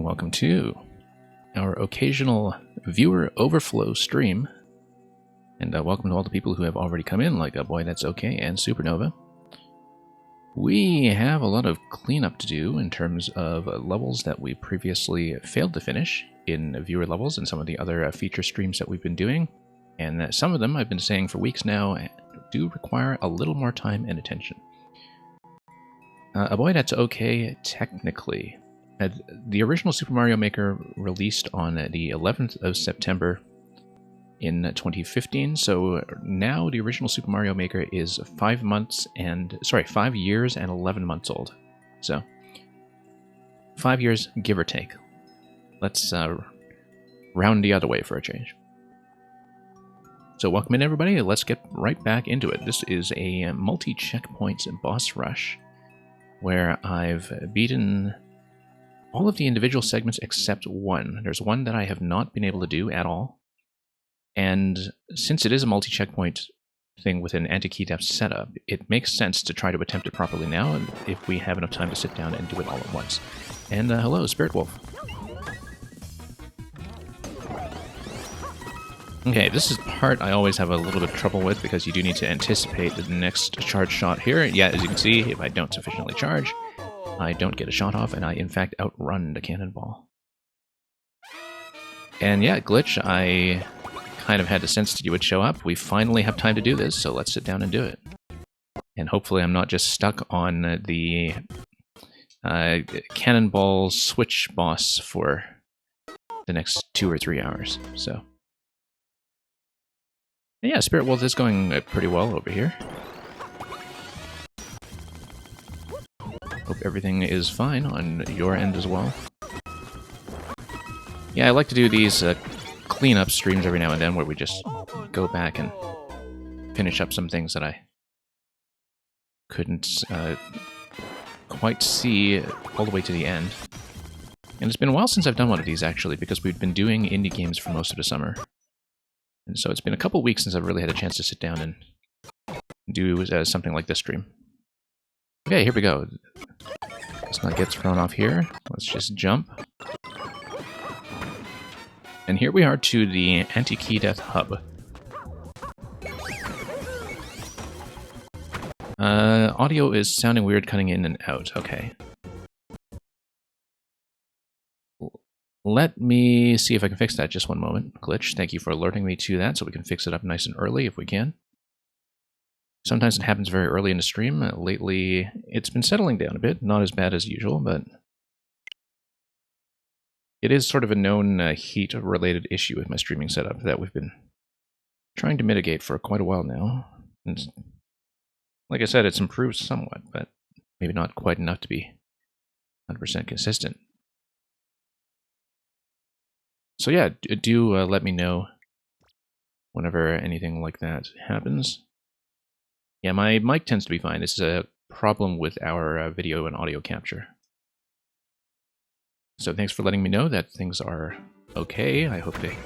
Welcome to our occasional viewer overflow stream. And welcome to all the people who have already come in, like Boy That's Okay and Supernova. We have a lot of cleanup to do in terms of levels that we previously failed to finish in viewer levels and some of the other feature streams that we've been doing. And some of them, I've been saying for weeks now, do require a little more time and attention. A Boy That's Okay, technically. The original Super Mario Maker released on the 11th of September in 2015, so now the original Super Mario Maker is 5 years and 11 months old. So, 5 years, give or take. Let's round the other way for a change. So welcome in, everybody. Let's get right back into it. This is a multi-checkpoints boss rush, where I've beaten all of the individual segments except one. There's one that I have not been able to do at all. And since it is a multi-checkpoint thing with an anti-key death setup, it makes sense to try to attempt it properly now if we have enough time to sit down and do it all at once. And hello, Spirit Wolf. Okay, this is the part I always have a little bit of trouble with because you do need to anticipate the next charge shot here. Yeah, as you can see, if I don't sufficiently charge, I don't get a shot off, and I, in fact, outrun the cannonball. And yeah, Glitch, I kind of had the sense that you would show up. We finally have time to do this, so let's sit down and do it. And hopefully I'm not just stuck on the cannonball switch boss for the next 2 or 3 hours, so. Yeah, Spirit Wolf is going pretty well over here. Hope everything is fine on your end as well. Yeah, I like to do these cleanup streams every now and then where we just go back and finish up some things that I couldn't quite see all the way to the end. And it's been a while since I've done one of these, actually, because we've been doing indie games for most of the summer. And so it's been a couple weeks since I've really had a chance to sit down and do something like this stream. Okay, here we go. Let's not get thrown off here. Let's just jump. And here we are to the Anti-Key Death Hub. Audio is sounding weird cutting in and out. Okay. Let me see if I can fix that. Just one moment. Glitch, thank you for alerting me to that so we can fix it up nice and early if we can. Sometimes it happens very early in the stream. Lately, it's been settling down a bit. Not as bad as usual, but it is sort of a known heat-related issue with my streaming setup that we've been trying to mitigate for quite a while now. And like I said, it's improved somewhat, but maybe not quite enough to be 100% consistent. So yeah, do let me know whenever anything like that happens. Yeah, my mic tends to be fine. This is a problem with our video and audio capture. So thanks for letting me know that things are okay. I hope they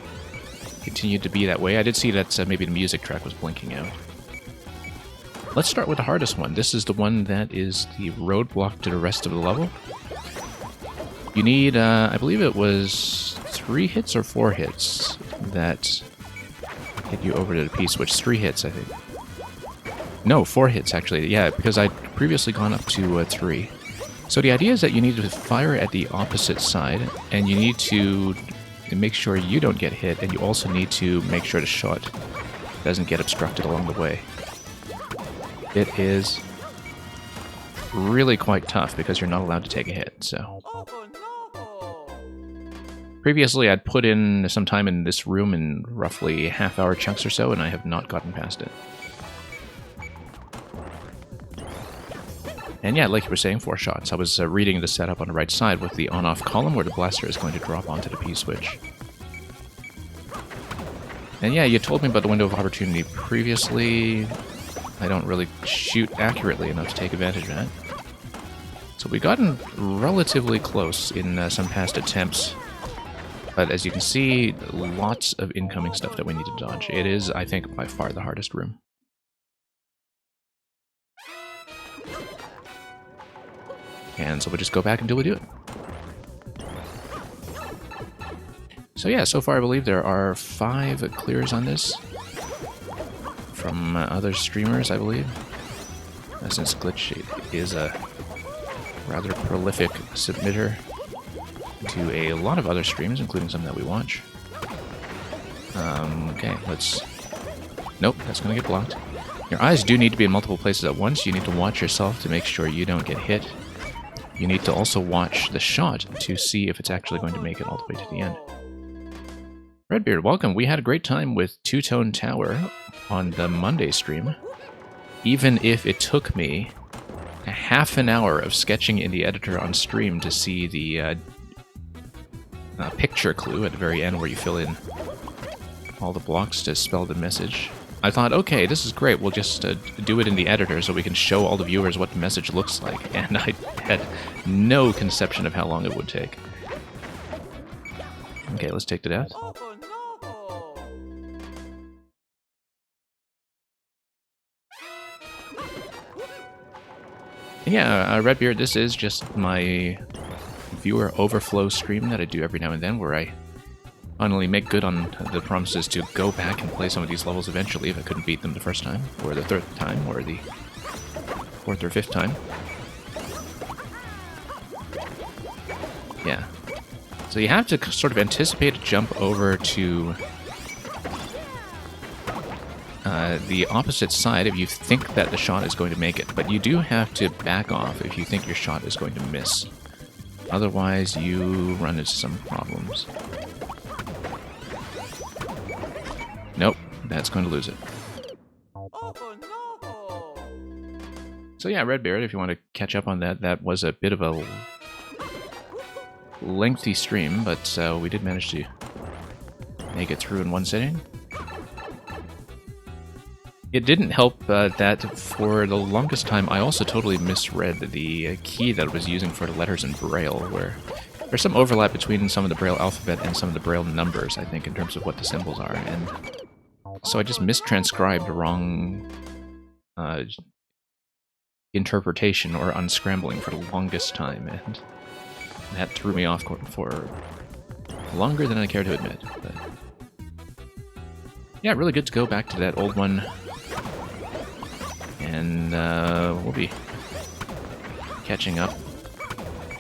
continue to be that way. I did see that maybe the music track was blinking out. Let's start with the hardest one. This is the one that is the roadblock to the rest of the level. You need, I believe it was 3 hits or 4 hits that get you over to the P-switch. 3 hits, I think. No, 4 hits, actually. Yeah, because I'd previously gone up to 3. So the idea is that you need to fire at the opposite side, and you need to make sure you don't get hit, and you also need to make sure the shot doesn't get obstructed along the way. It is really quite tough because you're not allowed to take a hit, so. Previously, I'd put in some time in this room in roughly half-hour chunks or so, and I have not gotten past it. And yeah, like you were saying, 4 shots. I was reading the setup on the right side with the on-off column where the blaster is going to drop onto the P-switch. And yeah, you told me about the window of opportunity previously. I don't really shoot accurately enough to take advantage of that. So we've gotten relatively close in some past attempts. But as you can see, lots of incoming stuff that we need to dodge. It is, I think, by far the hardest room. And so we'll just go back until we do it. So yeah, so far I believe there are 5 clears on this from other streamers, I believe. Since Glitch is a rather prolific submitter to a lot of other streams, including some that we watch. Okay, let's... Nope, that's going to get blocked. Your eyes do need to be in multiple places at once. You need to watch yourself to make sure you don't get hit. You need to also watch the shot to see if it's actually going to make it all the way to the end. Redbeard, welcome. We had a great time with Two Tone Tower on the Monday stream. Even if it took me a half an hour of sketching in the editor on stream to see the picture clue at the very end where you fill in all the blocks to spell the message. I thought, okay, this is great, we'll just do it in the editor so we can show all the viewers what the message looks like, and I had no conception of how long it would take. Okay, let's take to death. Yeah, Redbeard, this is just my viewer overflow stream that I do every now and then, where I finally make good on the promises to go back and play some of these levels eventually if I couldn't beat them the first time, or the 3rd time, or the 4th or 5th time. Yeah. So you have to sort of anticipate a jump over to the opposite side if you think that the shot is going to make it, but you do have to back off if you think your shot is going to miss. Otherwise, you run into some problems. Nope, that's going to lose it. So yeah, Redbeard, if you want to catch up on that, that was a bit of a lengthy stream, but we did manage to make it through in one sitting. It didn't help that for the longest time I also totally misread the key that I was using for the letters in Braille, where there's some overlap between some of the Braille alphabet and some of the Braille numbers, I think, in terms of what the symbols are, and so I just mistranscribed the wrong interpretation or unscrambling for the longest time, and that threw me off for longer than I care to admit. But yeah, really good to go back to that old one, and we'll be catching up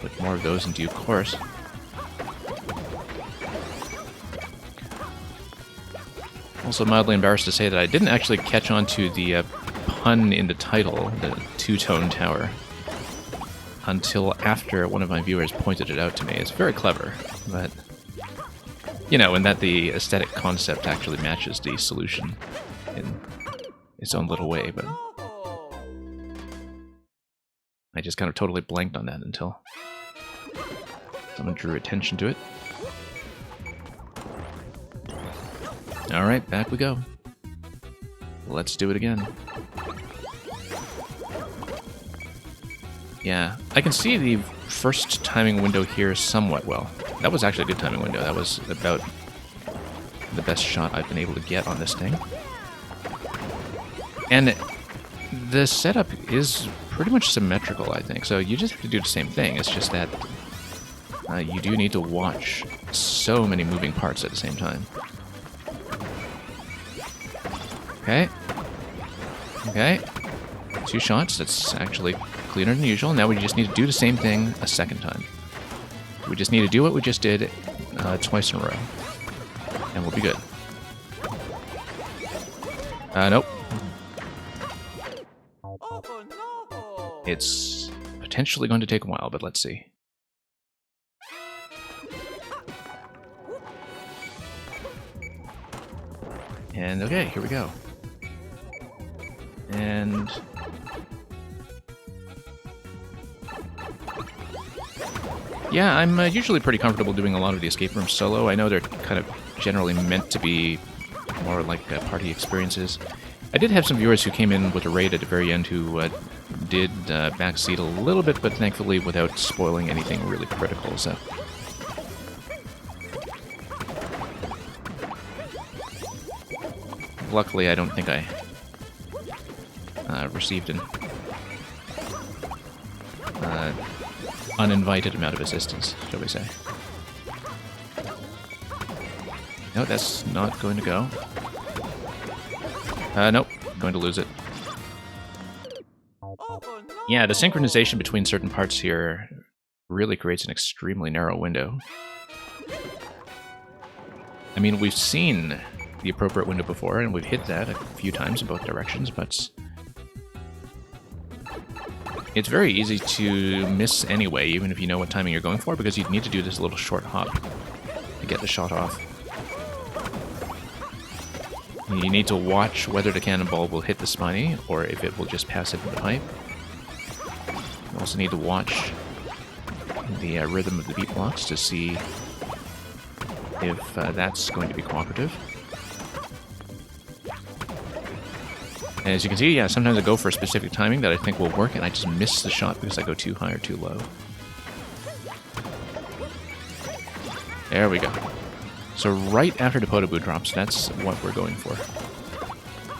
with more of those in due course. Also mildly embarrassed to say that I didn't actually catch on to the pun in the title, the Two-Tone Tower, until after one of my viewers pointed it out to me. It's very clever, but, you know, and that the aesthetic concept actually matches the solution in its own little way, but I just kind of totally blanked on that until someone drew attention to it. Alright, back we go. Let's do it again. Yeah, I can see the first timing window here somewhat well. That was actually a good timing window. That was about the best shot I've been able to get on this thing. And the setup is pretty much symmetrical, I think. So you just have to do the same thing. It's just that you do need to watch so many moving parts at the same time. Okay. Okay. 2 shots. That's actually cleaner than usual. Now we just need to do the same thing a second time. We just need to do what we just did twice in a row. And we'll be good. Nope. It's potentially going to take a while, but let's see. And okay, here we go. And yeah, I'm usually pretty comfortable doing a lot of the escape rooms solo. I know they're kind of generally meant to be more like party experiences. I did have some viewers who came in with a raid at the very end who did backseat a little bit, but thankfully without spoiling anything really critical, so... Luckily, I don't think I received an uninvited amount of assistance, shall we say. No, that's not going to go. Nope, going to lose it. Yeah, the synchronization between certain parts here really creates an extremely narrow window. I mean, we've seen the appropriate window before, and we've hit that a few times in both directions, but it's very easy to miss anyway, even if you know what timing you're going for, because you need to do this little short hop to get the shot off. You need to watch whether the cannonball will hit the spiny, or if it will just pass it in the pipe. You also need to watch the rhythm of the beat blocks to see if that's going to be cooperative. And as you can see, yeah, sometimes I go for a specific timing that I think will work, and I just miss the shot because I go too high or too low. There we go. So right after the Podoboo drops, that's what we're going for.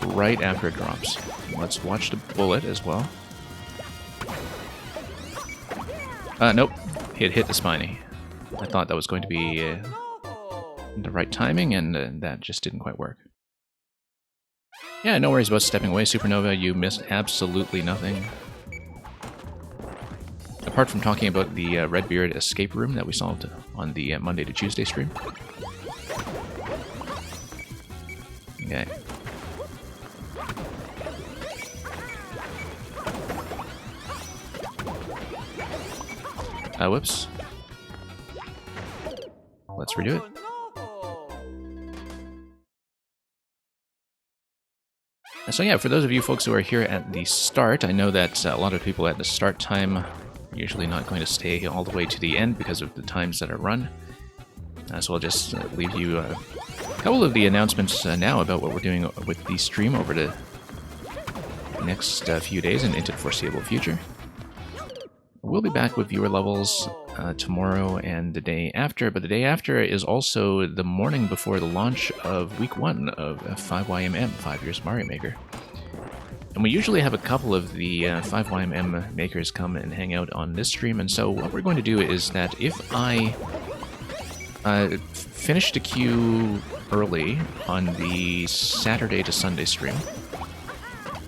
Right after it drops. Let's watch the bullet as well. Nope. It hit the spiny. I thought that was going to be the right timing, and that just didn't quite work. Yeah, no worries about stepping away, Supernova. You missed absolutely nothing. Apart from talking about the Redbeard escape room that we solved on the Monday to Tuesday stream. Okay. Whoops. Let's redo it. So yeah, for those of you folks who are here at the start, I know that a lot of people at the start time are usually not going to stay all the way to the end because of the times that are run. So I'll just leave you a couple of the announcements now about what we're doing with the stream over the next few days and into the foreseeable future. We'll be back with viewer levels tomorrow and the day after, but the day after is also the morning before the launch of week 1 of 5YMM, 5 Years Mario Maker. And we usually have a couple of the 5YMM makers come and hang out on this stream, and so what we're going to do is that if I finish the queue early on the Saturday to Sunday stream,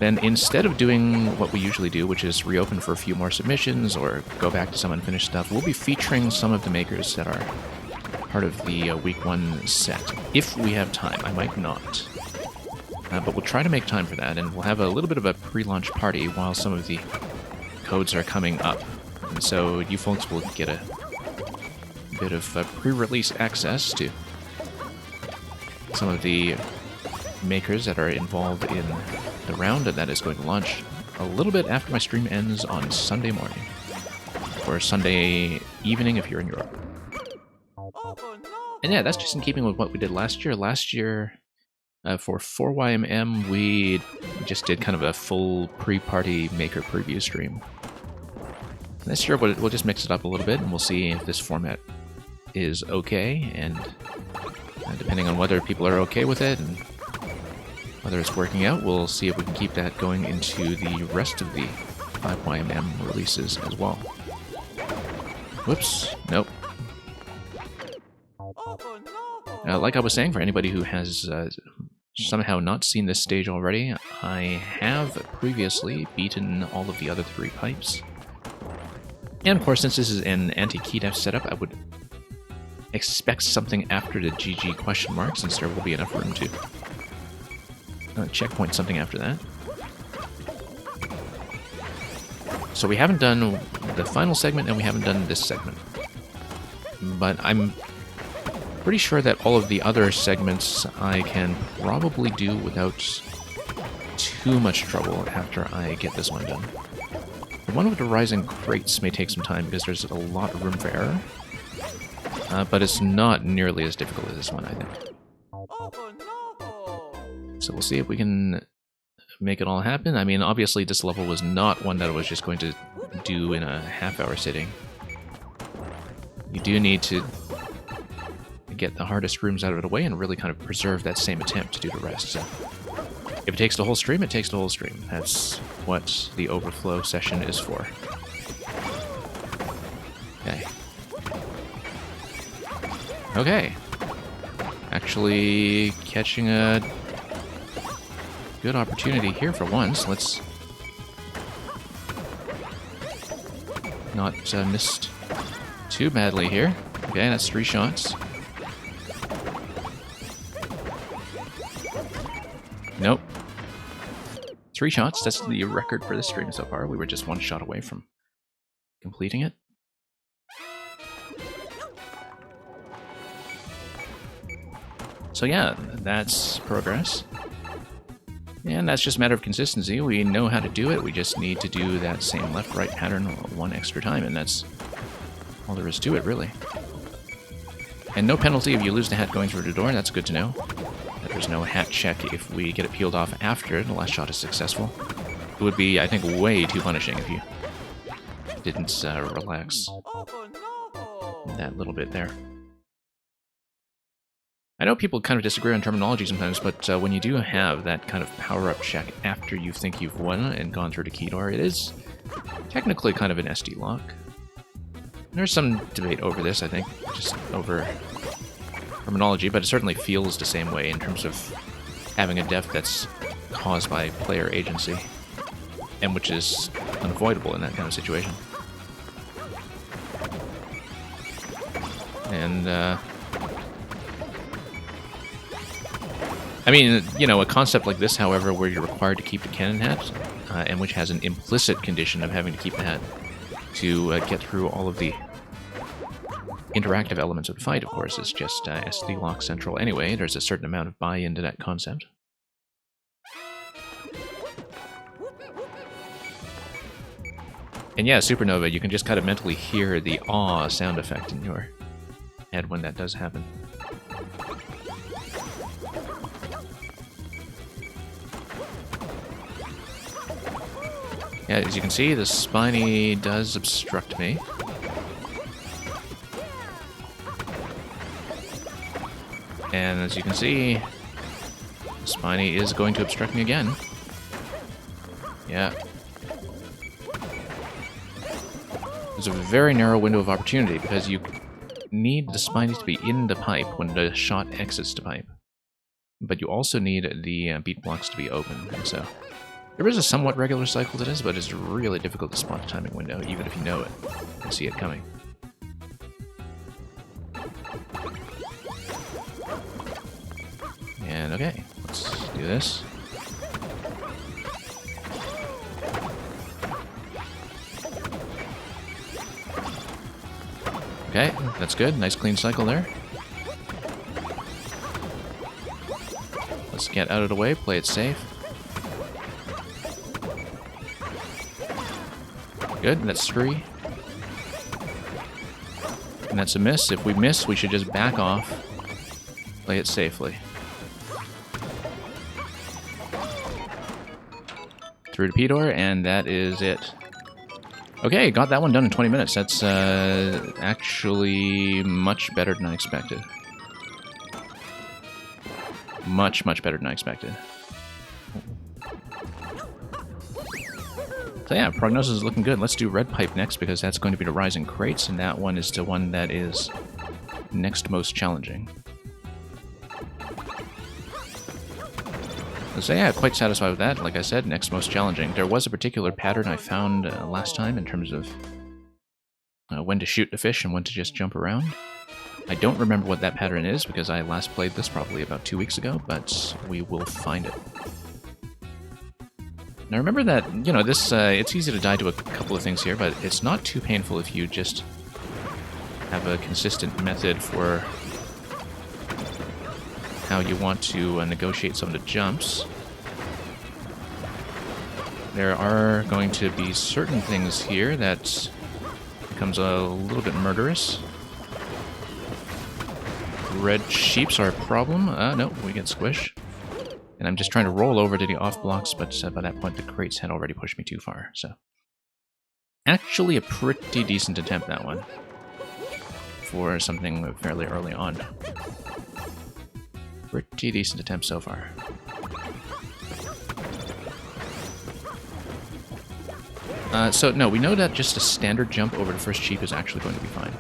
then instead of doing what we usually do, which is reopen for a few more submissions or go back to some unfinished stuff, we'll be featuring some of the makers that are part of the week 1 set. If we have time, I might not. But we'll try to make time for that, and we'll have a little bit of a pre-launch party while some of the codes are coming up. And so you folks will get a bit of pre-release access to some of the makers that are involved in the round that is going to launch a little bit after my stream ends on Sunday morning, or Sunday evening if you're in Europe. And yeah, that's just in keeping with what we did last year. Last year, for 4YMM, we just did kind of a full pre-party maker preview stream. This year, we'll just mix it up a little bit, and we'll see if this format is okay, and depending on whether people are okay with it, and whether it's working out, we'll see if we can keep that going into the rest of the 5YMM releases as well. Whoops, nope. Like I was saying, for anybody who has somehow not seen this stage already, I have previously beaten all of the other 3 pipes. And of course, since this is an anti-key-def setup, I would expect something after the GG question mark, since there will be enough room to checkpoint something after that. So we haven't done the final segment, and we haven't done this segment. But I'm pretty sure that all of the other segments I can probably do without too much trouble after I get this one done. The one with the rising crates may take some time because there's a lot of room for error. But it's not nearly as difficult as this one, I think. So we'll see if we can make it all happen. I mean, obviously this level was not one that I was just going to do in a half-hour sitting. You do need to get the hardest rooms out of the way and really kind of preserve that same attempt to do the rest. So if it takes the whole stream, it takes the whole stream. That's what the overflow session is for. Okay. Okay. Actually catching a good opportunity here for once. Let's not missed too badly here. Okay, that's 3 shots. Nope. 3 shots, that's the record for this stream so far. We were just 1 shot away from completing it. So yeah, that's progress. And that's just a matter of consistency. We know how to do it, we just need to do that same left-right pattern 1 extra time, and that's all there is to it, really. And no penalty if you lose the hat going through the door, that's good to know. That there's no hat check if we get it peeled off after the last shot is successful. It would be, I think, way too punishing if you didn't relax that little bit there. I know people kind of disagree on terminology sometimes, but when you do have that kind of power-up check after you think you've won and gone through the key door, it is technically kind of an SD lock. There's some debate over this, I think, just over terminology, but it certainly feels the same way in terms of having a death that's caused by player agency, and which is unavoidable in that kind of situation. And, I mean, you know, a concept like this, however, where you're required to keep the cannon hat, and which has an implicit condition of having to keep the hat to get through all of the interactive elements of the fight, of course, is just SD lock central anyway. There's a certain amount of buy-in to that concept. And yeah, Supernova, you can just kind of mentally hear the awe sound effect in your head when that does happen. Yeah, as you can see, the Spiny does obstruct me. And as you can see, the Spiny is going to obstruct me again. Yeah. There's a very narrow window of opportunity because you need the Spiny to be in the pipe when the shot exits the pipe. But you also need the beat blocks to be open, and so there is a somewhat regular cycle to this, but it's really difficult to spot the timing window, even if you know it and see it coming. And okay, let's do this. Okay, that's good. Nice clean cycle there. Let's get out of the way, play it safe. Good, that's 3. And that's a miss. If we miss, we should just back off. Play it safely. Through the P-door, and that is it. Okay, got that one done in 20 minutes. That's actually much better than I expected. Much, much better than I expected. So yeah, Prognosis is looking good. Let's do Red Pipe next, because that's going to be the Rising Crates, and that one is the one that is next most challenging. So yeah, quite satisfied with that. Like I said, next most challenging. There was a particular pattern I found last time in terms of when to shoot the fish and when to just jump around. I don't remember what that pattern is, because I last played this probably about 2 weeks ago, but we will find it. Now remember that, you know, this, it's easy to die to a couple of things here, but it's not too painful if you just have a consistent method for how you want to negotiate some of the jumps. There are going to be certain things here that becomes a little bit murderous. Red sheeps are a problem. No, we get squish. And I'm just trying to roll over to the off blocks, but by that point the crates had already pushed me too far, so. Actually a pretty decent attempt, that one. For something fairly early on. Pretty decent attempt so far. So no, we know that just a standard jump over the first sheep is actually going to be fine.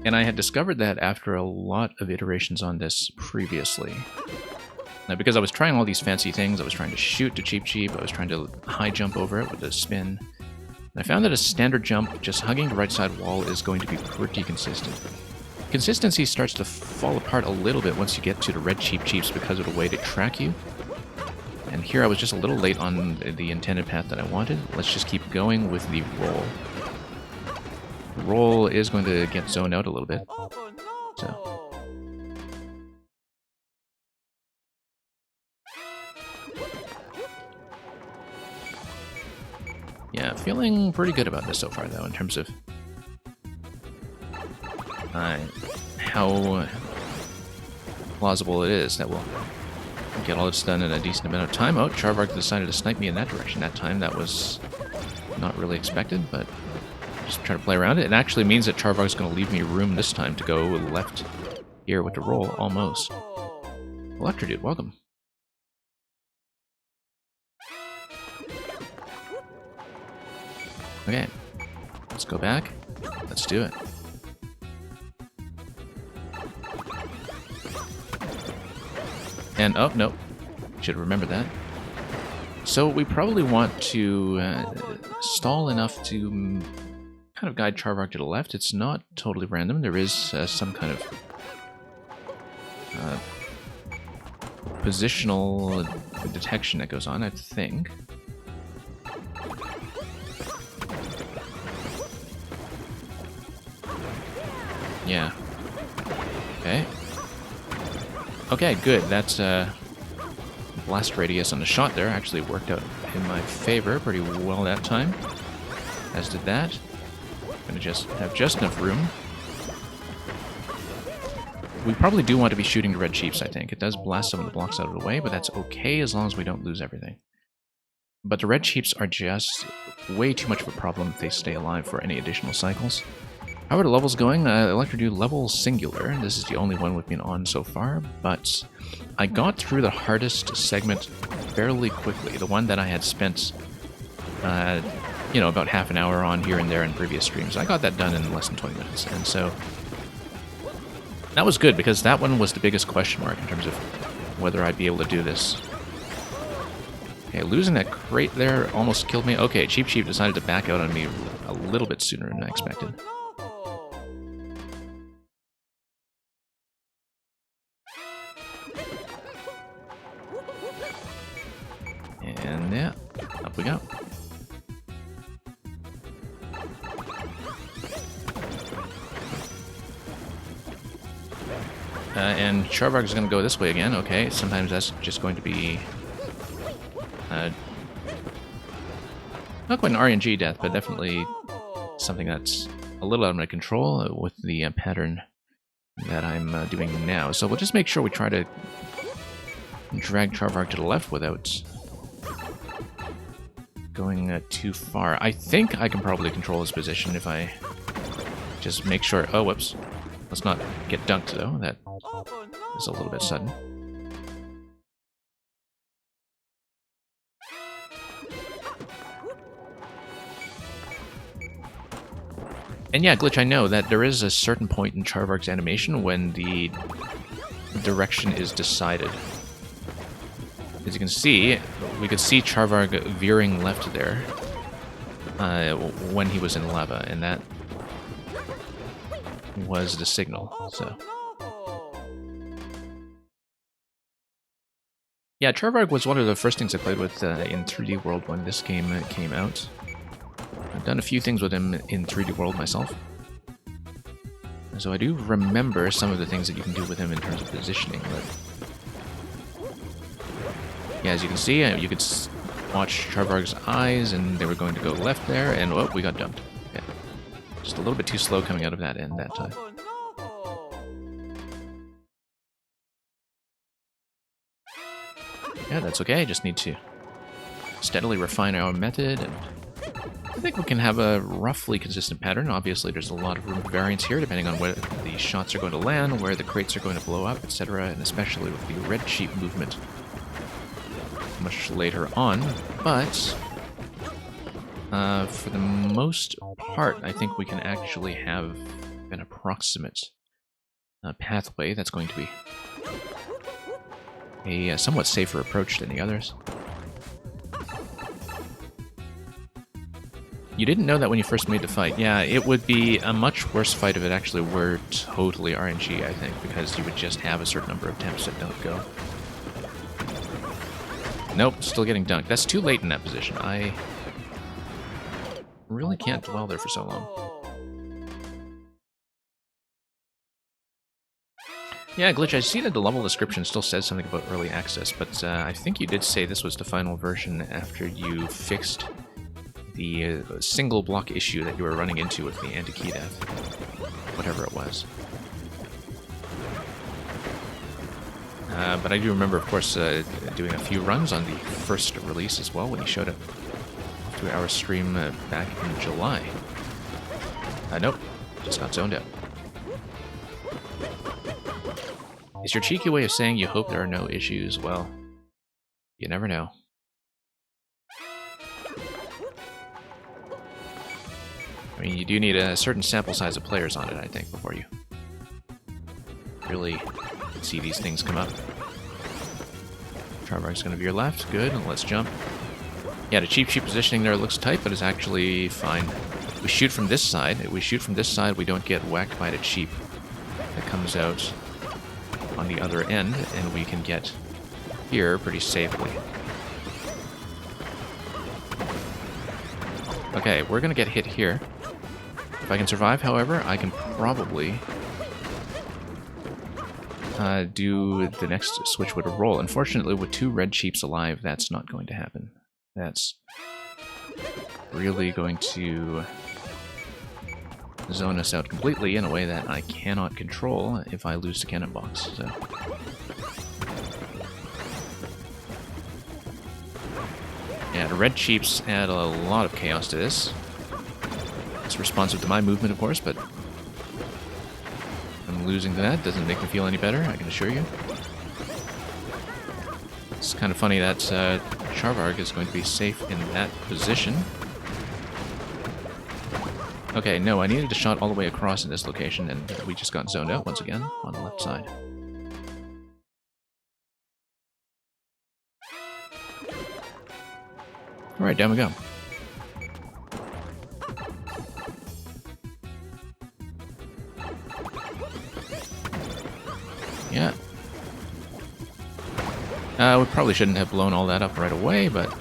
And I had discovered that after a lot of iterations on this previously. Now, because I was trying all these fancy things, I was trying to shoot to Cheep Cheep, I was trying to high jump over it with a spin. And I found that a standard jump, just hugging the right side wall, is going to be pretty consistent. Consistency starts to fall apart a little bit once you get to the red Cheep Cheeps because of the way they track you. And here I was just a little late on the intended path that I wanted. Let's just keep going with the roll. The roll is going to get zoned out a little bit. So. Yeah, feeling pretty good about this so far, though, in terms of how plausible it is that we'll get all this done in a decent amount of time. Oh, Charvarg decided to snipe me in that direction that time. That was not really expected, but just try to play around it. It actually means that Charvarg's going to leave me room this time to go left here with the roll, almost. Electrodude, welcome. Okay, let's go back. Let's do it. And, oh, no. Should remember that. So we probably want to stall enough to kind of guide Charvarg to the left. It's not totally random. There is some kind of positional detection that goes on, I think. Yeah. Okay. Okay, good. That's blast radius on the shot there actually worked out in my favor pretty well that time. As did that. Gonna just have just enough room. We probably do want to be shooting the red Cheeps, I think. It does blast some of the blocks out of the way, but that's okay as long as we don't lose everything. But the red Cheeps are just way too much of a problem if they stay alive for any additional cycles. How are the levels going? Electrodude level singular. This is the only one we've been on so far, but I got through the hardest segment fairly quickly. The one that I had spent, you know, about half an hour on here and there in previous streams. I got that done in less than 20 minutes, and so that was good because that one was the biggest question mark in terms of whether I'd be able to do this. Okay, losing that crate there almost killed me. Okay, Cheep Cheep decided to back out on me a little bit sooner than I expected. And yeah, up we go. And Charvarg is going to go this way again. Okay, sometimes that's just going to be not quite an RNG death, but definitely something that's a little out of my control with the pattern that I'm doing now. So we'll just make sure we try to drag Charvarg to the left without going too far. I think I can probably control his position if I just make sure... Oh, whoops. Let's not get dunked, though. That is a little bit sudden. And yeah, Glitch, I know that there is a certain point in Charvarg's animation when the direction is decided. As you can see, we could see Charvarg veering left there when he was in lava, and that was the signal, so... Yeah, Charvarg was one of the first things I played with in 3D World when this game came out. I've done a few things with him in 3D World myself. And so I do remember some of the things that you can do with him in terms of positioning, but... Yeah, as you can see, you could watch Charvarg's eyes, and they were going to go left there, and oh, we got dumped. Okay. Just a little bit too slow coming out of that end that time. Yeah, that's okay. Just need to steadily refine our method, and I think we can have a roughly consistent pattern. Obviously, there's a lot of room for variance here, depending on where the shots are going to land, where the crates are going to blow up, etc., and especially with the red sheep movement much later on. But for the most part, I think we can actually have an approximate pathway that's going to be a somewhat safer approach than the others. You didn't know that when you first made the fight. Yeah, it would be a much worse fight if it actually were totally RNG, I think, because you would just have a certain number of attempts that don't go. Nope, still getting dunked. That's too late in that position. I really can't dwell there for so long. Yeah, Glitch, I see that the level description still says something about early access, but I think you did say this was the final version after you fixed the single block issue that you were running into with the anti-key death. Whatever it was. But I do remember, of course, doing a few runs on the first release as well when you showed up to our stream back in July. Nope, just got zoned out. Is your cheeky way of saying you hope there are no issues? Well, you never know. I mean, you do need a certain sample size of players on it, I think, before you really see these things come up. Charvarg's going to be your left. Good, let's jump. Yeah, the cheap positioning there looks tight, but it's actually fine. If we shoot from this side, we don't get whacked by the cheap that comes out on the other end, and we can get here pretty safely. Okay, we're going to get hit here. If I can survive, however, I can probably do the next switch with a roll. Unfortunately, with 2 red cheeps alive, that's not going to happen. That's really going to zone us out completely in a way that I cannot control if I lose the cannon box. So. Yeah, the red cheeps add a lot of chaos to this. It's responsive to my movement, of course, but I'm losing to that. Doesn't make me feel any better, I can assure you. It's kind of funny that Charvarg is going to be safe in that position. Okay, no, I needed a shot all the way across in this location, and we just got zoned out once again on the left side. Alright, down we go. Yeah. We probably shouldn't have blown all that up right away, but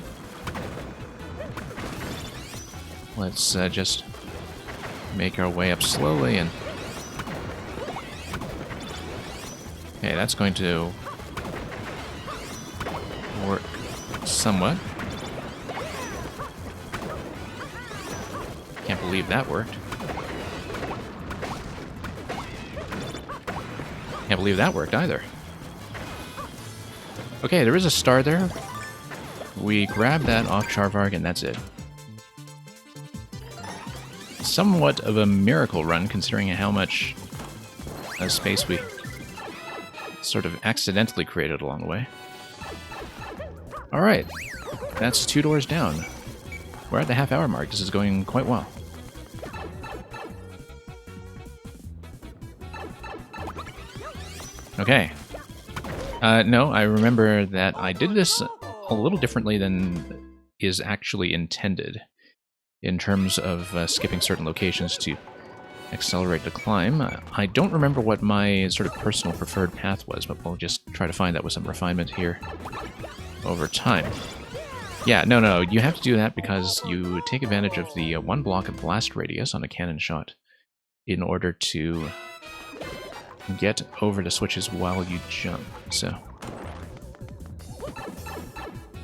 let's just make our way up slowly and... Okay, that's going to work somewhat. Can't believe that worked. Can't believe that worked either. Okay, there is a star there. We grab that off Charvarg, and that's it. Somewhat of a miracle run, considering how much space we sort of accidentally created along the way. Alright, that's 2 doors down. We're at the half-hour mark. This is going quite well. Okay. No, I remember that I did this a little differently than is actually intended in terms of skipping certain locations to accelerate the climb. I don't remember what my sort of personal preferred path was, but we'll just try to find that with some refinement here over time. Yeah, no, you have to do that because you take advantage of the 1 block of blast radius on a cannon shot in order to get over the switches while you jump, so...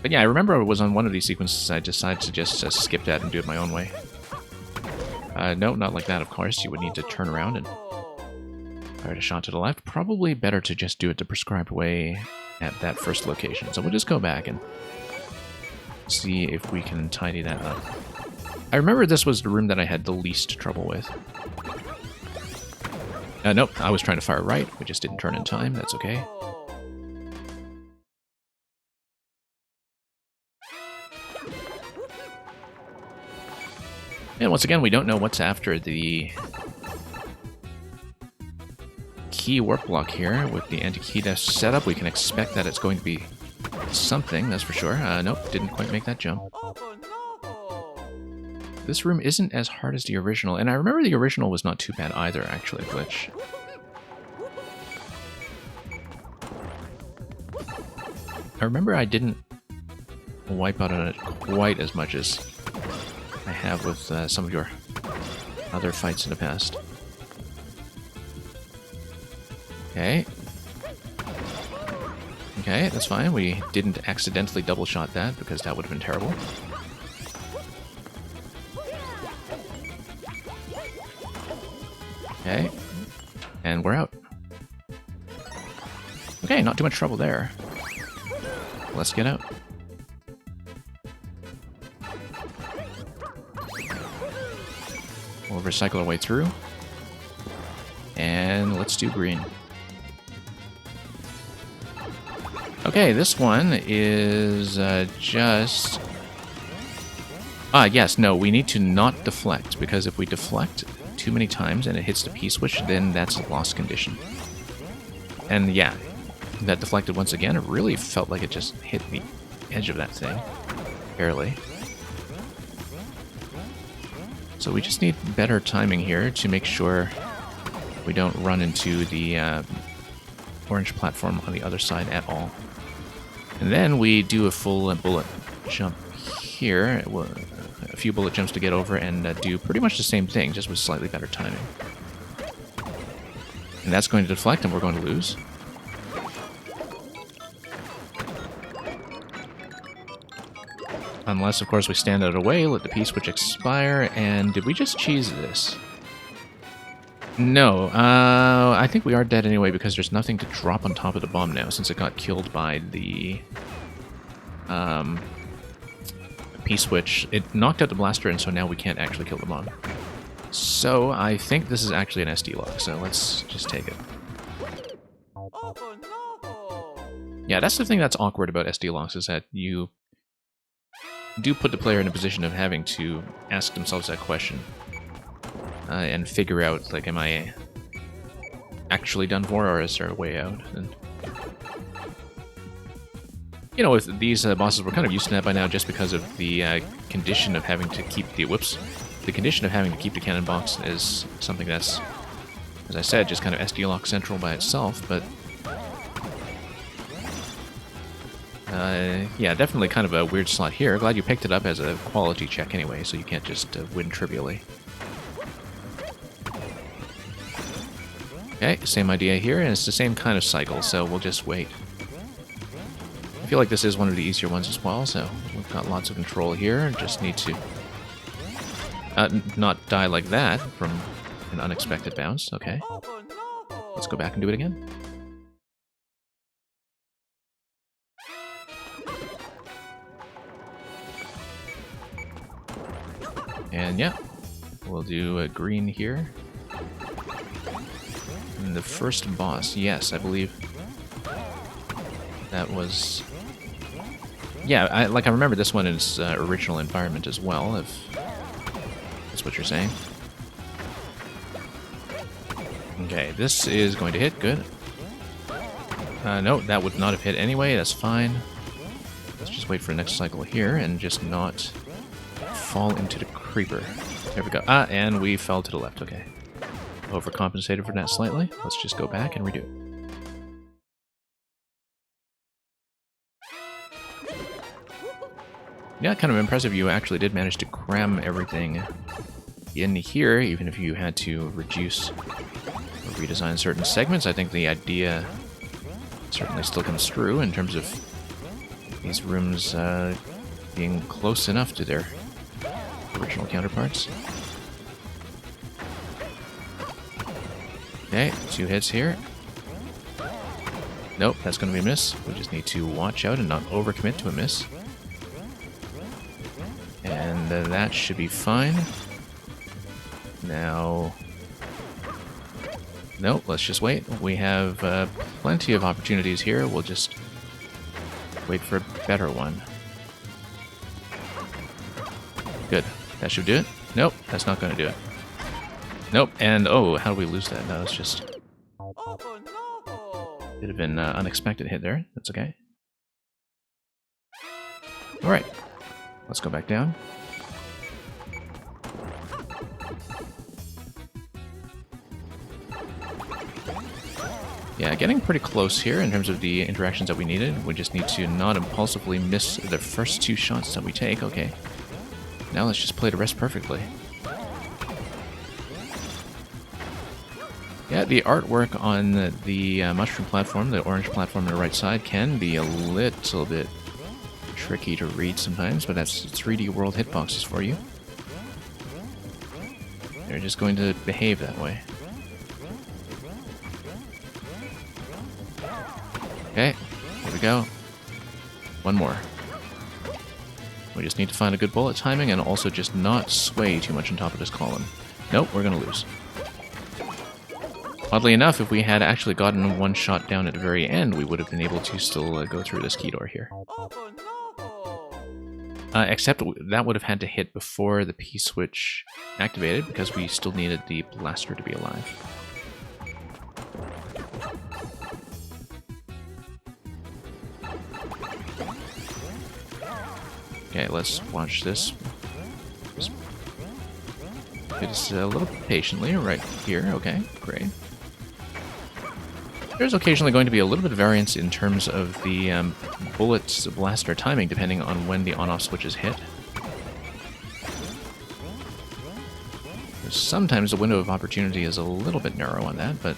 But yeah, I remember it was on one of these sequences I decided to just skip that and do it my own way. No, not like that, of course. You would need to turn around and fire a shot to the left. Probably better to just do it the prescribed way at that first location. So we'll just go back and see if we can tidy that up. I remember this was the room that I had the least trouble with. Nope, I was trying to fire right. We just didn't turn in time. That's okay. And once again, we don't know what's after the anti-key warp block here. With the anti-key dash setup, we can expect that it's going to be something, that's for sure. Nope, didn't quite make that jump. This room isn't as hard as the original, and I remember the original was not too bad either, actually, Glitch. I remember I didn't wipe out on it quite as much as I have with some of your other fights in the past. Okay. Okay, that's fine. We didn't accidentally double shot that, because that would have been terrible. Okay. And we're out. Okay, not too much trouble there. Let's get out. We'll recycle our way through. And let's do green. Okay, this one is just... yes, no, we need to not deflect, because if we deflect too many times and it hits the P-switch, then that's a lost condition. And yeah, that deflected once again. It really felt like it just hit the edge of that thing. Barely. So we just need better timing here to make sure we don't run into the orange platform on the other side at all. And then we do a full bullet jump here. A few bullet jumps to get over and do pretty much the same thing, just with slightly better timing. And that's going to deflect, and we're going to lose. Unless, of course, we stand out of the way, let the P-switch expire, and did we just cheese this? No, I think we are dead anyway because there's nothing to drop on top of the bomb now since it got killed by the P-switch. It knocked out the blaster, and so now we can't actually kill the bomb. So I think this is actually an SD lock, so let's just take it. Yeah, that's the thing that's awkward about SD locks, is that you do put the player in a position of having to ask themselves that question. And figure out, like, am I actually done for, or is there a way out? And, you know, with these bosses, we're kind of used to that by now, just because of the condition of having to keep the... Whoops. The condition of having to keep the cannon box is something that's, as I said, just kind of SD lock central by itself, but... yeah, definitely kind of a weird slot here. Glad you picked it up as a quality check anyway, so you can't just win trivially. Okay, same idea here, and it's the same kind of cycle, so we'll just wait. I feel like this is one of the easier ones as well, so we've got lots of control here. Just need to not die like that from an unexpected bounce. Okay. Let's go back and do it again. And yeah, we'll do a green here. And the first boss, yes, I believe that was... Yeah, I remember this one in its original environment as well, if that's what you're saying. Okay, this is going to hit, good. No, that would not have hit anyway, that's fine. Let's just wait for the next cycle here and just not fall into the creeper. There we go. And we fell to the left, okay. Overcompensated for that slightly. Let's just go back and redo it. Yeah, kind of impressive you actually did manage to cram everything in here, even if you had to reduce or redesign certain segments. I think the idea certainly still comes through in terms of these rooms being close enough to their original counterparts. Okay, 2 hits here. Nope, that's going to be a miss. We just need to watch out and not overcommit to a miss. And that should be fine. Now... Nope, let's just wait. We have plenty of opportunities here. We'll just wait for a better one. Good. That should do it. Nope, that's not going to do it. Nope, and oh, how do we lose that? That was just Bit of an unexpected hit there. That's okay. Alright. Let's go back down. Yeah, getting pretty close here in terms of the interactions that we needed. We just need to not impulsively miss the first 2 shots that we take. Okay. Now let's just play the rest perfectly. Yeah, the artwork on the mushroom platform, the orange platform on the right side, can be a little bit tricky to read sometimes, but that's 3D World hitboxes for you. They're just going to behave that way. Okay, here we go. One more. We just need to find a good bullet timing and also just not sway too much on top of this column. Nope, we're going to lose. Oddly enough, if we had actually gotten one shot down at the very end, we would have been able to still go through this key door here. Except that would have had to hit before the P-switch activated, because we still needed the blaster to be alive. Okay, let's watch this. It's a little patiently right here. Okay, great. There's occasionally going to be a little bit of variance in terms of the bullet's blaster timing, depending on when the on-off switches hit. Sometimes the window of opportunity is a little bit narrow on that, but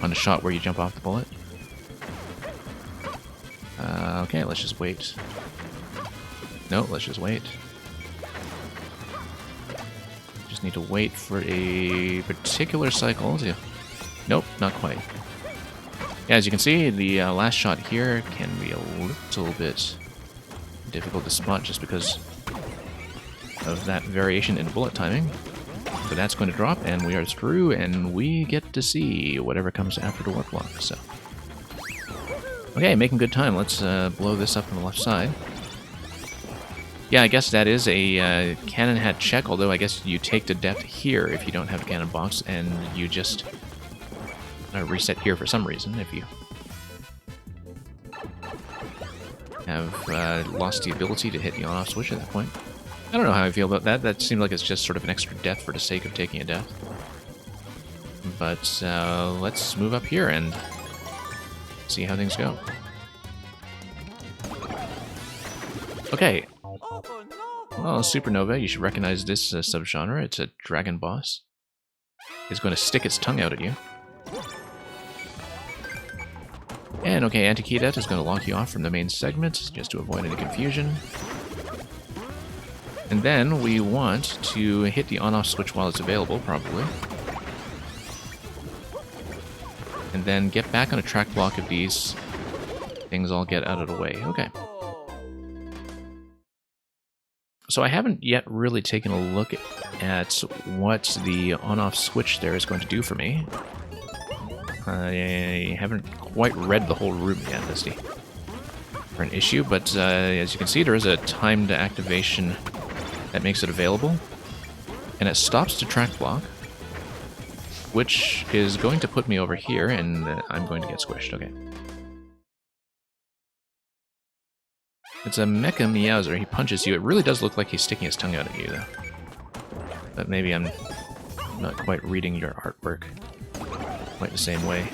on a shot where you jump off the bullet. Okay, let's just wait. No, let's just wait. Just need to wait for a particular cycle to... Nope, not quite. Yeah, as you can see, the last shot here can be a little bit difficult to spot just because of that variation in bullet timing. But that's going to drop, and we are through, and we get to see whatever comes after the warp block, so... Okay, making good time. Let's blow this up on the left side. Yeah, I guess that is a cannon hat check, although I guess you take the death here if you don't have a cannon box, and you just reset here for some reason if you have lost the ability to hit the on-off switch at that point. I don't know how I feel about that. That seemed like it's just sort of an extra death for the sake of taking a death. But let's move up here and see how things go. Okay. Well, Supernova, you should recognize this subgenre. It's a dragon boss. It's going to stick its tongue out at you. And okay, Anti-Key is going to lock you off from the main segment, just to avoid any confusion. And then we want to hit the on-off switch while it's available, probably. And then get back on a track block if these things all get out of the way. Okay. So I haven't yet really taken a look at what the on-off switch there is going to do for me. I haven't quite read the whole room yet, that's the current issue, but as you can see, there is a timed activation that makes it available, and it stops the track block, which is going to put me over here, and I'm going to get squished. Okay. It's a Mecha Meowser. He punches you. It really does look like he's sticking his tongue out at you, though. But maybe I'm not quite reading your artwork quite the same way.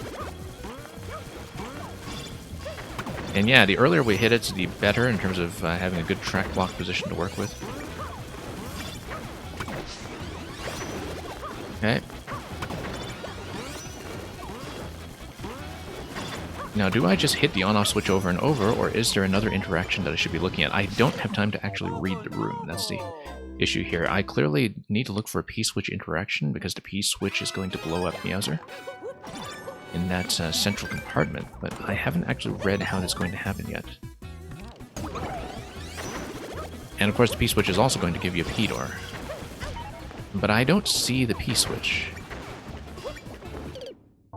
And yeah, the earlier we hit it, the better in terms of having a good track block position to work with. Okay. Now, do I just hit the on-off switch over and over, or is there another interaction that I should be looking at? I don't have time to actually read the room. That's the issue here. I clearly need to look for a P-switch interaction, because the P-switch is going to blow up Meowser in that central compartment, but I haven't actually read how that's going to happen yet. And of course, the P-switch is also going to give you a P-door. But I don't see the P-switch.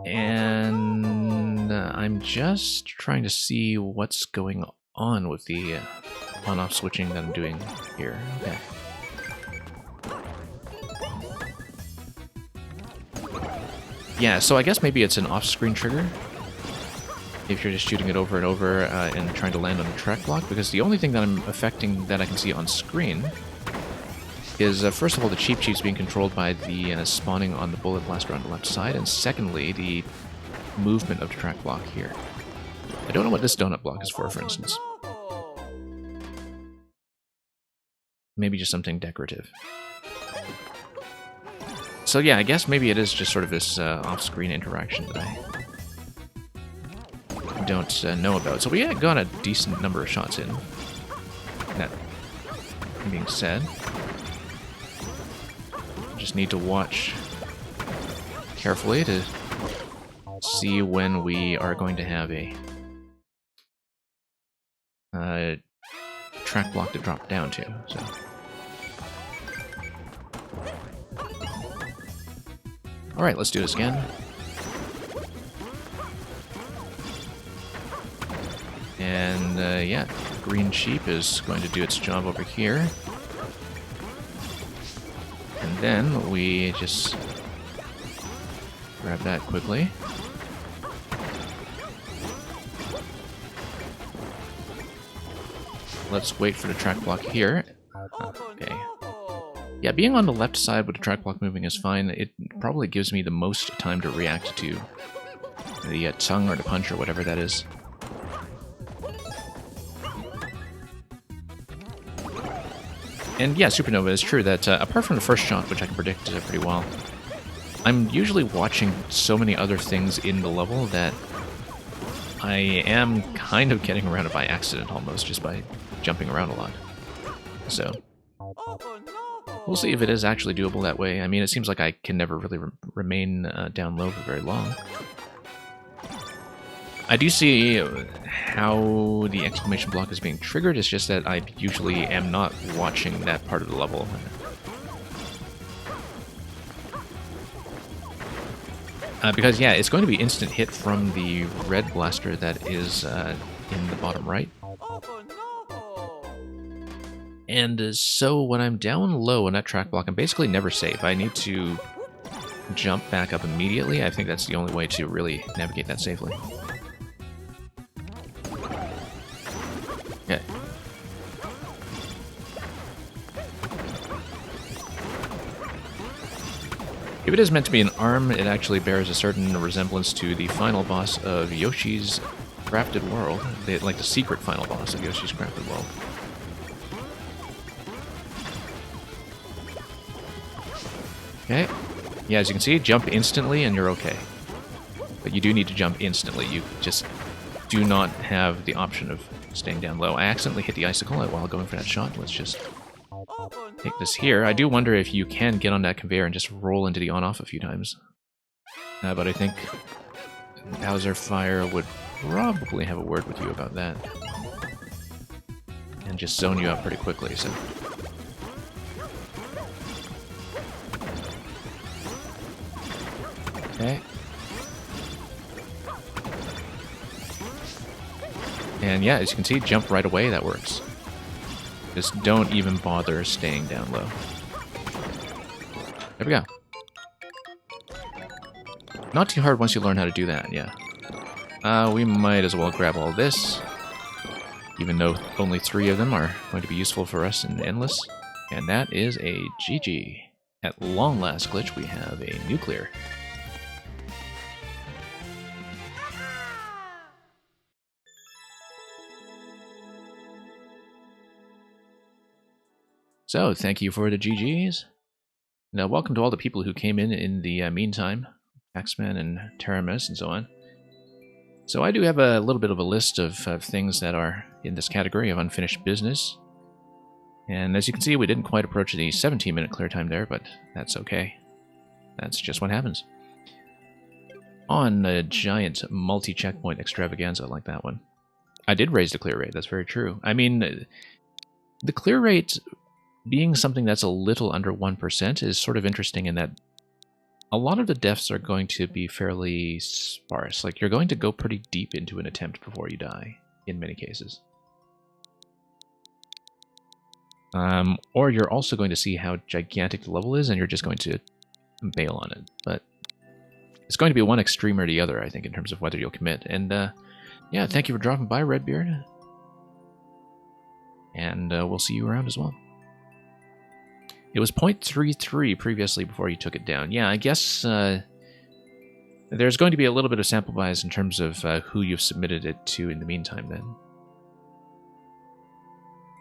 And I'm just trying to see what's going on with the on-off switching that I'm doing here. Okay. Yeah, so I guess maybe it's an off-screen trigger. If you're just shooting it over and over and trying to land on a track block, because the only thing that I'm affecting that I can see on screen is, first of all, the Cheep Cheeps being controlled by the spawning on the Bullet Blaster on the left side, and secondly, the movement of the track block here. I don't know what this donut block is for instance. Maybe just something decorative. So yeah, I guess maybe it is just sort of this off-screen interaction that I don't know about. So we got a decent number of shots in. That being said, just need to watch carefully to see when we are going to have a track block to drop down to. So. Alright, let's do this again. And, yeah, Green Cheep is going to do its job over here. And then we just grab that quickly. Let's wait for the track block here. Okay. Yeah, being on the left side with the track block moving is fine. It probably gives me the most time to react to the tongue or the punch or whatever that is. And yeah, Supernova is true that apart from the first shot, which I can predict pretty well, I'm usually watching so many other things in the level that I am kind of getting around it by accident almost, just by jumping around a lot. So we'll see if it is actually doable that way. I mean, it seems like I can never really remain down low for very long. I do see how the exclamation block is being triggered, it's just that I usually am not watching that part of the level. Because, yeah, it's going to be instant hit from the red blaster that is in the bottom right. And so when I'm down low on that track block, I'm basically never safe. I need to jump back up immediately. I think that's the only way to really navigate that safely. Okay. If it is meant to be an arm, it actually bears a certain resemblance to the final boss of Yoshi's Crafted World. Like the secret final boss of Yoshi's Crafted World. Okay. Yeah, as you can see, jump instantly and you're okay. But you do need to jump instantly. You just do not have the option of staying down low. I accidentally hit the icicle while going for that shot. Let's just take this here. I do wonder if you can get on that conveyor and just roll into the on-off a few times. But I think Bowser Fire would probably have a word with you about that. And just zone you out pretty quickly, so... Okay. And yeah, as you can see, jump right away, that works. Just don't even bother staying down low. There we go. Not too hard once you learn how to do that, yeah. We might as well grab all this, even though only 3 of them are going to be useful for us in Endless. And that is a GG. At long last, Glitch, we have a nuclear. So, thank you for the GGs. Now, welcome to all the people who came in the meantime. Axeman and Teramis and so on. So I do have a little bit of a list of things that are in this category of unfinished business. And as you can see, we didn't quite approach the 17-minute clear time there, but that's okay. That's just what happens. On a giant multi-checkpoint extravaganza like that one. I did raise the clear rate, that's very true. I mean, the clear rate being something that's a little under 1% is sort of interesting in that a lot of the deaths are going to be fairly sparse. Like, you're going to go pretty deep into an attempt before you die, in many cases. Or you're also going to see how gigantic the level is, and you're just going to bail on it. But It's going to be one extreme or the other, I think, in terms of whether you'll commit. And yeah, thank you for dropping by, Redbeard. And we'll see you around as well. It was 0.33 previously before you took it down. Yeah, I guess there's going to be a little bit of sample bias in terms of who you've submitted it to in the meantime then.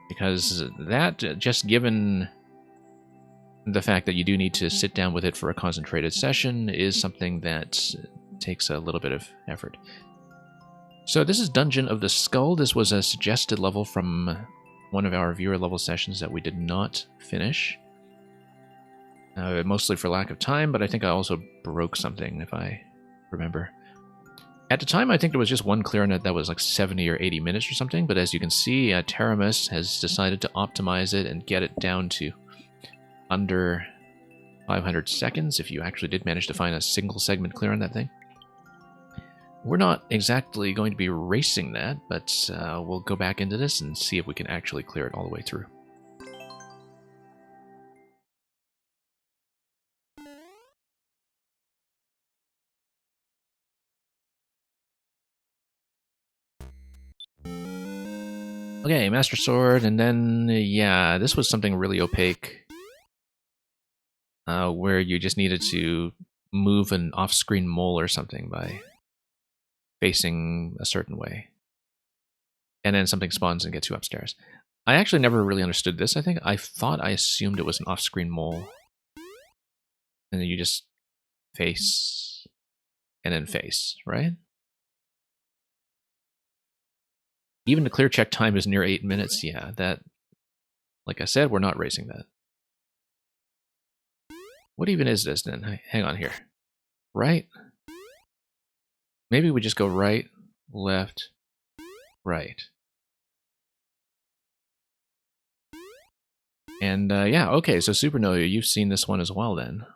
Because that, just given the fact that you do need to sit down with it for a concentrated session, is something that takes a little bit of effort. So this is Dungeon of the Skull. This was a suggested level from one of our viewer level sessions that we did not finish. Mostly for lack of time, but I think I also broke something, if I remember. At the time, I think there was just one clear on it that was like 70 or 80 minutes or something, but as you can see, Teramis has decided to optimize it and get it down to under 500 seconds, if you actually did manage to find a single segment clear on that thing. We're not exactly going to be racing that, but we'll go back into this and see if we can actually clear it all the way through. Okay, Master Sword, and then, yeah, this was something really opaque, where you just needed to move an off-screen mole or something by facing a certain way. And then something spawns and gets you upstairs. I actually never really understood this, I think. I assumed it was an off-screen mole. And then you just face, and then face, right? Even the clear check time is near 8 minutes. Yeah, that, like I said, we're not racing that. What even is this then? Hang on here. Right? Maybe we just go right, left, right. And yeah, okay, so Supernova, you've seen this one as well then.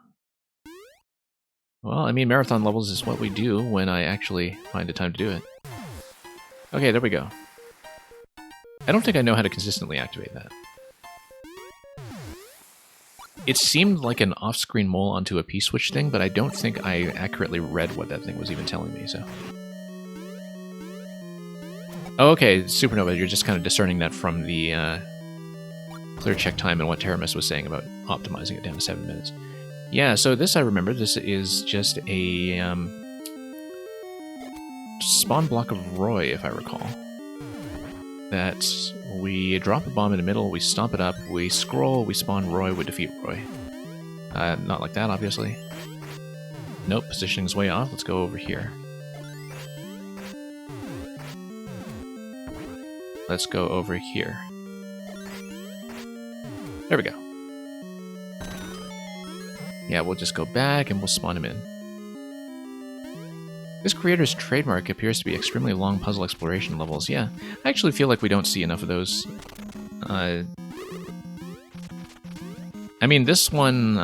Well, I mean, marathon levels is what we do when I actually find the time to do it. Okay, there we go. I don't think I know how to consistently activate that. It seemed like an off-screen mole onto a P-switch thing, but I don't think I accurately read what that thing was even telling me, so... Oh, okay, Supernova, you're just kind of discerning that from the clear check time and what Teramis was saying about optimizing it down to 7 minutes. Yeah, so this I remember, this is just a spawn block of Roy, if I recall. That we drop a bomb in the middle, we stomp it up, we scroll, we spawn Roy, we defeat Roy. Not like that, obviously. Nope, positioning's way off. Let's go over here. Let's go over here. There we go. Yeah, we'll just go back and we'll spawn him in. This creator's trademark appears to be extremely long puzzle exploration levels. Yeah, I actually feel like we don't see enough of those. I mean, this one,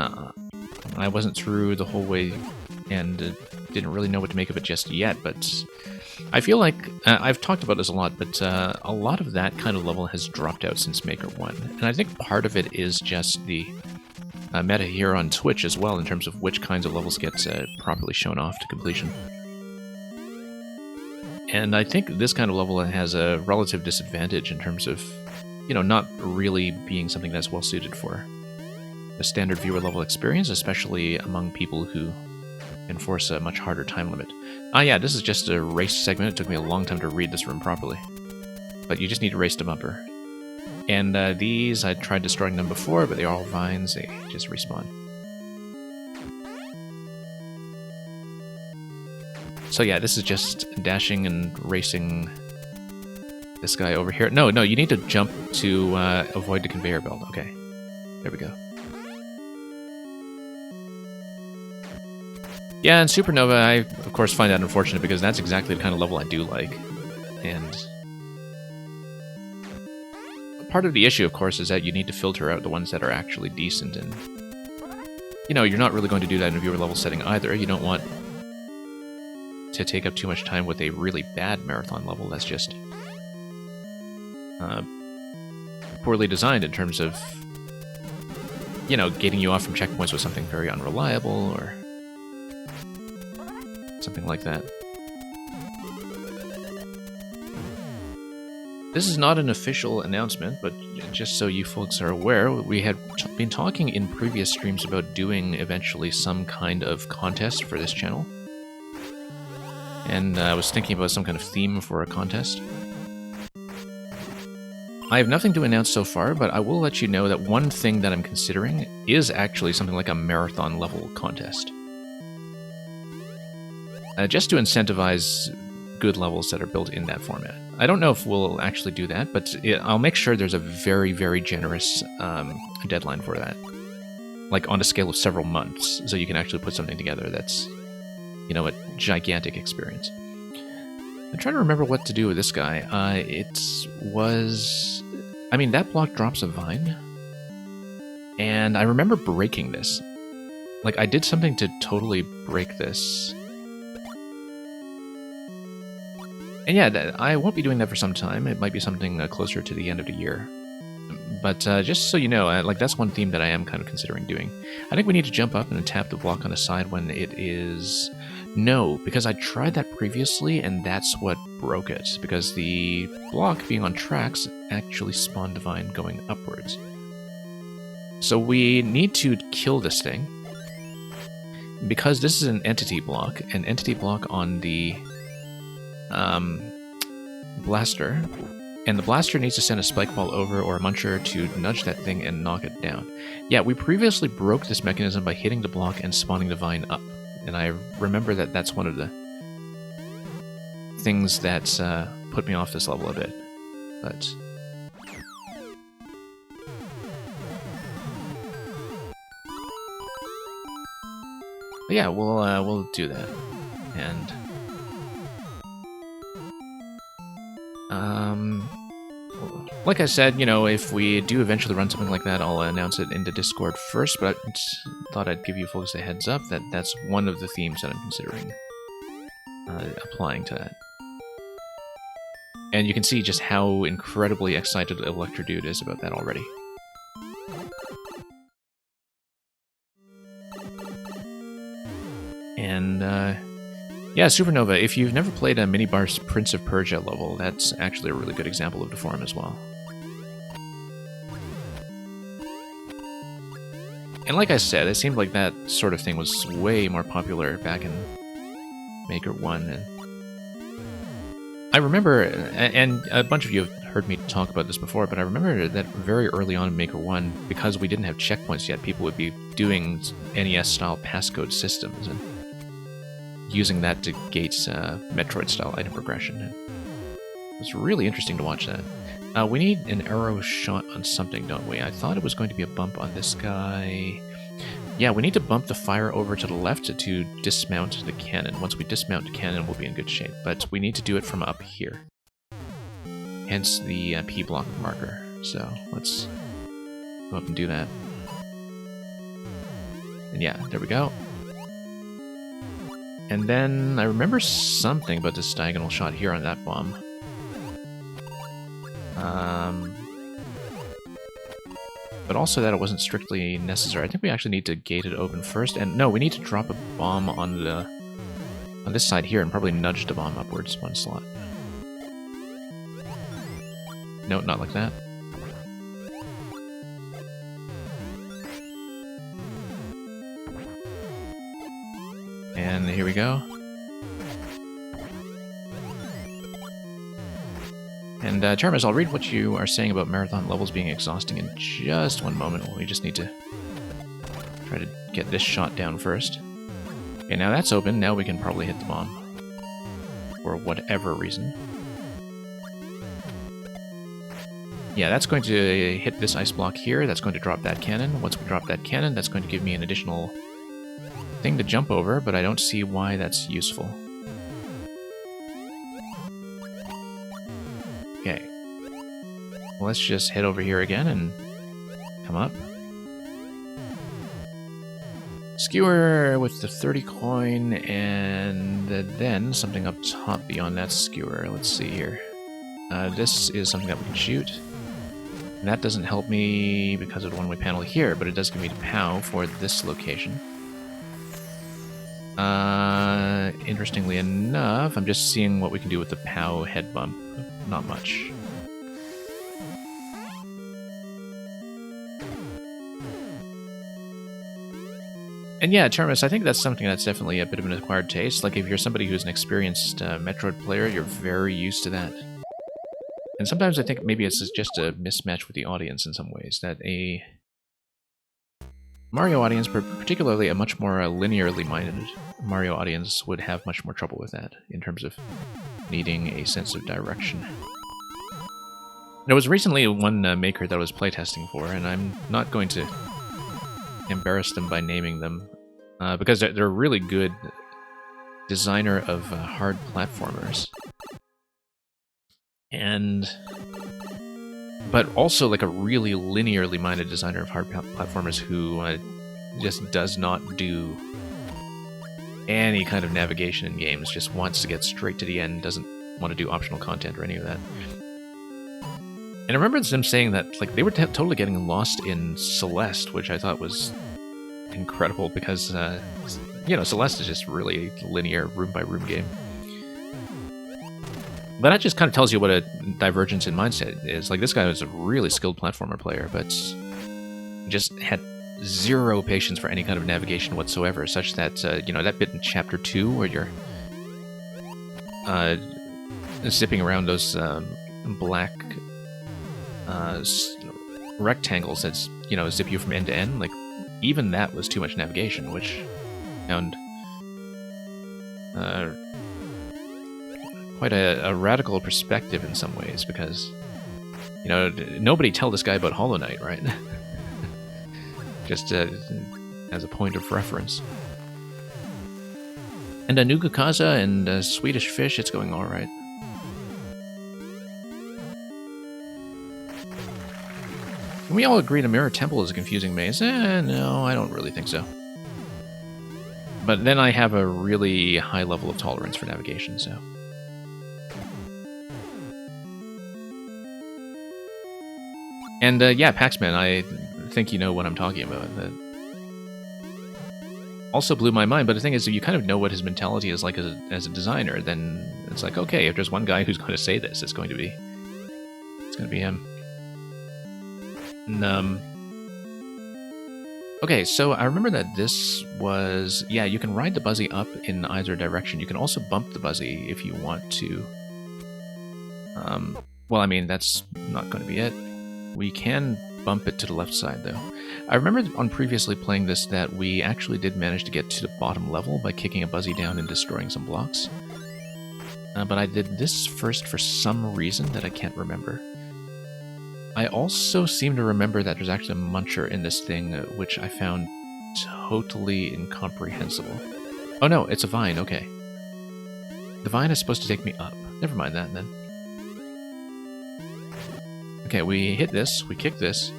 I wasn't through the whole way and didn't really know what to make of it just yet, but I feel like, I've talked about this a lot, but a lot of that kind of level has dropped out since Maker 1. And I think part of it is just the meta here on Twitch as well, in terms of which kinds of levels get properly shown off to completion. And I think this kind of level has a relative disadvantage in terms of, you know, not really being something that's well suited for a standard viewer level experience, especially among people who enforce a much harder time limit. Ah yeah, this is just a race segment. It took me a long time to read this room properly. But you just need to race the bumper. And these, I tried destroying them before, but they're all vines, they just respawn. So yeah, this is just dashing and racing this guy over here. No, you need to jump to avoid the conveyor belt. Okay, there we go. Yeah, and Supernova, I of course find that unfortunate because that's exactly the kind of level I do like. And part of the issue, of course, is that you need to filter out the ones that are actually decent. And, you know, you're not really going to do that in a viewer level setting either. You don't want to take up too much time with a really bad marathon level that's just poorly designed in terms of, you know, getting you off from checkpoints with something very unreliable, or something like that. This is not an official announcement, but just so you folks are aware, we had been talking in previous streams about doing eventually some kind of contest for this channel. And I was thinking about some kind of theme for a contest. I have nothing to announce so far, but I will let you know that one thing that I'm considering is actually something like a marathon level contest. Just to incentivize good levels that are built in that format. I don't know if we'll actually do that, but I'll make sure there's a very, very generous deadline for that. Like on a scale of several months, so you can actually put something together that's, you know, a gigantic experience. I'm trying to remember what to do with this guy. I mean, that block drops a vine. And I remember breaking this. Like, I did something to totally break this. And yeah, I won't be doing that for some time. It might be something closer to the end of the year. But just so you know, like that's one theme that I am kind of considering doing. I think we need to jump up and tap the block on the side when it is... No, because I tried that previously and that's what broke it. Because the block being on tracks actually spawned a vine going upwards. So we need to kill this thing. Because this is an entity block on the... blaster, and the blaster needs to send a spike ball over or a muncher to nudge that thing and knock it down. Yeah, we previously broke this mechanism by hitting the block and spawning the vine up, and I remember that that's one of the things that put me off this level a bit, but... But yeah, we'll do that, and... like I said, you know, if we do eventually run something like that, I'll announce it in the Discord first, but I thought I'd give you folks a heads up that that's one of the themes that I'm considering applying to that. And you can see just how incredibly excited Electrodude is about that already. And, yeah, Supernova, if you've never played a Minibar's Prince of Persia level, that's actually a really good example of the form as well. And like I said, it seemed like that sort of thing was way more popular back in Maker 1. And I remember, and a bunch of you have heard me talk about this before, but I remember that very early on in Maker 1, because we didn't have checkpoints yet, people would be doing NES-style passcode systems and using that to gate Metroid-style item progression. And it was really interesting to watch that. We need an arrow shot on something, don't we? I thought it was going to be a bump on this guy. Yeah, we need to bump the fire over to the left to dismount the cannon. Once we dismount the cannon, we'll be in good shape. But we need to do it from up here. Hence the P block marker. So let's go up and do that. And yeah, there we go. And then I remember something about this diagonal shot here on that bomb. But also that it wasn't strictly necessary. I think we actually need to gate it open first. And no, we need to drop a bomb on this side here and probably nudge the bomb upwards one slot. No, not like that. And here we go. And Charmas, I'll read what you are saying about marathon levels being exhausting in just one moment. We just need to try to get this shot down first. Okay, now that's open. Now we can probably hit the bomb. For whatever reason. Yeah, that's going to hit this ice block here. That's going to drop that cannon. Once we drop that cannon, that's going to give me an additional thing to jump over, but I don't see why that's useful. Okay. Well, let's just head over here again and come up. Skewer with the 30 coin, and then something up top beyond that skewer. Let's see here. This is something that we can shoot. And that doesn't help me because of the one-way panel here, but it does give me the POW for this location. interestingly enough, I'm just seeing what we can do with the POW head bump. Not much. And yeah, Terminus, I think that's something that's definitely a bit of an acquired taste. Like, if you're somebody who's an experienced Metroid player, you're very used to that. And sometimes I think maybe it's just a mismatch with the audience in some ways, that a Mario audience, particularly a much more linearly minded Mario audience, would have much more trouble with that in terms of needing a sense of direction. There was recently one maker that I was playtesting for, and I'm not going to embarrass them by naming them, because they're a really good designer of hard platformers. But also like a really linearly minded designer of hard platformers who just does not do any kind of navigation in games, just wants to get straight to the end, doesn't want to do optional content or any of that. And I remember them saying that like they were totally getting lost in Celeste, which I thought was incredible because, you know, Celeste is just really linear, room-by-room game. But that just kind of tells you what a divergence in mindset is. Like, this guy was a really skilled platformer player, but just had zero patience for any kind of navigation whatsoever, such that, you know, that bit in Chapter 2 where you're zipping around those black rectangles that, you know, zip you from end to end, like, even that was too much navigation, which I found quite a radical perspective in some ways, because, you know, nobody tell this guy about Hollow Knight, right? Just as a point of reference. And Nuka Kaza and Swedish Fish, it's going alright. Can we all agree the Mirror Temple is a confusing maze? No, I don't really think so. But then I have a really high level of tolerance for navigation, so... And yeah, Paxman, I think you know what I'm talking about. That also blew my mind, but the thing is, if you kind of know what his mentality is like as a designer, then it's like, okay, if there's one guy who's going to say this, it's going to be him. And, okay, so I remember that this was... Yeah, you can ride the Buzzy up in either direction. You can also bump the Buzzy if you want to. Well, I mean, that's not going to be it. We can bump it to the left side, though. I remember on previously playing this that we actually did manage to get to the bottom level by kicking a Buzzy down and destroying some blocks. But I did this first for some reason that I can't remember. I also seem to remember that there's actually a muncher in this thing, which I found totally incomprehensible. Oh no, it's a vine, okay. The vine is supposed to take me up. Never mind that, then. Okay, we hit this, we kick this.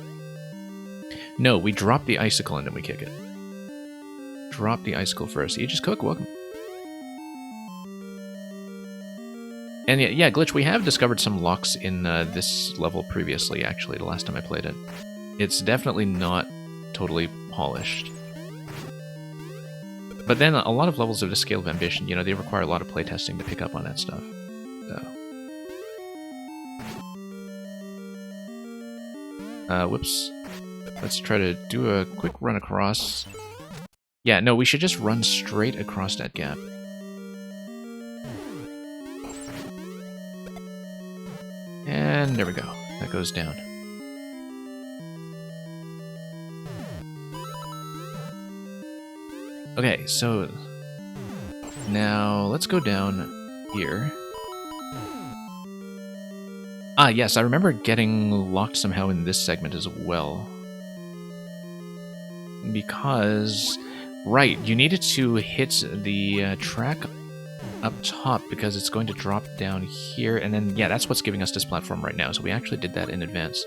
No, we drop the icicle and then we kick it. Drop the icicle first. Aegis Cook, welcome. And yeah, Glitch, we have discovered some locks in this level previously, actually, the last time I played it. It's definitely not totally polished. But then a lot of levels of the Scale of Ambition, you know, they require a lot of playtesting to pick up on that stuff. So. Whoops. Let's try to do a quick run across. Yeah, no, we should just run straight across that gap. And there we go. That goes down. Okay, so now let's go down here. Ah, yes, I remember getting locked somehow in this segment as well. Because, right, you needed to hit the track up top because it's going to drop down here, and then, yeah, that's what's giving us this platform right now, so we actually did that in advance.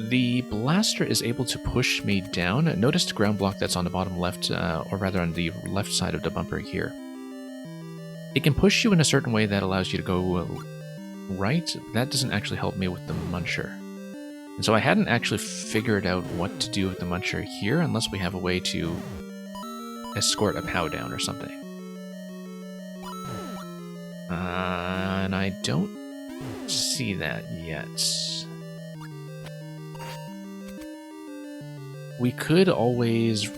The blaster is able to push me down. Notice the ground block that's on the bottom left, or rather on the left side of the bumper here. It can push you in a certain way that allows you to go right. That doesn't actually help me with the muncher. And so I hadn't actually figured out what to do with the muncher here unless we have a way to escort a POW down or something. And I don't see that yet. We could always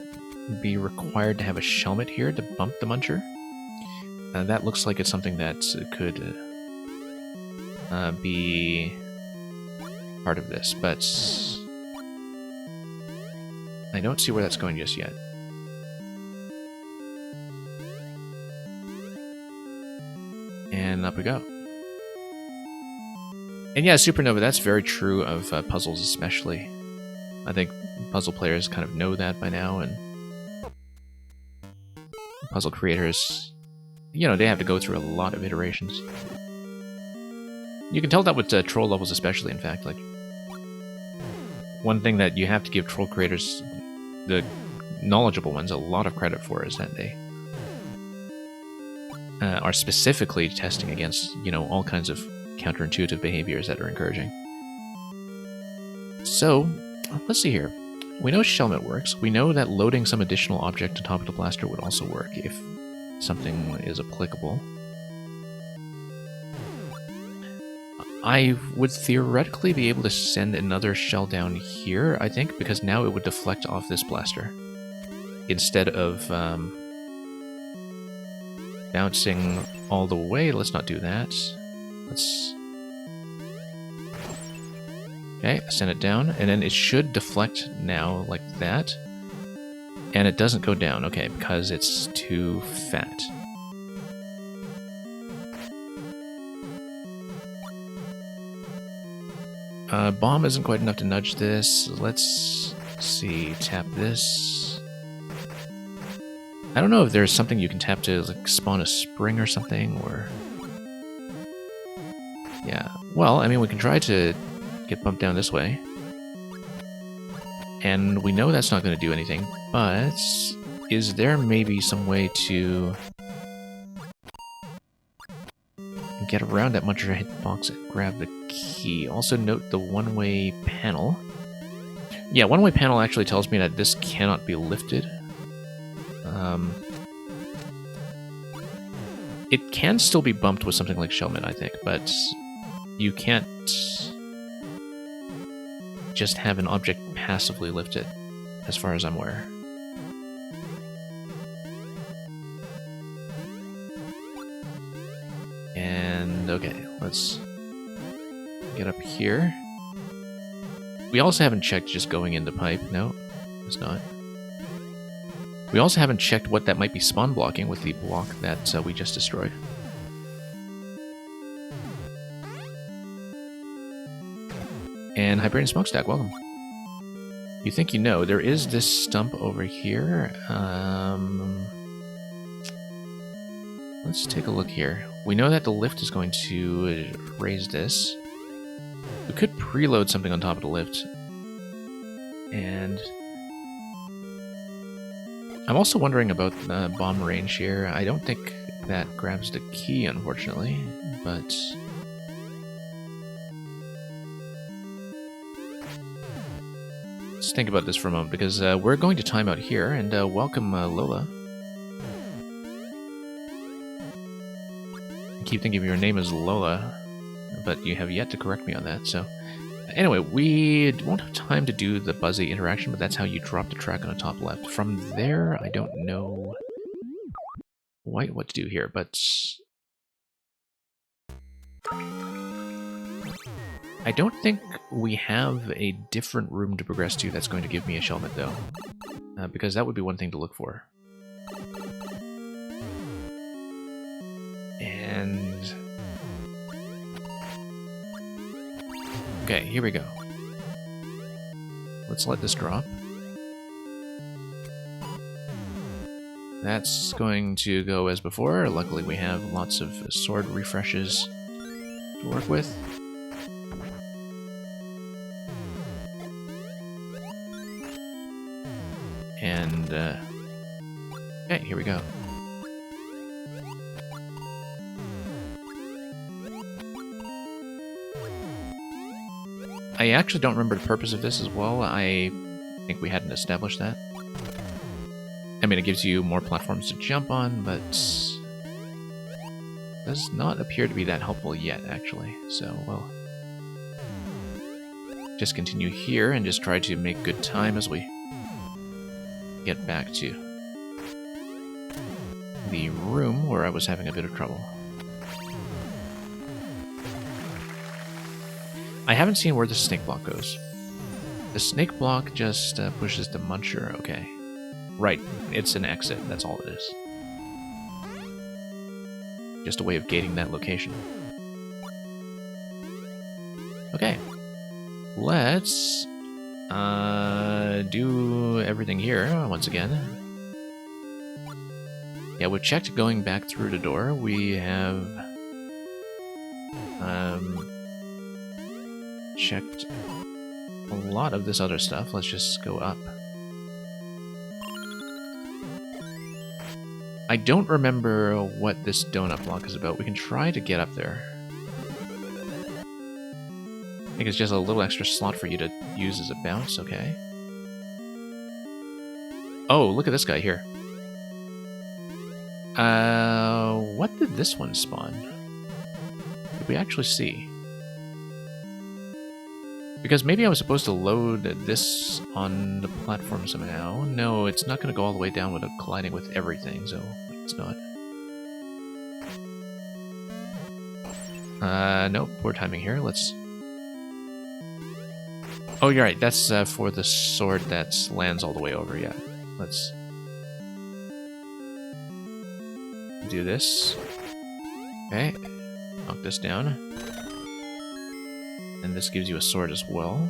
be required to have a Shelmet here to bump the Muncher. That looks like it's something that could be part of this, but I don't see where that's going just yet. And up we go. And yeah, Supernova, that's very true of puzzles especially. I think puzzle players kind of know that by now, and puzzle creators, you know, they have to go through a lot of iterations. You can tell that with troll levels especially, in fact. Like, one thing that you have to give troll creators, the knowledgeable ones, a lot of credit for is that they are specifically testing against, you know, all kinds of counterintuitive behaviors that are encouraging. So, let's see here. We know Shelmet works. We know that loading some additional object on top of the blaster would also work if something is applicable. I would theoretically be able to send another shell down here, I think, because now it would deflect off this blaster. Instead of bouncing all the way, let's not do that. Let's... Okay, send it down, and then it should deflect now, like that. And it doesn't go down, okay, because it's too fat. Bomb isn't quite enough to nudge this. Let's see, tap this. I don't know if there's something you can tap to like spawn a spring or something, or... Yeah, well, I mean, we can try to get bumped down this way. And we know that's not going to do anything, but is there maybe some way to get around that Muncher hitbox and grab the key? Also note the one-way panel. Yeah, one-way panel actually tells me that this cannot be lifted. It can still be bumped with something like Shelmet, I think, but you can't just have an object passively lift it, as far as I'm aware. And okay, let's get up here. We also haven't checked just going in the pipe. No, it's not. We also haven't checked what that might be spawn blocking with the block that we just destroyed. And Hyperion Smokestack, welcome. You think you know, there is this stump over here. Let's take a look here. We know that the lift is going to raise this. We could preload something on top of the lift. And I'm also wondering about the bomb range here. I don't think that grabs the key, unfortunately, but... Let's think about this for a moment, because we're going to time out here, and welcome Lola. I keep thinking of your name as Lola, but you have yet to correct me on that, so... Anyway, we won't have time to do the Buzzy interaction, but that's how you drop the track on the top left. From there, I don't know quite what to do here, but... I don't think we have a different room to progress to that's going to give me a Shelmet, though. Because that would be one thing to look for. And... Okay, here we go. Let's let this drop. That's going to go as before. Luckily we have lots of sword refreshes to work with. And, okay, here we go. I actually don't remember the purpose of this as well. I think we hadn't established that. I mean, it gives you more platforms to jump on, but does not appear to be that helpful yet, actually. So, we'll just continue here and just try to make good time as we get back to the room where I was having a bit of trouble. I haven't seen where the snake block goes. The snake block just pushes the muncher, okay. Right, it's an exit, that's all it is. Just a way of gating that location. Okay. Let's do everything here once again. Yeah, we've checked going back through the door. We have checked a lot of this other stuff. Let's just go up. I don't remember what this donut block is about. We can try to get up there. I think it's just a little extra slot for you to use as a bounce, okay. Oh, look at this guy here. What did this one spawn? Did we actually see? Because maybe I was supposed to load this on the platform somehow. No, it's not going to go all the way down without colliding with everything, so it's not. Nope, poor timing here. Let's... Oh, you're right. That's for the sword that lands all the way over, yeah. Let's do this. Okay. Knock this down. And this gives you a sword as well.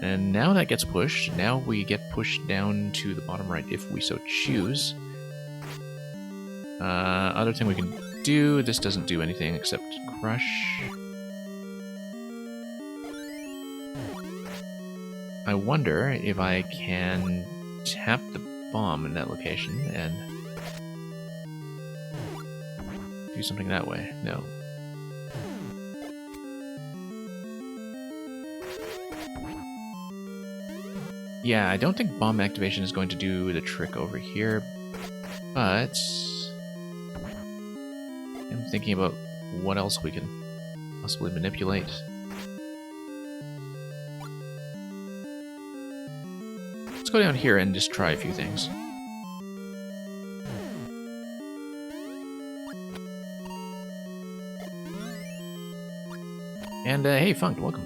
And now that gets pushed. Now we get pushed down to the bottom right if we so choose. Other thing we can do, this doesn't do anything except crush. I wonder if I can tap the bomb in that location and do something that way. No. Yeah, I don't think bomb activation is going to do the trick over here, but I'm thinking about what else we can possibly manipulate. Let's go down here and just try a few things. And hey, Funk, welcome.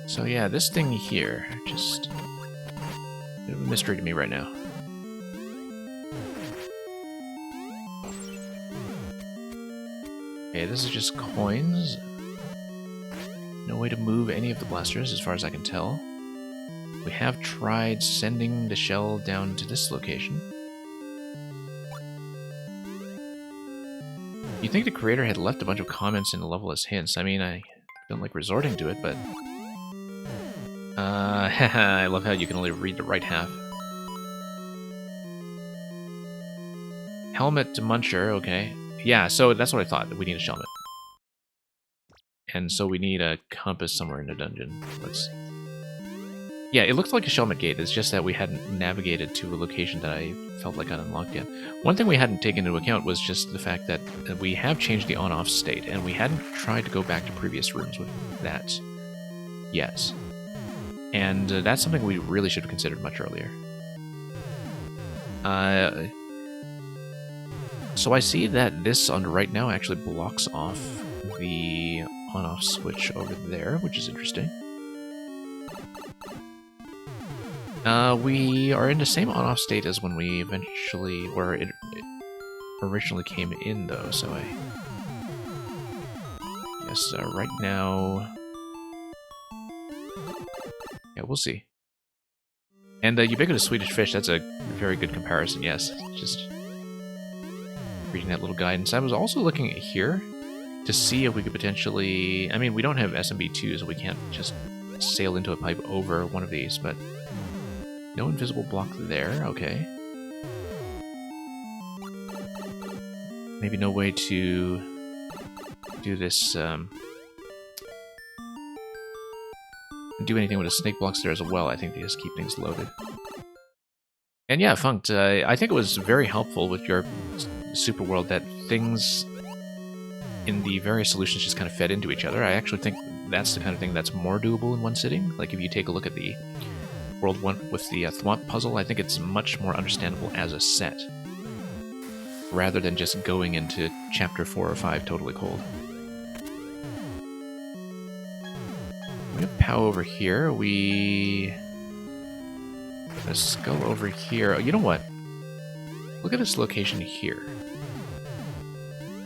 So yeah, this thing here, just a bit of a mystery to me right now. Okay, this is just coins. No way to move any of the blasters, as far as I can tell. We have tried sending the shell down to this location. You'd think the creator had left a bunch of comments in the level as hints. I mean, I don't like resorting to it, but... I love how you can only read the right half. Helmet to Muncher, okay. Yeah, so that's what I thought, that we need a helmet. And so we need a compass somewhere in the dungeon. Let's... Yeah, it looks like a Shelmet Gate, it's just that we hadn't navigated to a location that I felt like I'd unlocked yet. One thing we hadn't taken into account was just the fact that we have changed the on-off state, and we hadn't tried to go back to previous rooms with that yet. And that's something we really should have considered much earlier. So I see that this on the right now actually blocks off the on-off switch over there, which is interesting. We are in the same on-off state as when we eventually, or it originally came in, though, so I guess right now... Yeah, we'll see. And Ubiquitous Swedish Fish, that's a very good comparison, yes. Just reading that little guidance. I was also looking at here to see if we could potentially... I mean, we don't have SMB2, so we can't just sail into a pipe over one of these, but... No invisible block there, okay. Maybe no way to do this do anything with the snake blocks there as well. I think they just keep things loaded. And yeah, Funked, I think it was very helpful with your super world that things in the various solutions just kind of fed into each other. I actually think that's the kind of thing that's more doable in one sitting. Like if you take a look at the world one with the Thwomp puzzle, I think it's much more understandable as a set, rather than just going into chapter 4 or 5 totally cold. We have Pow over here. We have a skull over here. Oh, you know what? Look at this location here.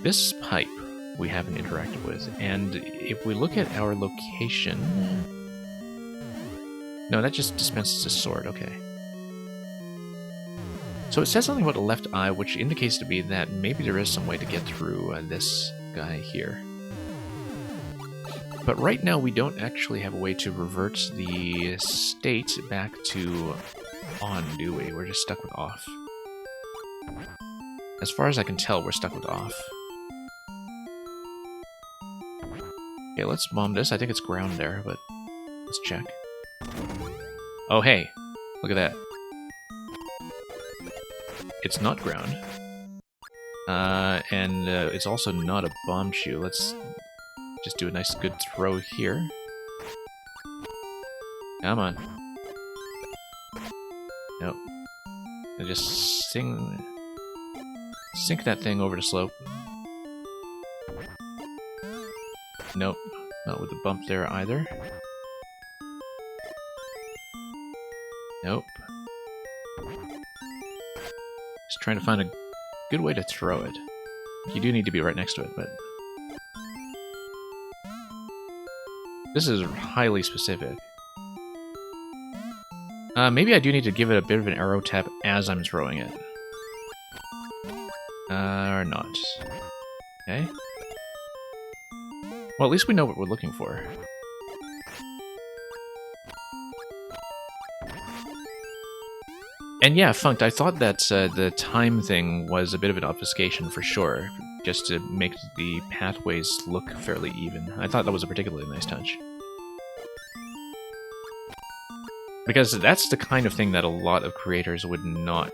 This pipe we haven't interacted with, and if we look at our location... No, that just dispenses a sword, okay. So it says something about the left eye, which indicates to me that maybe there is some way to get through this guy here. But right now we don't actually have a way to revert the state back to on, do we? We're just stuck with off. As far as I can tell, we're stuck with off. Okay, let's bomb this. I think it's ground there, but let's check. Oh, hey, look at that. It's not ground. And it's also not a bomb shoe. Let's just do a nice good throw here. Come on. Nope. And just sink that thing over the slope. Nope, not with the bump there either. Nope. Just trying to find a good way to throw it. You do need to be right next to it, but... This is highly specific. Maybe I do need to give it a bit of an arrow tap as I'm throwing it. Or not. Okay. Well, at least we know what we're looking for. And yeah, Funked, I thought that the time thing was a bit of an obfuscation for sure, just to make the pathways look fairly even. I thought that was a particularly nice touch. Because that's the kind of thing that a lot of creators would not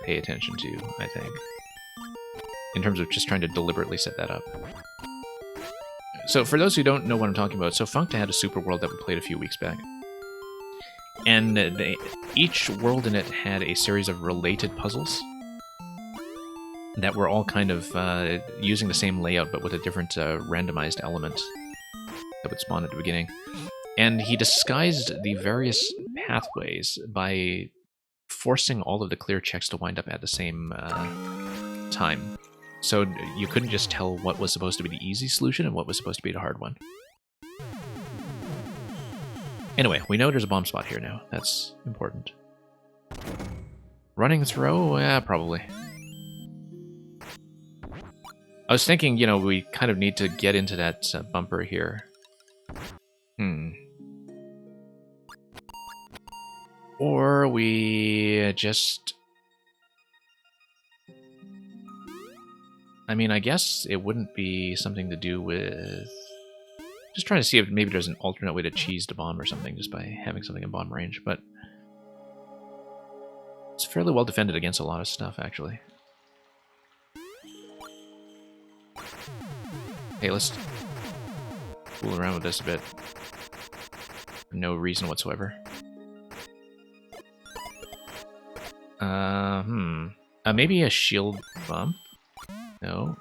pay attention to, I think. In terms of just trying to deliberately set that up. So for those who don't know what I'm talking about, so Funked had a super world that we played a few weeks back. And each world in it had a series of related puzzles that were all kind of using the same layout but with a different randomized element that would spawn at the beginning. And he disguised the various pathways by forcing all of the clear checks to wind up at the same time. So you couldn't just tell what was supposed to be the easy solution and what was supposed to be the hard one. Anyway, we know there's a bomb spot here now. That's important. Running throw? Yeah, probably. I was thinking, you know, we kind of need to get into that bumper here. Or we just... I mean, I guess it wouldn't be something to do with... Just trying to see if maybe there's an alternate way to cheese the bomb or something just by having something in bomb range, but... It's fairly well defended against a lot of stuff, actually. Hey, let's fool around with this a bit. For no reason whatsoever. Maybe a shield bump? No.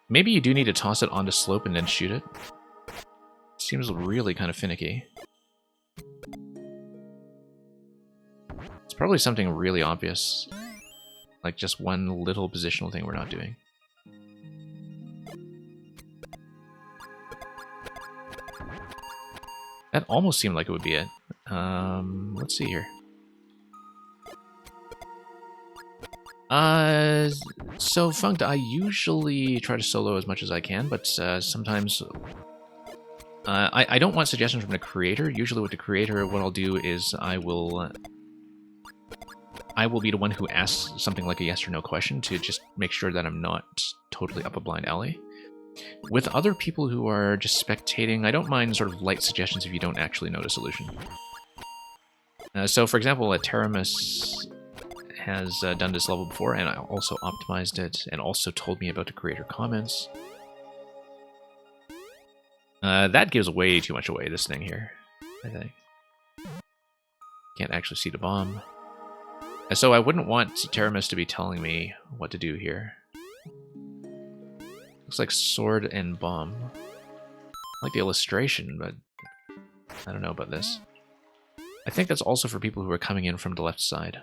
Maybe you do need to toss it onto slope and then shoot it. Seems really kind of finicky. It's probably something really obvious. Like just one little positional thing we're not doing. That almost seemed like it would be it. Let's see here. So Funked, I usually try to solo as much as I can, but sometimes I don't want suggestions from the creator. Usually with the creator, what I'll do is I will be the one who asks something like a yes or no question to just make sure that I'm not totally up a blind alley. With other people who are just spectating, I don't mind sort of light suggestions if you don't actually know the solution. So, for example, Teramis has done this level before, and I also optimized it, and also told me about the creator comments. That gives way too much away, this thing here, I think. Can't actually see the bomb. So I wouldn't want Teramis to be telling me what to do here. Looks like sword and bomb. I like the illustration, but I don't know about this. I think that's also for people who are coming in from the left side.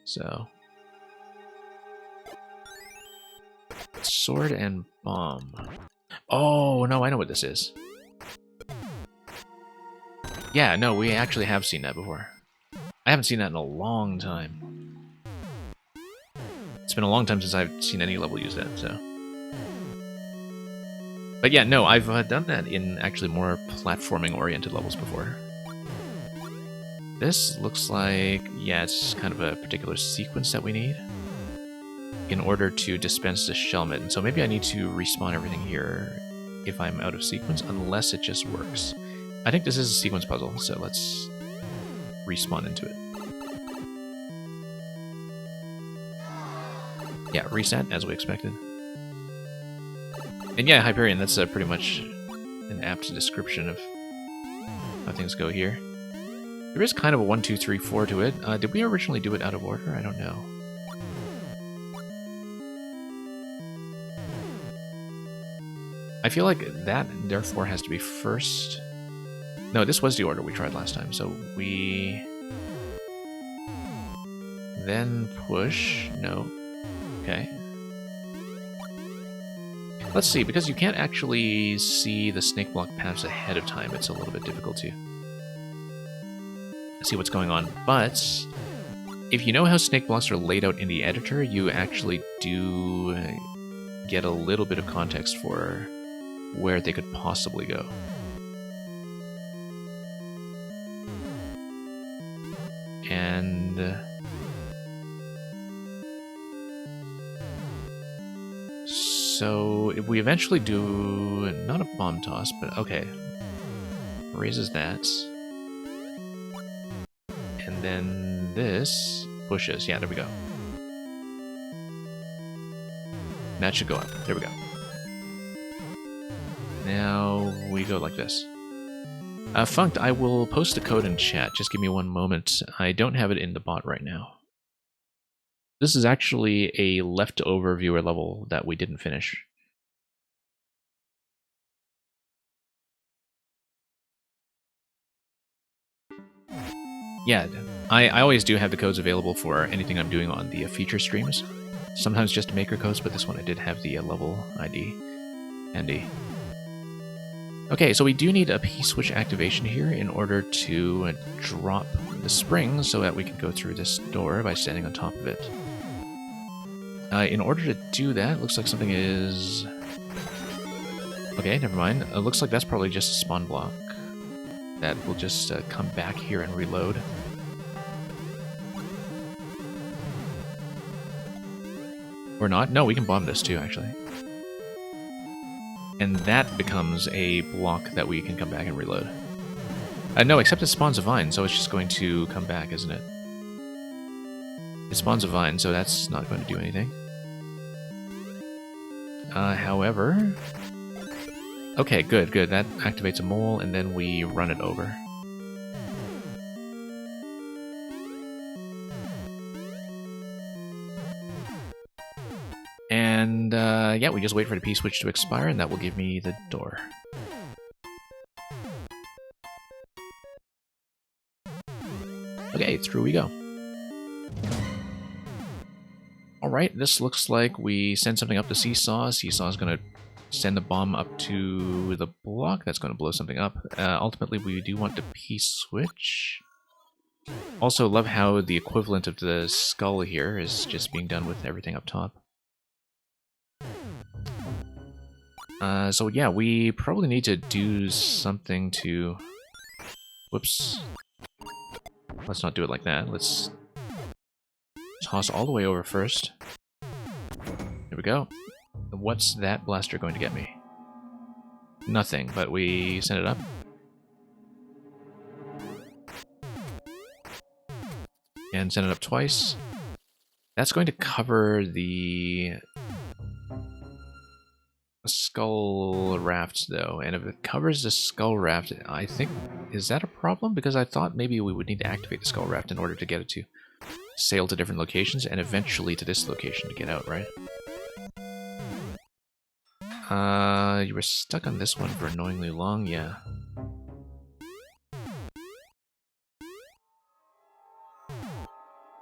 So... sword and bomb. Oh, no, I know what this is. Yeah, no, we actually have seen that before. I haven't seen that in a long time. It's been a long time since I've seen any level use that, so... But yeah, no, I've done that in actually more platforming-oriented levels before. This looks like, yeah, it's kind of a particular sequence that we need in order to dispense the Shelmet. And so maybe I need to respawn everything here if I'm out of sequence, unless it just works. I think this is a sequence puzzle, so let's respawn into it. Yeah, reset, as we expected. And yeah, Hyperion, that's pretty much an apt description of how things go here. There is kind of a 1, 2, 3, 4 to it. Did we originally do it out of order? I don't know. I feel like that, therefore, has to be first. No, this was the order we tried last time, so we... then push. No. Okay. Let's see, because you can't actually see the snake block paths ahead of time, it's a little bit difficult to see what's going on. But if you know how snake blocks are laid out in the editor, you actually do get a little bit of context for where they could possibly go. And so if we eventually do not a bomb toss, but okay, raises that, and then this pushes. Yeah, there we go. That should go up. There we go. Now we go like this. Funked, I will post the code in chat. Just give me one moment. I don't have it in the bot right now. This is actually a leftover viewer level that we didn't finish. Yeah, I always do have the codes available for anything I'm doing on the feature streams. Sometimes just maker codes, but this one I did have the level ID handy. Okay, so we do need a P-switch activation here in order to drop the spring so that we can go through this door by standing on top of it. In order to do that, looks like something is... okay, never mind. It looks like that's probably just a spawn block that will just come back here and reload. Or not. No, we can bomb this too, actually. And that becomes a block that we can come back and reload. No, except it spawns a vine, so it's just going to come back, isn't it? It spawns a vine, so that's not going to do anything. However... okay, good, good. That activates a mole, and then we run it over. And, yeah, we just wait for the P-switch to expire, and that will give me the door. Okay, through we go. Alright, this looks like we send something up to Seesaw. Seesaw is going to send the bomb up to the block. That's going to blow something up. Ultimately, we do want the P-switch. Also, love how the equivalent of the skull here is just being done with everything up top. So yeah, we probably need to do something to... whoops. Let's not do it like that. Let's toss all the way over first. Here we go. What's that blaster going to get me? Nothing, but we send it up. And send it up twice. That's going to cover the skull raft, though. And if it covers the skull raft, I think... Is that a problem? Because I thought maybe we would need to activate the skull raft in order to get it to sail to different locations and eventually to this location to get out, right? You were stuck on this one for annoyingly long, yeah.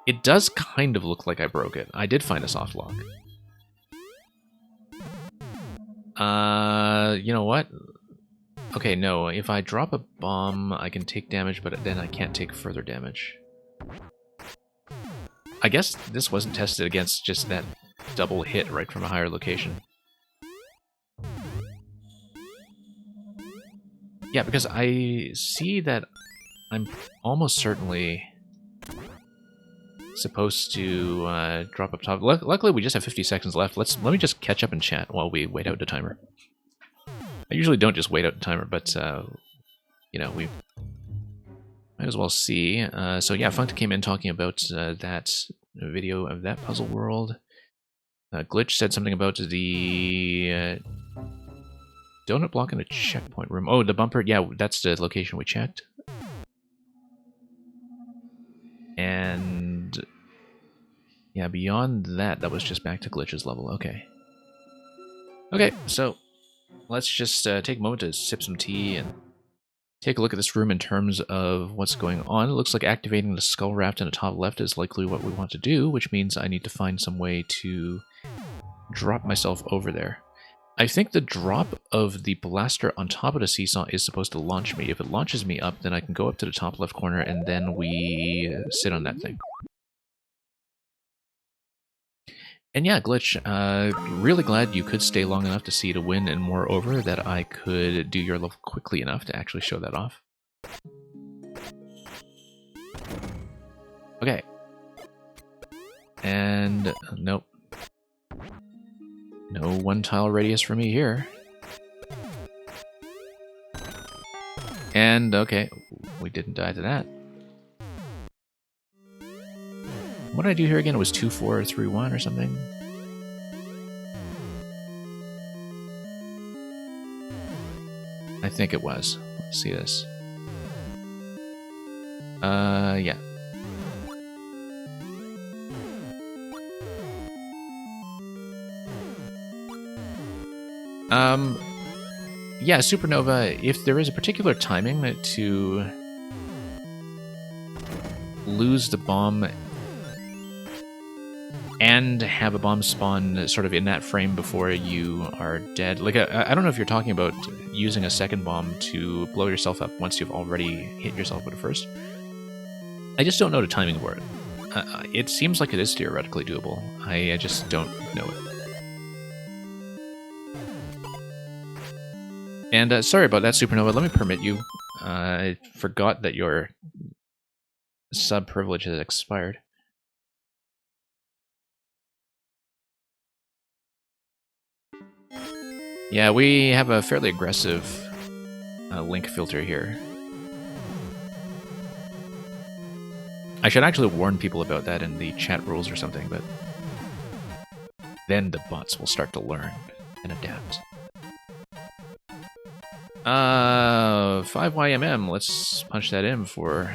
It does kind of look like I broke it. I did find a soft lock. You know what? Okay, no, if I drop a bomb, I can take damage, but then I can't take further damage. I guess this wasn't tested against just that double hit right from a higher location. Yeah, because I see that I'm almost certainly supposed to drop up top. Luckily, we just have 50 seconds left. Let me just catch up and chat while we wait out the timer. I usually don't just wait out the timer, but you know, we might as well see. So yeah, Funked came in talking about that video of that puzzle world. Glitch said something about the donut block in a checkpoint room. Oh, the bumper. Yeah, that's the location we checked. And yeah, beyond that, that was just back to Glitch's level. Okay. Okay, so let's just take a moment to sip some tea and take a look at this room in terms of what's going on. It looks like activating the skull raft in the top left is likely what we want to do, which means I need to find some way to drop myself over there. I think the drop of the blaster on top of the seesaw is supposed to launch me. If it launches me up, then I can go up to the top left corner and then we sit on that thing. And yeah, Glitch, really glad you could stay long enough to see the win, and moreover, that I could do your level quickly enough to actually show that off. Okay. And nope. No one tile radius for me here. And okay, we didn't die to that. What did I do here again? It was 2, 4, 3, 1 or something? I think it was. Let's see this. Yeah. Yeah, Supernova, if there is a particular timing to lose the bomb and have a bomb spawn sort of in that frame before you are dead. Like, I don't know if you're talking about using a second bomb to blow yourself up once you've already hit yourself with a first. I just don't know the timing for it. It seems like it is theoretically doable. I just don't know it. And sorry about that, Supernova. Let me permit you. I forgot that your sub privilege has expired. Yeah, we have a fairly aggressive link filter here. I should actually warn people about that in the chat rules or something, but then the bots will start to learn and adapt. 5YMM, let's punch that in for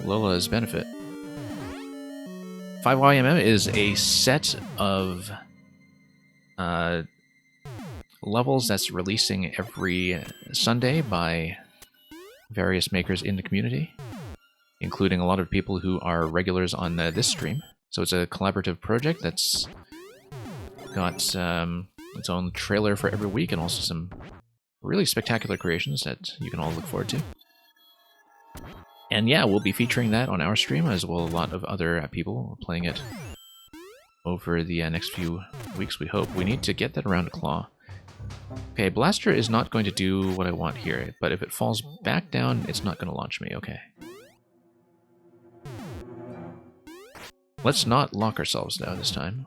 Lola's benefit. 5YMM is a set of levels that's releasing every Sunday by various makers in the community, including a lot of people who are regulars on this stream. So it's a collaborative project that's got its own trailer for every week and also some really spectacular creations that you can all look forward to. And yeah, we'll be featuring that on our stream, as well as a lot of other people playing it over the next few weeks, we hope. We need to get that around Claw. Okay, Blaster is not going to do what I want here, but if it falls back down, it's not going to launch me. Okay. Let's not lock ourselves now this time.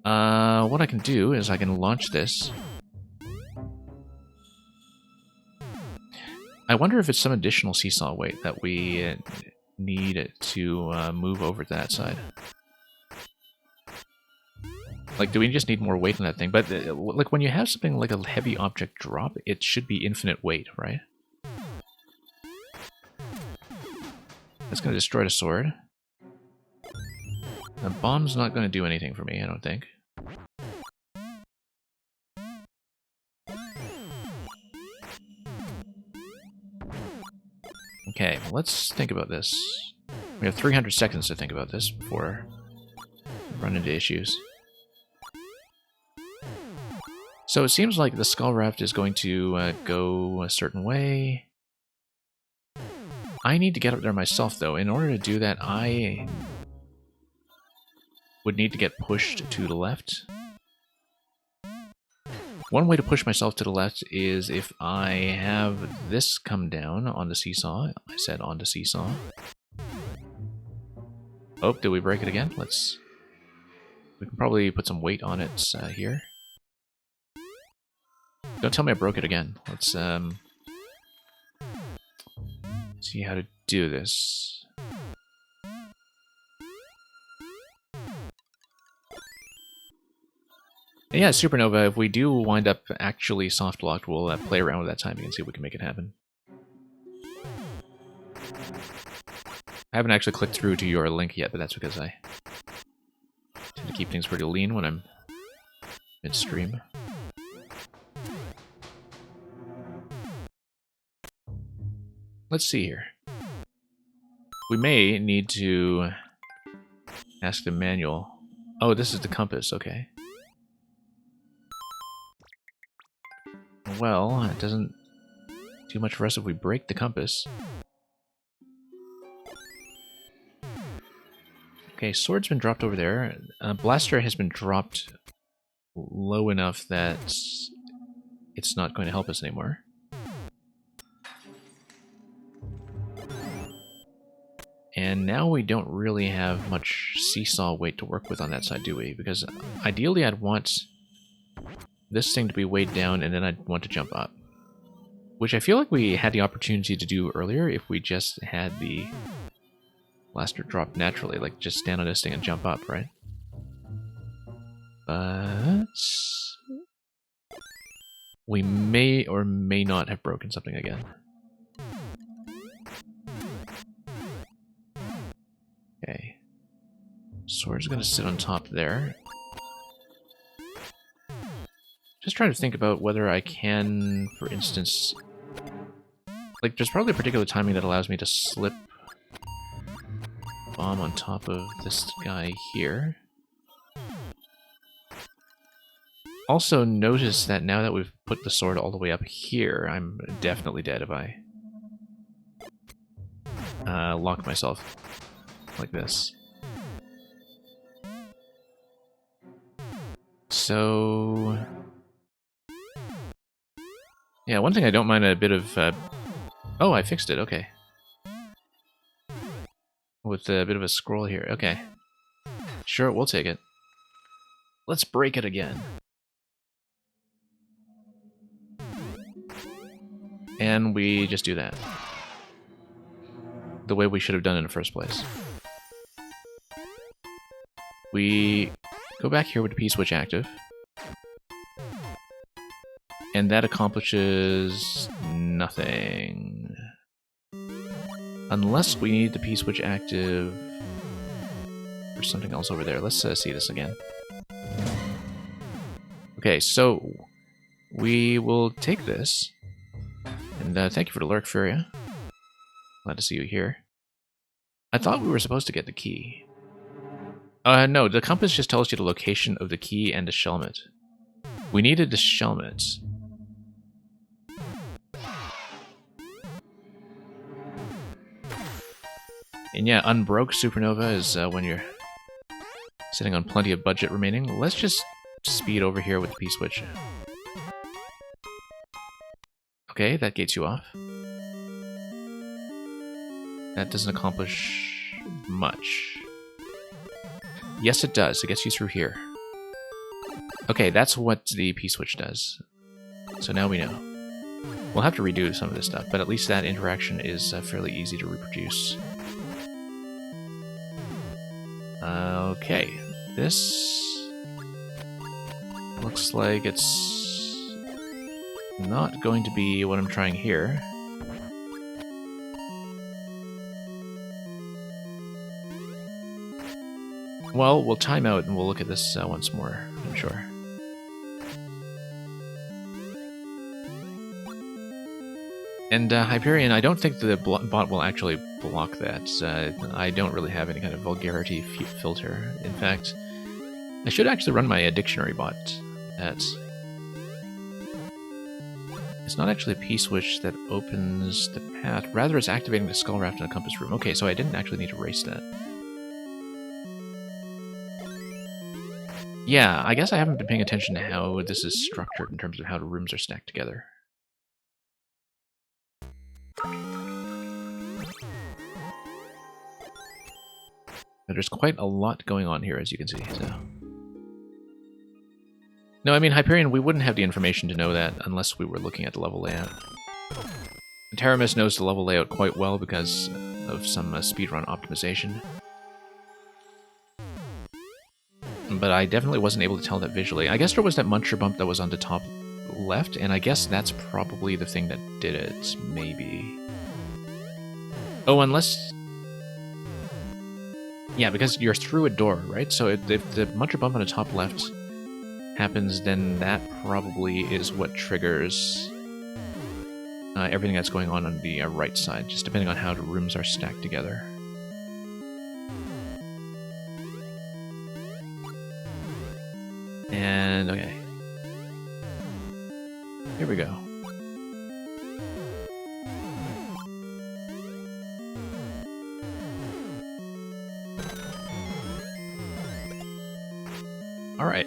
What I can do is I can launch this. I wonder if it's some additional seesaw weight that we need to move over to that side. Like, do we just need more weight on that thing? But, like, when you have something like a heavy object drop, it should be infinite weight, right? That's going to destroy the sword. The bomb's not going to do anything for me, I don't think. Okay, well, let's think about this. We have 300 seconds to think about this before we run into issues. So it seems like the Skull Raft is going to go a certain way. I need to get up there myself, though. In order to do that, I would need to get pushed to the left. One way to push myself to the left is if I have this come down on the seesaw. I said on the seesaw. Oh, did we break it again? We can probably put some weight on it here. Don't tell me I broke it again. Let's see how to do this. Yeah, Supernova, if we do wind up actually soft locked, we'll play around with that timing and see if we can make it happen. I haven't actually clicked through to your link yet, but that's because I tend to keep things pretty lean when I'm midstream. Let's see here. We may need to ask the manual. Oh, this is the compass, okay. Well, it doesn't do much for us if we break the compass. Okay, sword's been dropped over there. Blaster has been dropped low enough that it's not going to help us anymore. And now we don't really have much seesaw weight to work with on that side, do we? Because ideally I'd want this thing to be weighed down and then I'd want to jump up. Which I feel like we had the opportunity to do earlier if we just had the blaster drop naturally, like just stand on this thing and jump up, right? But we may or may not have broken something again. Okay. Sword's gonna sit on top there. Just trying to think about whether I can, for instance... Like, there's probably a particular timing that allows me to slip bomb on top of this guy here. Also notice that now that we've put the sword all the way up here, I'm definitely dead if I lock myself like this. So... yeah, one thing I don't mind a bit of... oh, I fixed it, okay. With a bit of a scroll here, okay. Sure, we'll take it. Let's break it again. And we just do that. The way we should have done it in the first place. We go back here with the P-switch active. And that accomplishes nothing. Unless we need the P-switch active for something else over there. Let's see this again. Okay, so we will take this. And thank you for the lurk, Furia. Glad to see you here. I thought we were supposed to get the key. No, the compass just tells you the location of the key and the shelmet. We needed the shelmet. And yeah, unbroke Supernova is when you're sitting on plenty of budget remaining. Let's just speed over here with the P-switch. Okay, that gates you off. That doesn't accomplish much. Yes, it does. It gets you through here. Okay, that's what the P-switch does. So now we know. We'll have to redo some of this stuff, but at least that interaction is fairly easy to reproduce. Okay, this looks like it's not going to be what I'm trying here. Well, we'll time out and we'll look at this once more, I'm sure. And Hyperion, I don't think the bot will actually block that. I don't really have any kind of vulgarity filter. In fact, I should actually run my dictionary bot. It's not actually a P-switch that opens the path. Rather, it's activating the skull raft in a compass room. Okay, so I didn't actually need to erase that. Yeah, I guess I haven't been paying attention to how this is structured in terms of how the rooms are stacked together. But there's quite a lot going on here, as you can see. So. No, I mean, Hyperion, we wouldn't have the information to know that unless we were looking at the level layout. Taramis knows the level layout quite well because of some speedrun optimization. But I definitely wasn't able to tell that visually. I guess there was that muncher bump that was on the top left, and I guess that's probably the thing that did it, maybe. Oh, unless... Yeah, because you're through a door, right? So if the muncher bump on the top left happens, then that probably is what triggers everything that's going on the right side, just depending on how the rooms are stacked together. And, okay. Here we go. Alright.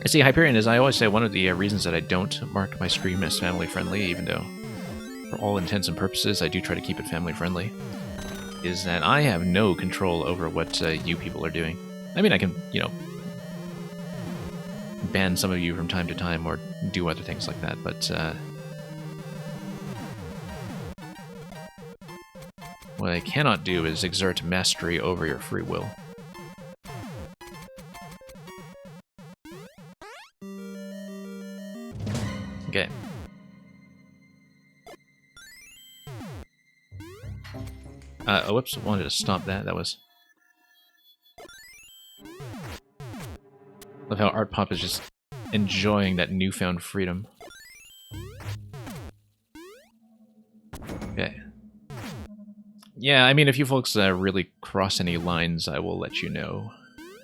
See, Hyperion, as I always say, one of the reasons that I don't mark my stream as family-friendly, even though, for all intents and purposes, I do try to keep it family-friendly, is that I have no control over what you people are doing. I mean, I can, you know, ban some of you from time to time or do other things like that, but what I cannot do is exert mastery over your free will. Okay. Oh, whoops, wanted to stop that. That was... Love how Art Pop is just enjoying that newfound freedom. Okay. Yeah, I mean, if you folks really cross any lines, I will let you know.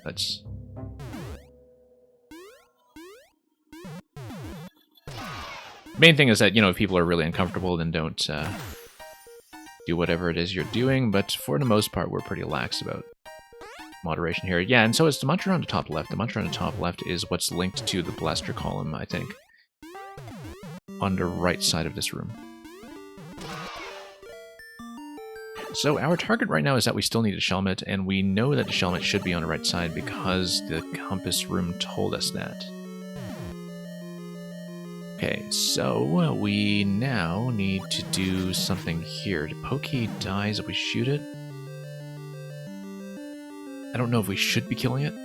That's... Main thing is that, you know, if people are really uncomfortable, then don't do whatever it is you're doing, but for the most part, we're pretty lax about moderation here. Yeah, and so it's the muncher on the top left. The muncher on the top left is what's linked to the blaster column, I think, on the right side of this room. So our target right now is that we still need a Shelmet, and we know that the Shelmet should be on the right side because the compass room told us that. Okay, so we now need to do something here. The Pokey dies if we shoot it. I don't know if we should be killing it.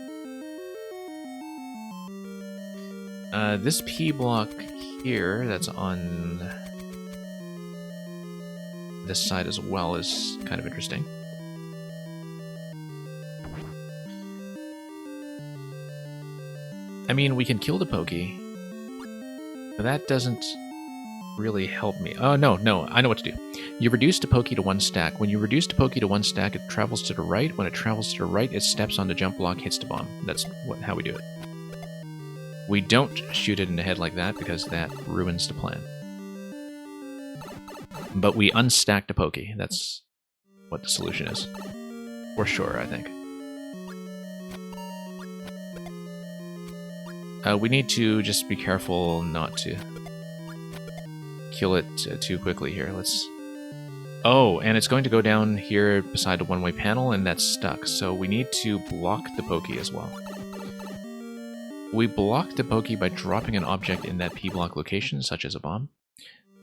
This P block here that's on this side as well is kind of interesting. I mean, we can kill the Pokey. But that doesn't really help me. Oh, no, I know what to do. You reduce the Pokey to 1 stack. When you reduce the Pokey to 1 stack, it travels to the right. When it travels to the right, it steps on the jump block, hits the bomb. That's how we do it. We don't shoot it in the head like that, because that ruins the plan. But we unstack the Pokey. That's what the solution is. For sure, I think. We need to just be careful not to kill it too quickly here. Let's Oh, and it's going to go down here beside a one-way panel, and that's stuck. So we need to block the pokey as well. We block the pokey by dropping an object in that P-block location, such as a bomb.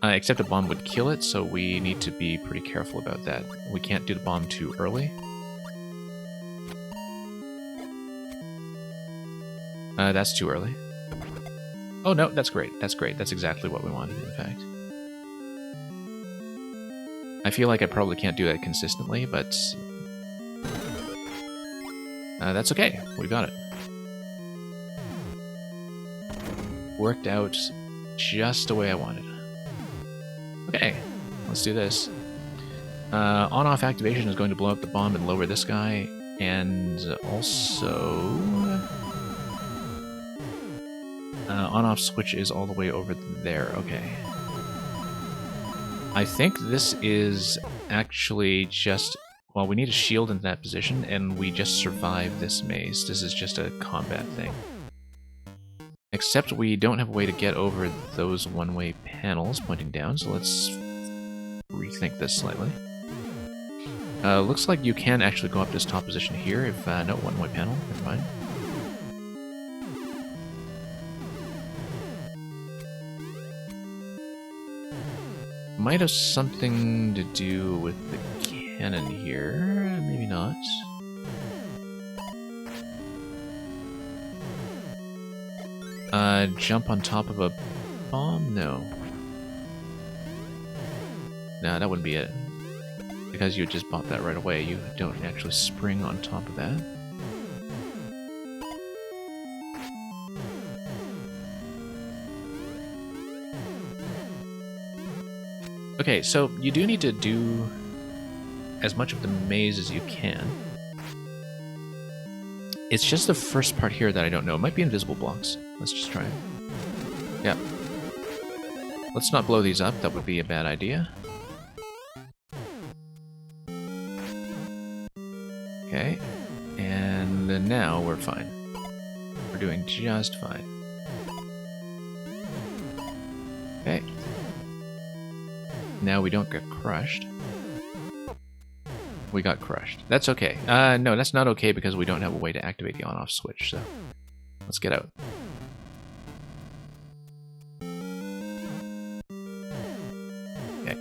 Except a bomb would kill it, so we need to be pretty careful about that. We can't do the bomb too early. That's too early. Oh no, that's great. That's great. That's exactly what we wanted, in fact. I feel like I probably can't do that consistently, but that's okay. We got it. Worked out just the way I wanted. Okay, let's do this. On-off activation is going to blow up the bomb and lower this guy, and also on-off switch is all the way over there. Okay. I think this is actually just... Well, we need a shield in that position, and we just survive this maze. This is just a combat thing. Except we don't have a way to get over those one-way panels pointing down, so let's rethink this slightly. Looks like you can actually go up this top position here if... no, one-way panel, never mind. Might have something to do with the cannon here, maybe not. Jump on top of a bomb? No. No, that wouldn't be it. Because you just bought that right away, you don't actually spring on top of that. Okay, so you do need to do as much of the maze as you can. It's just the first part here that I don't know. It might be invisible blocks. Let's just try it. Yeah. Let's not blow these up. That would be a bad idea. Okay. And now we're fine. We're doing just fine. Okay. Now we don't get crushed. We got crushed. That's okay. No, that's not okay because we don't have a way to activate the on-off switch, so let's get out. Okay.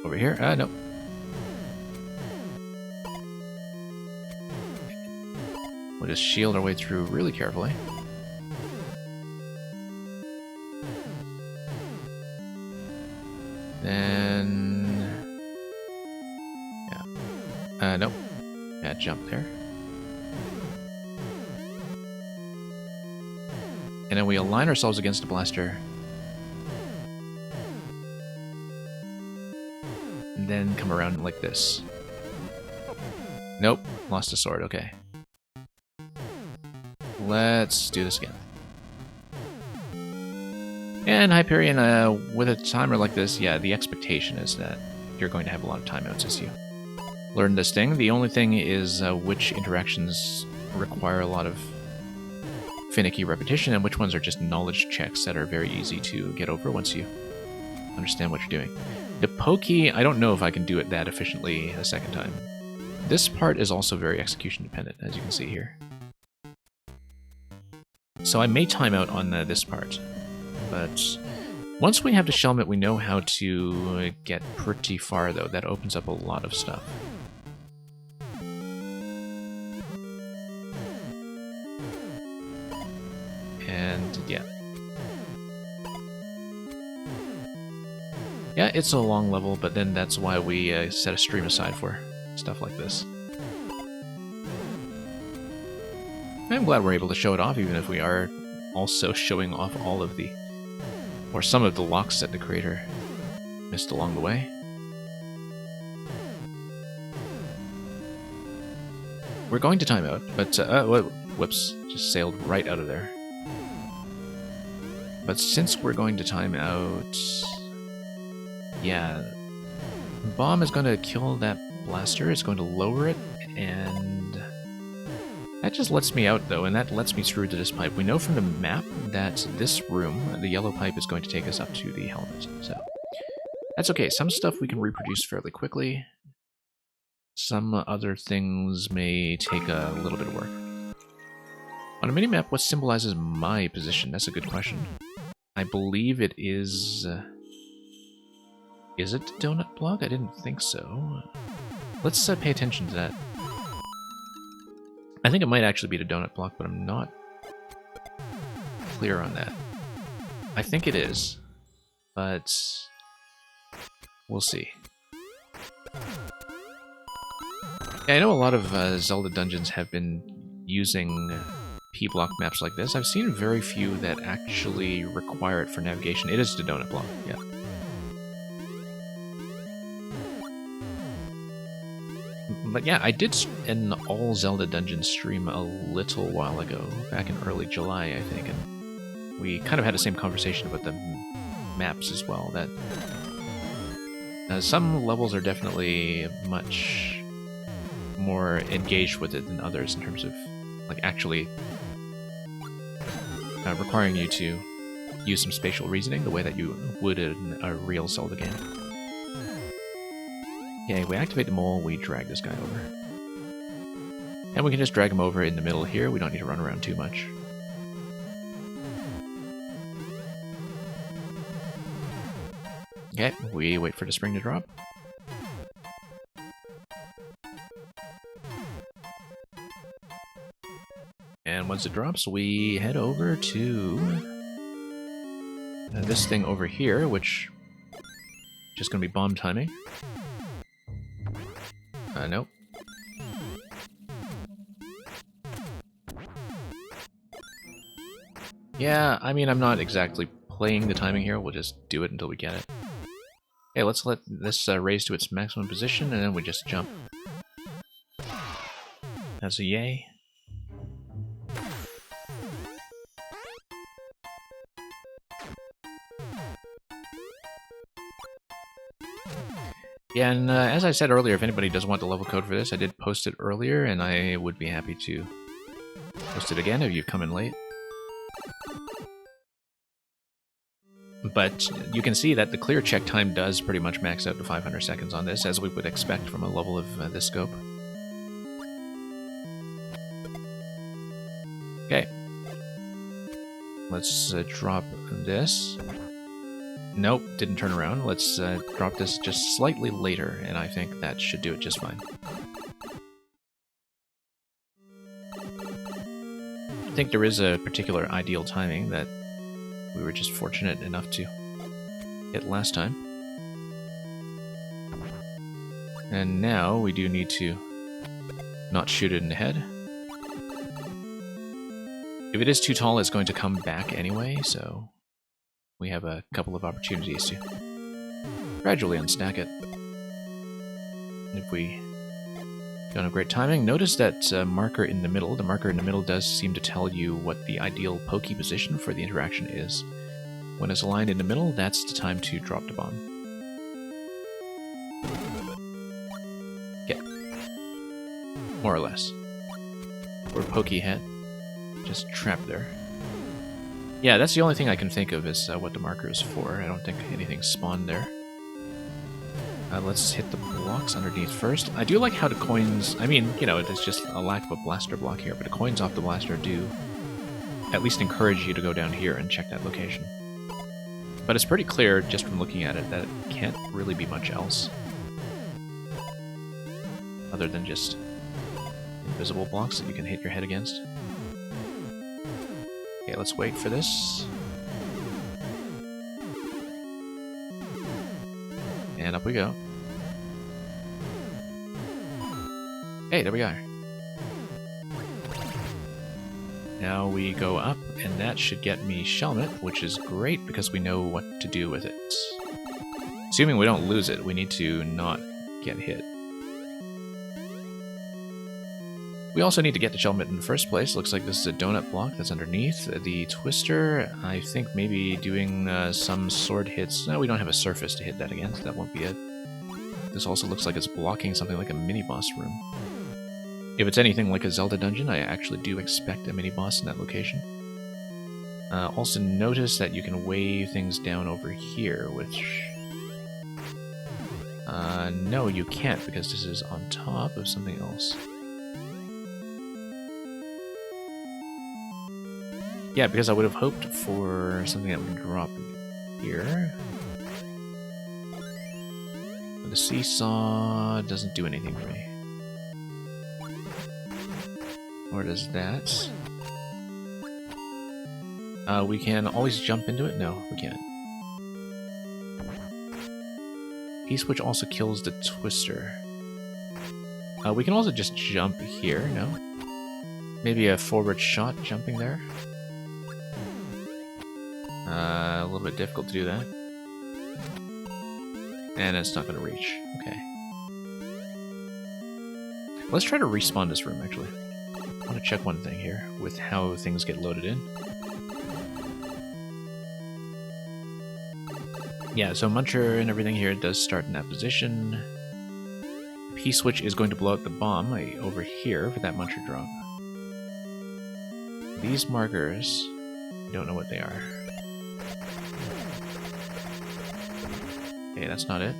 Over here? No. We'll just shield our way through really carefully. Then... yeah. Nope. Yeah, jump there. And then we align ourselves against the blaster. And then come around like this. Nope. Lost a sword. Okay. Let's do this again. And Hyperion, with a timer like this, yeah, the expectation is that you're going to have a lot of timeouts as you learn this thing. The only thing is which interactions require a lot of finicky repetition and which ones are just knowledge checks that are very easy to get over once you understand what you're doing. The pokey, I don't know if I can do it that efficiently a second time. This part is also very execution dependent, as you can see here. So I may time out on this part, but once we have the Shelmet, we know how to get pretty far, though. That opens up a lot of stuff. And, yeah. Yeah, it's a long level, but then that's why we set a stream aside for stuff like this. I'm glad we're able to show it off, even if we are also showing off all of the... or some of the locks that the creator missed along the way. We're going to time out, but... whoops, just sailed right out of there. But since we're going to time out... yeah... bomb is going to kill that blaster, it's going to lower it, and... that just lets me out, though, and that lets me through to this pipe. We know from the map that this room, the yellow pipe, is going to take us up to the helmet. So That's okay. Some stuff we can reproduce fairly quickly. Some other things may take a little bit of work. On a minimap, what symbolizes my position? That's a good question. I believe it is... is it the donut block? I didn't think so. Let's pay attention to that. I think it might actually be the donut block, but I'm not clear on that. I think it is, but we'll see. Yeah, I know a lot of Zelda dungeons have been using P-block maps like this. I've seen very few that actually require it for navigation. It is the donut block, yeah. But yeah, I did an all Zelda dungeon stream a little while ago, back in early July, I think, and we kind of had the same conversation about the maps as well, that some levels are definitely much more engaged with it than others in terms of like actually requiring you to use some spatial reasoning the way that you would in a real Zelda game. Okay, we activate the mole, we drag this guy over. And we can just drag him over in the middle here, we don't need to run around too much. Okay, we wait for the spring to drop. And once it drops, we head over to this thing over here, which is just going to be bomb timing. Nope. Yeah, I mean, I'm not exactly playing the timing here. We'll just do it until we get it. Okay, let's let this raise to its maximum position, and then we just jump. That's a yay. Yeah, and as I said earlier, if anybody does want the level code for this, I did post it earlier, and I would be happy to post it again if you've come in late. But you can see that the clear check time does pretty much max out to 500 seconds on this, as we would expect from a level of this scope. Okay. Let's drop this. Nope, didn't turn around. Let's drop this just slightly later, and I think that should do it just fine. I think there is a particular ideal timing that we were just fortunate enough to hit last time. And now we do need to not shoot it in the head. If it is too tall, it's going to come back anyway, so we have a couple of opportunities to gradually unstack it. If we don't have great timing, notice that marker in the middle. The marker in the middle does seem to tell you what the ideal pokey position for the interaction is. When it's aligned in the middle, that's the time to drop the bomb. Okay. More or less. Or pokey head. Just trapped there. Yeah, that's the only thing I can think of is what the marker is for. I don't think anything spawned there. Let's hit the blocks underneath first. I do like how the coins... I mean, you know, it's just a lack of a blaster block here, but the coins off the blaster do at least encourage you to go down here and check that location. But it's pretty clear, just from looking at it, that it can't really be much else. Other than just invisible blocks that you can hit your head against. Okay, let's wait for this. And up we go. Hey, there we are. Now we go up, and that should get me Shelmet, which is great because we know what to do with it. Assuming we don't lose it, we need to not get hit. We also need to get the Shelmet in the first place. Looks like this is a donut block that's underneath. The Twister, I think maybe doing some sword hits. No, we don't have a surface to hit that against. That won't be it. This also looks like it's blocking something like a mini-boss room. If it's anything like a Zelda dungeon, I actually do expect a mini-boss in that location. Also notice that you can wave things down over here, which No, you can't, because this is on top of something else. Yeah, because I would have hoped for something that would drop here. But the seesaw doesn't do anything for me. Or does that? We can always jump into it? No, we can't. P-switch also kills the twister. We can also just jump here, no? Maybe a forward shot jumping there? A little bit difficult to do that. And it's not going to reach. Okay. Let's try to respawn this room, actually. I want to check one thing here with how things get loaded in. Yeah, so Muncher and everything here does start in that position. P-switch is going to blow out the bomb over here for that Muncher drop. These markers, I don't know what they are. Okay, that's not it.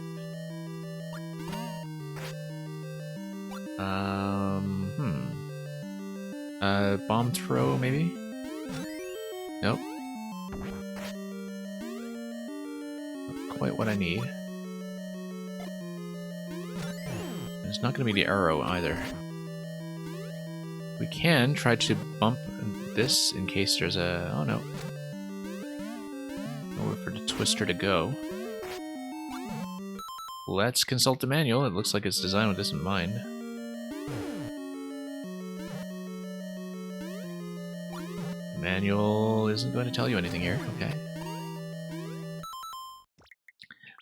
Bomb throw, maybe? Nope. Not quite what I need. It's not going to be the arrow either. We can try to bump this in case there's a... oh no. Nowhere for the twister to go. Let's consult the manual. It looks like it's designed with this in mind. The manual isn't going to tell you anything here. Okay.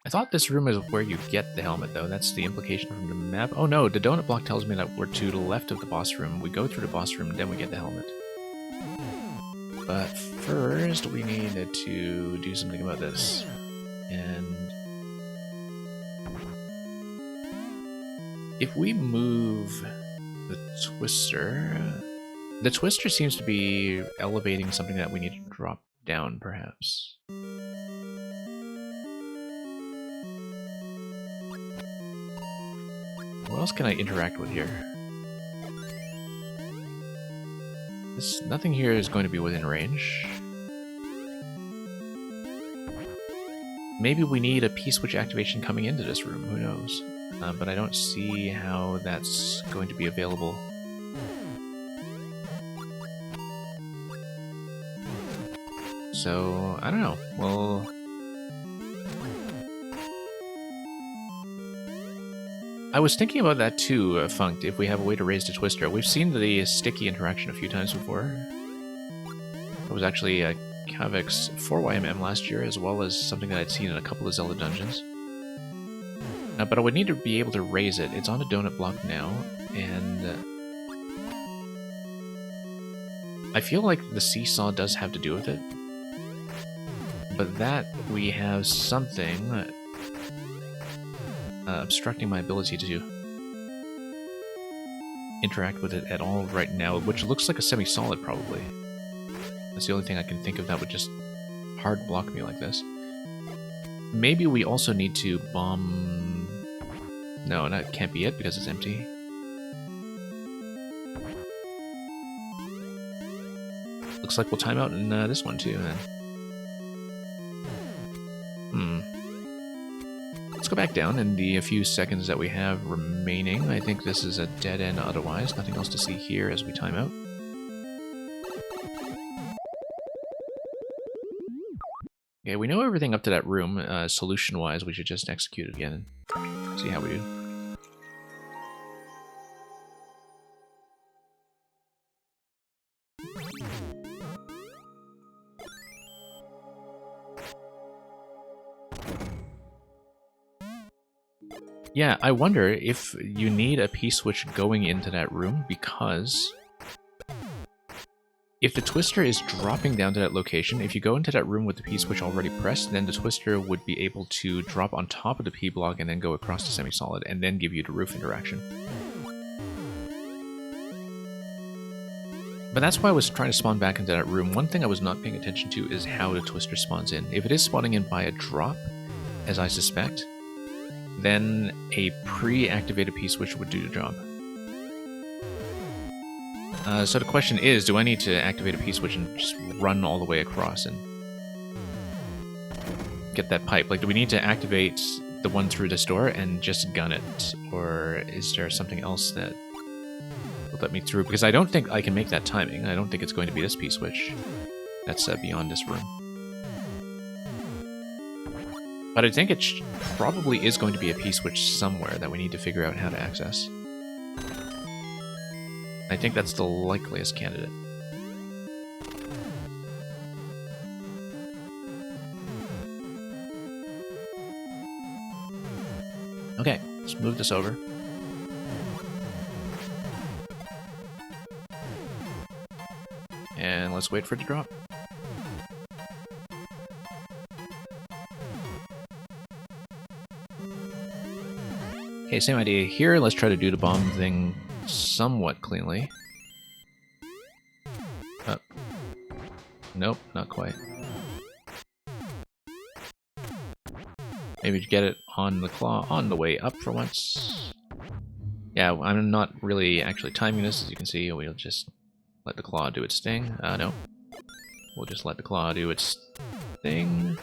I thought this room is where you get the helmet, though. That's the implication from the map. Oh no, the donut block tells me that we're to the left of the boss room. We go through the boss room, then we get the helmet. But first, we needed to do something about this. And... if we move the twister seems to be elevating something that we need to drop down, perhaps. What else can I interact with here? Nothing here is going to be within range. Maybe we need a P-switch activation coming into this room, who knows? But I don't see how that's going to be available. So, I don't know. Well... I was thinking about that too, Funked, if we have a way to raise the twister. We've seen the sticky interaction a few times before. It was actually Kavek's 4YMM last year, as well as something that I'd seen in a couple of Zelda dungeons. But I would need to be able to raise it. It's on a donut block now, and I feel like the seesaw does have to do with it. But that, we have something obstructing my ability to interact with it at all right now, which looks like a semi-solid, probably. That's the only thing I can think of that would just hard block me like this. Maybe we also need to bomb... no, that can't be it because it's empty. Looks like we'll time out in this one too, then. Let's go back down in the few seconds that we have remaining. I think this is a dead end otherwise. Nothing else to see here as we time out. Okay, we know everything up to that room. Solution-wise, we should just execute it again and see how we do. Yeah, I wonder if you need a P-switch going into that room, because if the twister is dropping down to that location, if you go into that room with the P-switch already pressed, then the twister would be able to drop on top of the P-block and then go across the semi-solid, and then give you the roof interaction. But that's why I was trying to spawn back into that room. One thing I was not paying attention to is how the twister spawns in. If it is spawning in by a drop, as I suspect, then a pre-activated P-switch would do the job. So the question is, do I need to activate a P-switch and just run all the way across and get that pipe? Like, do we need to activate the one through this door and just gun it? Or is there something else that will let me through? Because I don't think I can make that timing. I don't think it's going to be this P-switch. That's beyond this room. But I think it probably is going to be a P-switch somewhere that we need to figure out how to access. I think that's the likeliest candidate. Okay, let's move this over. And let's wait for it to drop. Okay, same idea here. Let's try to do the bomb thing somewhat cleanly. Oh. Nope, not quite. Maybe get it on the claw on the way up for once. Yeah, I'm not really actually timing this, as you can see. We'll just let the claw do its thing. No. We'll just let the claw do its thing.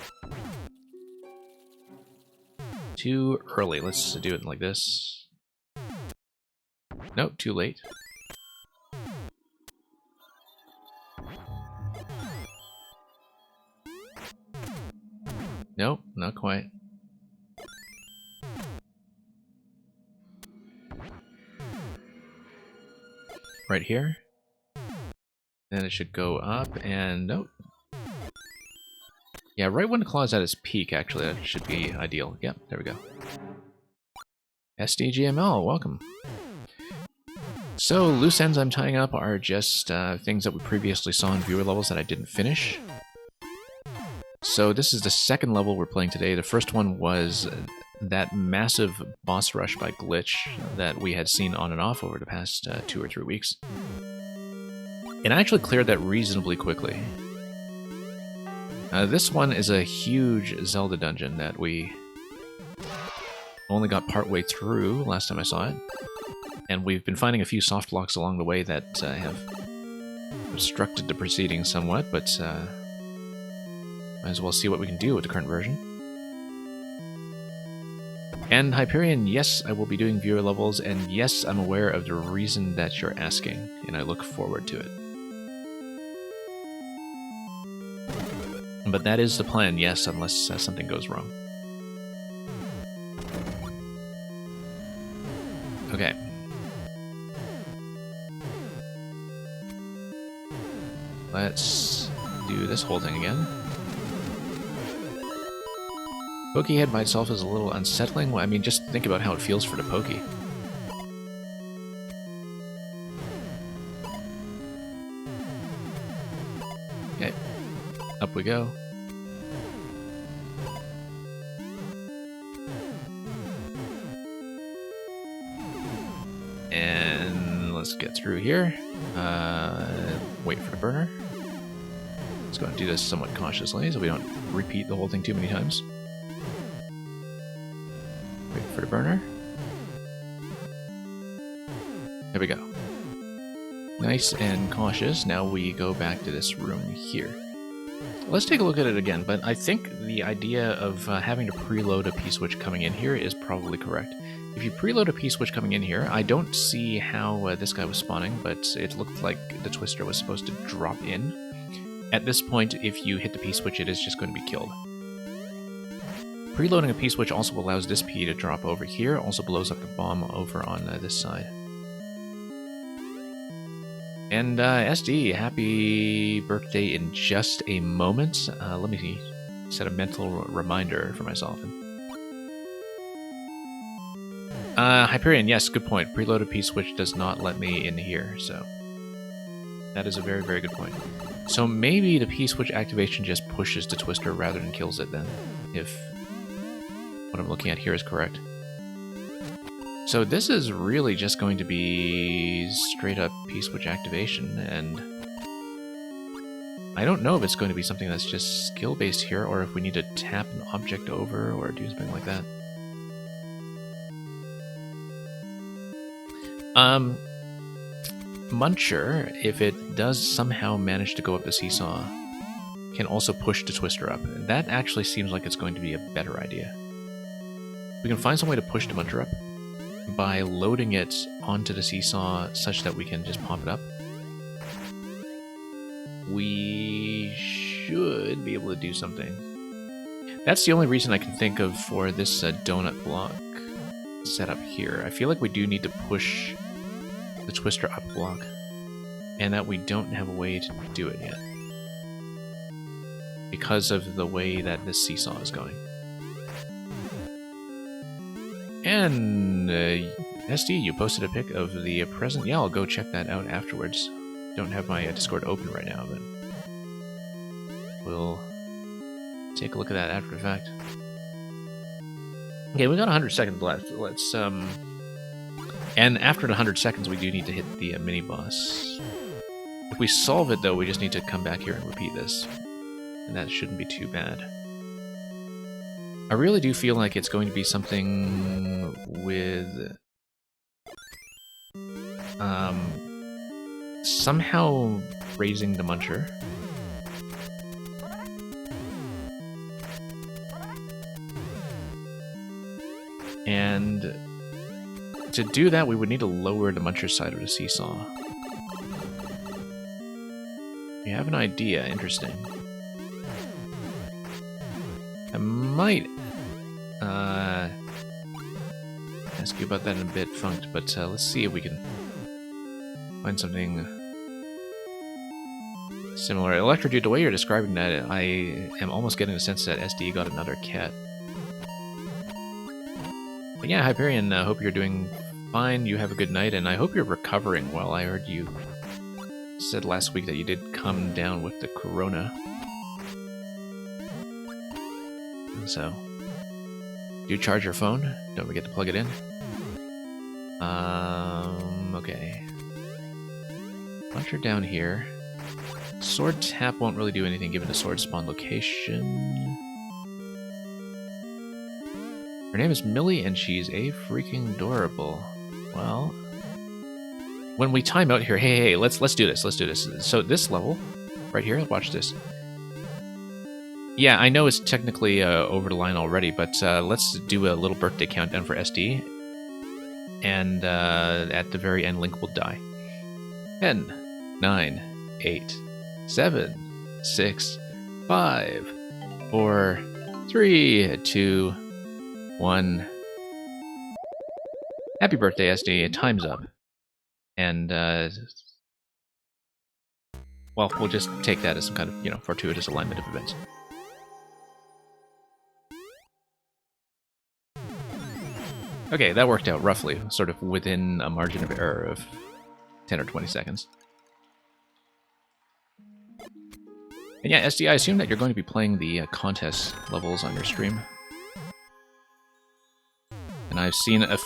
Too early. Let's do it like this. Nope, too late. Nope, not quite. Right here. Then it should go up, and nope. Yeah, right when the claw is at its peak, actually, that should be ideal. Yep, there we go. SDGML, welcome. So, loose ends I'm tying up are just things that we previously saw in viewer levels that I didn't finish. So this is the second level we're playing today. The first one was that massive boss rush by Glitch that we had seen on and off over the past 2 or 3 weeks. And I actually cleared that reasonably quickly. This one is a huge Zelda dungeon that we only got partway through last time I saw it. And we've been finding a few soft blocks along the way that have obstructed the proceedings somewhat, but might as well see what we can do with the current version. And Hyperion, yes, I will be doing viewer levels, and yes, I'm aware of the reason that you're asking, and I look forward to it. But that is the plan, yes, unless something goes wrong. Okay. Let's do this whole thing again. Pokehead by itself is a little unsettling. I mean, just think about how it feels for the Pokey. Okay, up we go. And let's get through here. Wait for the burner. Let's go and do this somewhat cautiously so we don't repeat the whole thing too many times. Wait for the burner. There we go. Nice and cautious. Now we go back to this room here. Let's take a look at it again, but I think the idea of having to preload a P-switch coming in here is probably correct. If you preload a P-switch coming in here, I don't see how this guy was spawning, but it looked like the Twister was supposed to drop in. At this point, if you hit the P-switch, it is just going to be killed. Preloading a P-switch also allows this P to drop over here, also blows up the bomb over on this side. And SD, happy birthday in just a moment. Let me set a mental reminder for myself. Hyperion, yes, good point. Preloaded P-switch does not let me in here, so that is a very, very good point. So maybe the P-switch activation just pushes the Twister rather than kills it then, if what I'm looking at here is correct. So this is really just going to be straight up P-switch activation, and I don't know if it's going to be something that's just skill-based here, or if we need to tap an object over or do something like that. Muncher, if it does somehow manage to go up the seesaw, can also push the Twister up. That actually seems like it's going to be a better idea. We can find some way to push the Muncher up by loading it onto the seesaw such that we can just pop it up. We should be able to do something. That's the only reason I can think of for this donut block setup here. I feel like we do need to push the Twister up block, and that we don't have a way to do it yet because of the way that this seesaw is going. And SD, you posted a pic of the present. Yeah, I'll go check that out afterwards. Don't have my Discord open right now, but we'll take a look at that after the fact. Okay, we got 100 seconds left. Let's and after the 100 seconds, we do need to hit the mini-boss. If we solve it, though, we just need to come back here and repeat this. And that shouldn't be too bad. I really do feel like it's going to be something with... somehow raising the Muncher. And to do that, we would need to lower the Muncher side of the seesaw. You have an idea, interesting. I might ask you about that in a bit, Funked, but let's see if we can find something similar. Electrodude, the way you're describing that, I am almost getting the sense that SD got another cat. But yeah, Hyperion, hope you're doing fine, you have a good night, and I hope you're recovering well. I heard you said last week that you did come down with the corona. So, do charge your phone. Don't forget to plug it in. Okay. Muncher down here. Sword tap won't really do anything given the sword spawn location. Her name is Millie, and she's a freaking adorable. Well, when we time out here, hey, let's do this. Let's do this. So this level, right here, watch this. Yeah, I know it's technically over the line already, but let's do a little birthday countdown for SD. And at the very end, Link will die. 10, 9, 8, 7, 6, 5, 4, 3, 2, 1. Happy birthday, SD. Time's up. And, well, we'll just take that as some kind of, fortuitous alignment of events. Okay, that worked out roughly, sort of within a margin of error of 10 or 20 seconds. And yeah, SD, I assume that you're going to be playing the contest levels on your stream. And I've seen a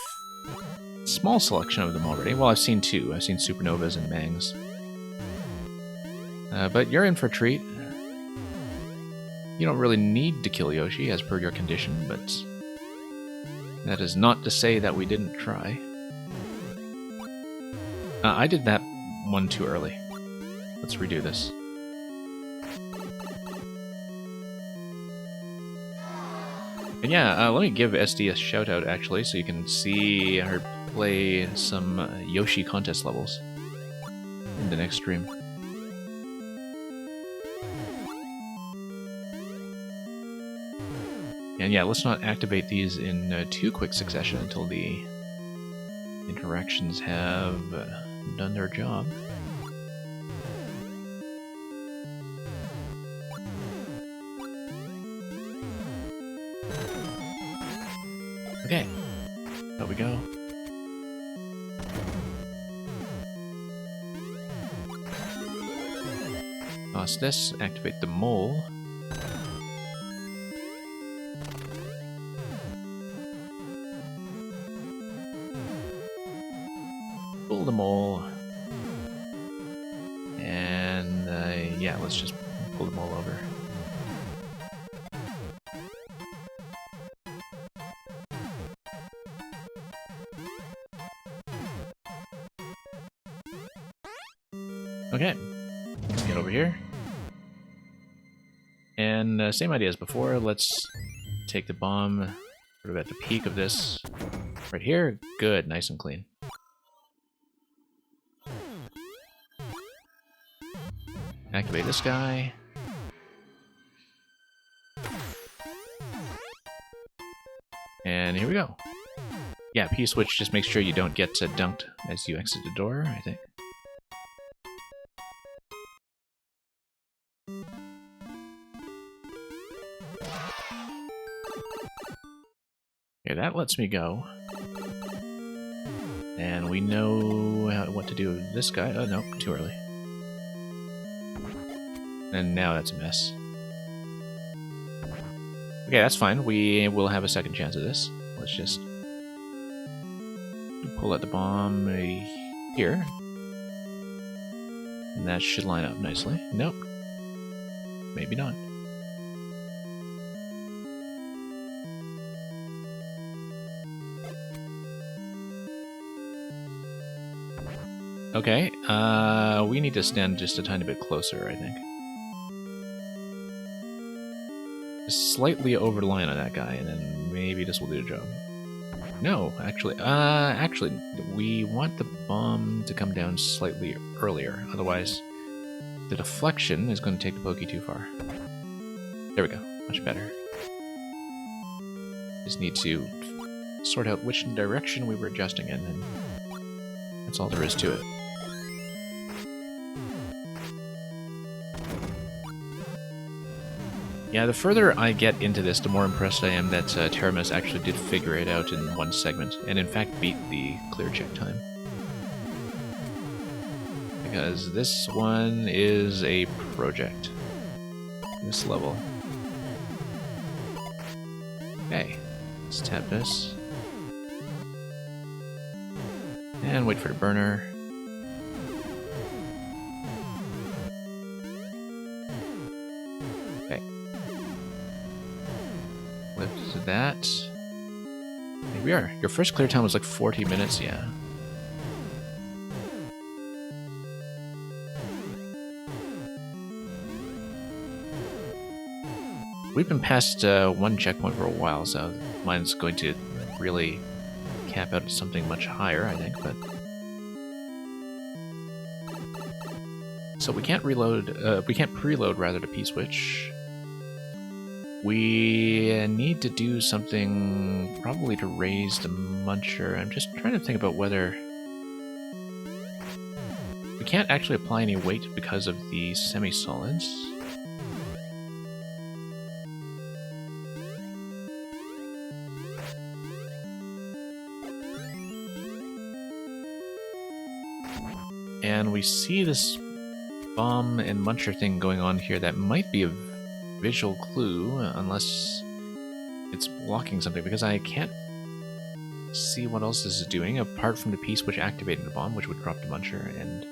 small selection of them already. Well, I've seen two. I've seen Supernovas and Mangs. But you're in for a treat. You don't really need to kill Yoshi as per your condition, but that is not to say that we didn't try. I did that one too early. Let's redo this. And yeah, let me give SD a shout out actually, so you can see her play some Yoshi contest levels in the next stream. And yeah, let's not activate these in too quick succession until the interactions have done their job. Okay, there we go. Toss this, activate the mole. Pull the mole. And yeah, let's just pull the mole over. Okay, let's get over here. And same idea as before, let's take the bomb sort of at the peak of this right here. Good, nice and clean. Activate this guy. And here we go. Yeah, P-switch just makes sure you don't get dunked as you exit the door, I think. Okay, that lets me go. And we know what to do with this guy. Oh, no, too early. And now that's a mess. Okay, that's fine. We will have a second chance at this. Let's just pull out the bomb here. And that should line up nicely. Nope. Maybe not. Okay, we need to stand just a tiny bit closer, I think. Just slightly over the line on that guy, and then maybe this will do the job. No, actually, we want the bomb to come down slightly earlier, otherwise the deflection is going to take the pokey too far. There we go, much better. Just need to sort out which direction we were adjusting in, and that's all there is to it. Yeah, the further I get into this, the more impressed I am that Teramis actually did figure it out in one segment, and in fact beat the clear check time. Because this one is a project. This level. Okay, let's tap this. And wait for the burner. Okay. Lift that. Here we are. Your first clear time was like 40 minutes, yeah. We've been past one checkpoint for a while, so mine's going to really cap out at something much higher, I think, but... So we can't reload, we can't preload, rather, to P-switch. We need to do something, probably to raise the muncher. I'm just trying to think about whether... We can't actually apply any weight because of the semi-solids. And we see this bomb and muncher thing going on here that might be a visual clue, unless it's blocking something, because I can't see what else this is doing, apart from the piece which activated the bomb, which would drop the muncher, and...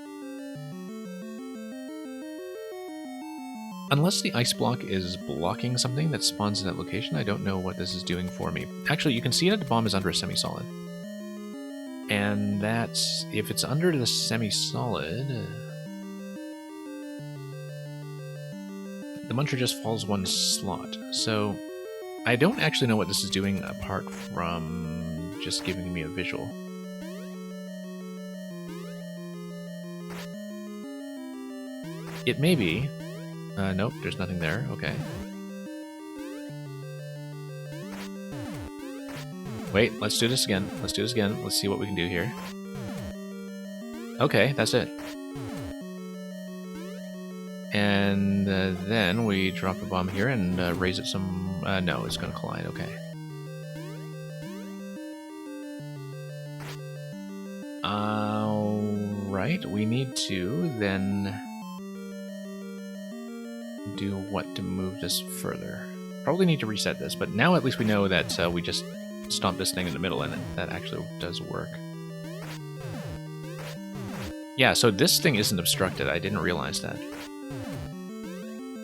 Unless the ice block is blocking something that spawns in that location, I don't know what this is doing for me. Actually, you can see that the bomb is under a semi-solid. And that's... if it's under the semi-solid... the muncher just falls one slot. So, I don't actually know what this is doing apart from just giving me a visual. It may be. Nope, there's nothing there. Okay. Wait, let's do this again. Let's do this again. Let's see what we can do here. Okay, that's it. And then we drop the bomb here and raise it some... no, it's going to collide. Okay. Alright, we need to then do what to move this further. Probably need to reset this, but now at least we know that we just stomp this thing in the middle and that actually does work. Yeah, so this thing isn't obstructed. I didn't realize that.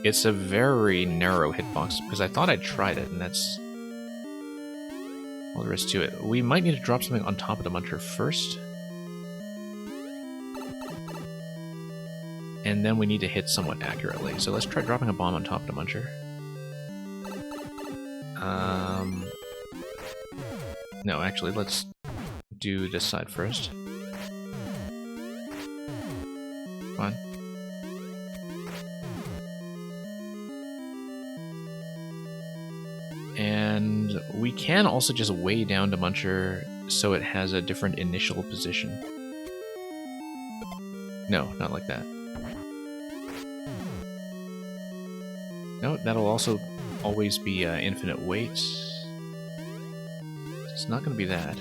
It's a very narrow hitbox, because I thought I'd tried it, and that's all there is to it. We might need to drop something on top of the muncher first. and then we need to hit somewhat accurately. So let's try dropping a bomb on top of the Muncher. No, actually, let's do this side first. Come on. And we can also just weigh down the Muncher so it has a different initial position. No, not like that. No, that'll also always be infinite weight. It's not going to be that.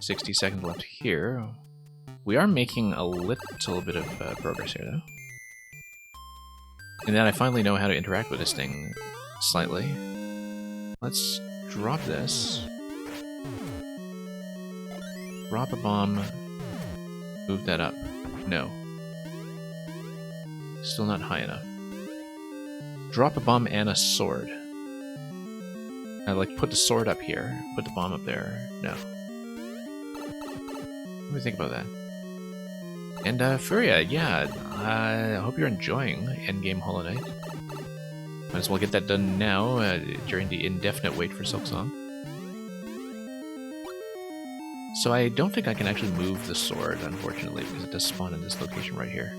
$60 seconds left here. We are making a little bit of progress here, though. And then I finally know how to interact with this thing slightly. Let's drop this. Drop a bomb. Move that up. No. Still not high enough. Drop a bomb and a sword. I like put the sword up here, put the bomb up there. No. What do you think about that? And Furia, yeah, I hope you're enjoying Endgame Hollow Knight. Might as well get that done now during the indefinite wait for Silksong. So I don't think I can actually move the sword, unfortunately, because it does spawn in this location right here.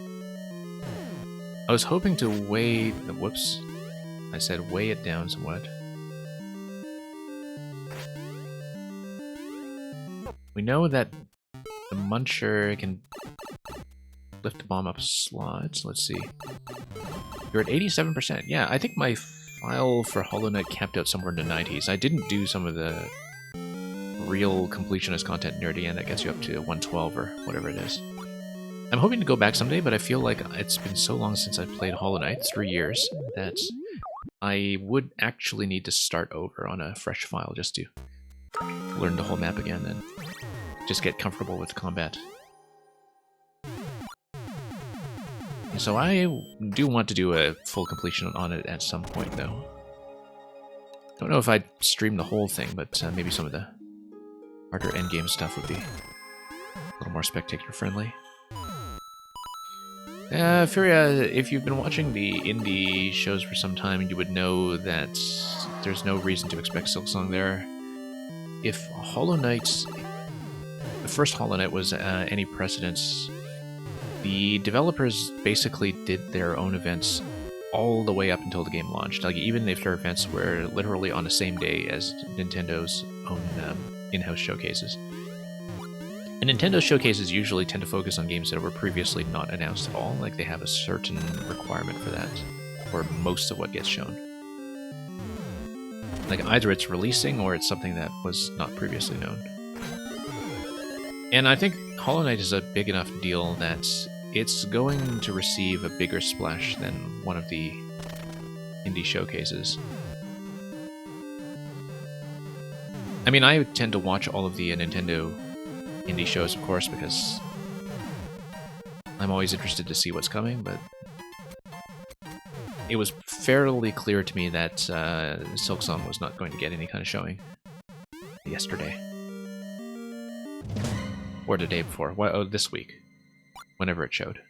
I was hoping to weigh... Whoops. I said weigh it down somewhat. We know that the Muncher can lift the bomb up slots. Let's see. You're at 87%. Yeah, I think my file for Hollow Knight capped out somewhere in the 90s. I didn't do some of the real completionist content near the end that gets you up to 112 or whatever it is. I'm hoping to go back someday, but I feel like it's been so long since I've played Hollow Knight, 3 years, that I would actually need to start over on a fresh file just to learn the whole map again and just get comfortable with combat. So I do want to do a full completion on it at some point, though. Don't know if I'd stream the whole thing, but maybe some of the harder endgame stuff would be a little more spectator friendly. Furia, if you've been watching the indie shows for some time, you would know that there's no reason to expect Silksong there. If Hollow Knight, the first Hollow Knight was any precedence, the developers basically did their own events all the way up until the game launched. Like, even if their events were literally on the same day as Nintendo's own in-house showcases. And Nintendo showcases usually tend to focus on games that were previously not announced at all, like they have a certain requirement for that, for most of what gets shown. Like, either it's releasing or it's something that was not previously known. And I think Hollow Knight is a big enough deal that it's going to receive a bigger splash than one of the indie showcases. I mean, I tend to watch all of the Nintendo indie shows, of course, because I'm always interested to see what's coming, but it was fairly clear to me that Silksong was not going to get any kind of showing yesterday. Or the day before. Well, oh, this week. Whenever it showed.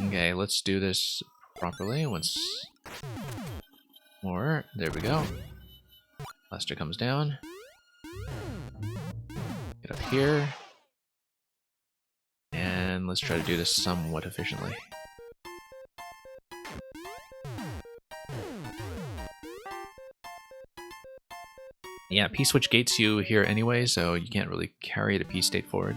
Okay, let's do this properly once more. There we go. Blaster comes down. Get up here. And let's try to do this somewhat efficiently. Yeah, P-switch gates you here anyway, so you can't really carry the P-state forward.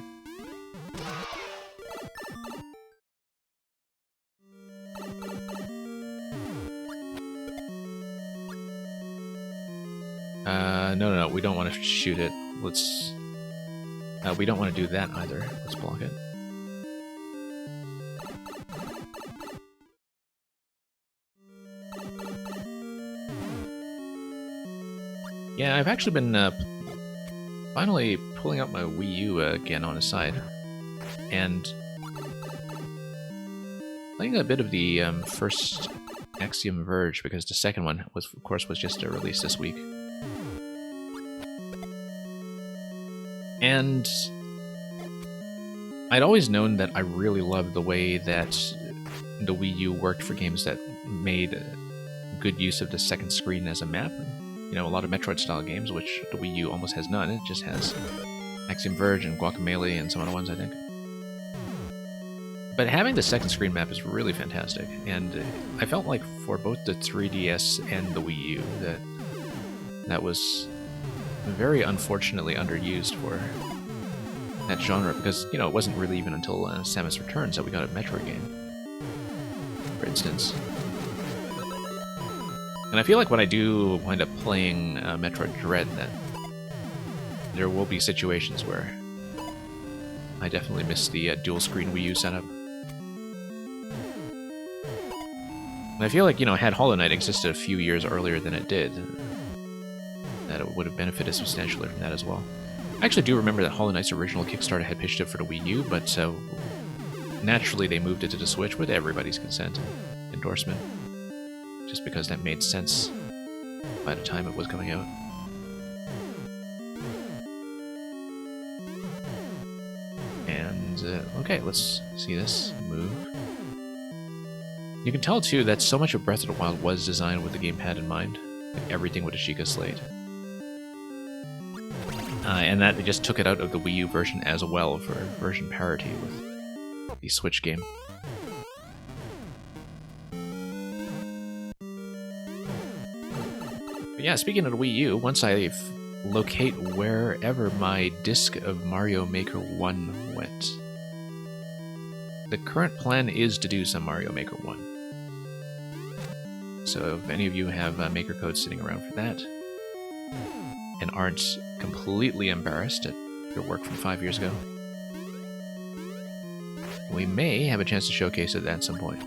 No, we don't want to shoot it. Let's... we don't want to do that either. Let's block it. Yeah, I've actually been finally pulling out my Wii U again on the side, and playing a bit of the first Axiom Verge, because the second one was, of course, was just released this week. And I'd always known that I really loved the way that the Wii U worked for games that made good use of the second screen as a map. You know, a lot of Metroid-style games, which the Wii U almost has none. It just has Axiom Verge and Guacamelee and some other ones, I think. But having the second screen map is really fantastic, and I felt like for both the 3DS and the Wii U that was very unfortunately underused for that genre, because, you know, it wasn't really even until Samus Returns that we got a Metroid game, for instance. And I feel like when I do wind up playing Metroid Dread, that there will be situations where I definitely miss the dual-screen Wii U setup. And I feel like, you know, had Hollow Knight existed a few years earlier than it did, that it would have benefited substantially from that as well. I actually do remember that Hollow Knight's original Kickstarter had pitched it for the Wii U, but naturally they moved it to the Switch with everybody's consent and endorsement, just because that made sense by the time it was coming out. And, okay, let's see this move. You can tell, too, that so much of Breath of the Wild was designed with the gamepad in mind. Like everything with a Sheikah Slate. And that they just took it out of the Wii U version as well for version parity with the Switch game. But yeah, speaking of the Wii U, once I locate wherever my disc of Mario Maker 1 went, the current plan is to do some Mario Maker 1. So if any of you have Maker Code sitting around for that, and aren't completely embarrassed at your work from 5 years ago, we may have a chance to showcase it at some point.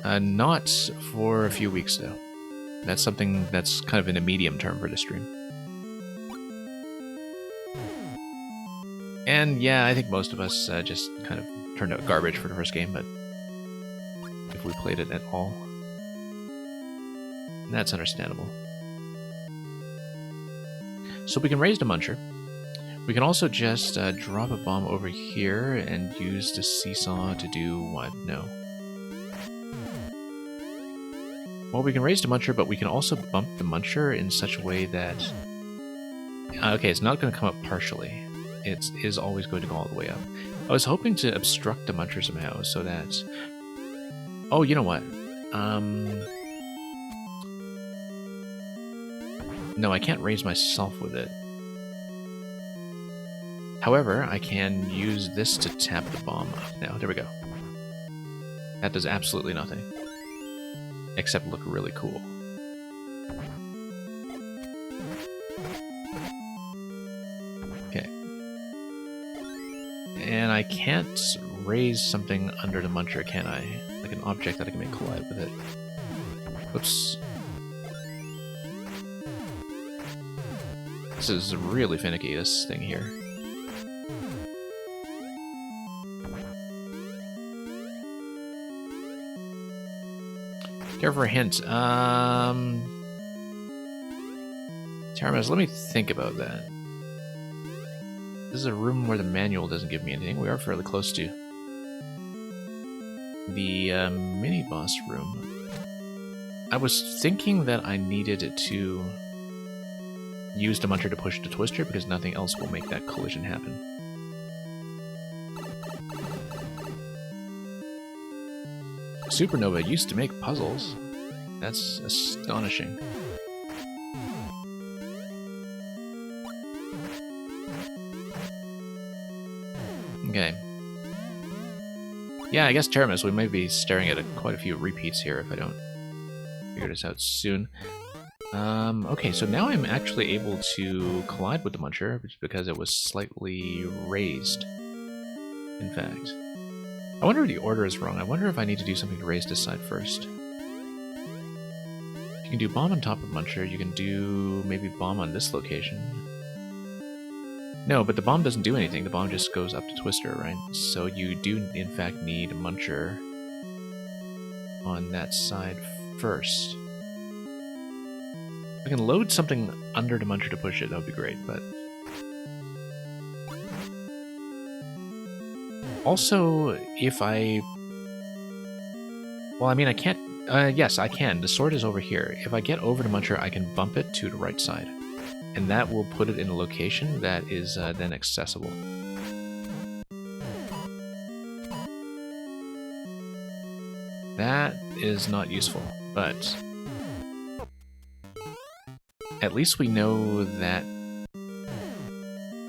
Not for a few weeks, though. That's something that's kind of in a medium term for the stream. And yeah, I think most of us just kind of turned out garbage for the first game, but if we played it at all, that's understandable. So we can raise the Muncher. We can also just drop a bomb over here and use the seesaw to do what? No. Well, we can raise the Muncher, but we can also bump the Muncher in such a way that... okay, it's not going to come up partially. It is always going to go all the way up. I was hoping to obstruct the Muncher somehow so that... Oh, you know what? No, I can't raise myself with it. However, I can use this to tap the bomb up now. There we go. That does absolutely nothing. Except look really cool. Okay. And I can't raise something under the Muncher, can I? Like an object that I can make collide with it. Whoops. This is really finicky, this thing here. Care for a hint. Taramis, let me think about that. This is a room where the manual doesn't give me anything. We are fairly close to the mini-boss room. I was thinking that I needed to use the Muncher to push the Twister because nothing else will make that collision happen. Supernova used to make puzzles. That's astonishing. Okay. Yeah, I guess Teramis, we might be staring at quite a few repeats here if I don't figure this out soon. Okay, so now I'm actually able to collide with the Muncher because it was slightly raised, in fact. I wonder if the order is wrong. I wonder if I need to do something to raise this side first. You can do bomb on top of Muncher. You can do maybe bomb on this location. No, but the bomb doesn't do anything. The bomb just goes up to Twister, right? So you do, in fact, need Muncher on that side first. If I can load something under the Muncher to push it, that would be great, but... Also, if I... Well, I mean, I can't... yes, I can. The sword is over here. If I get over the Muncher, I can bump it to the right side. And that will put it in a location that is then accessible. That is not useful, but... At least we know that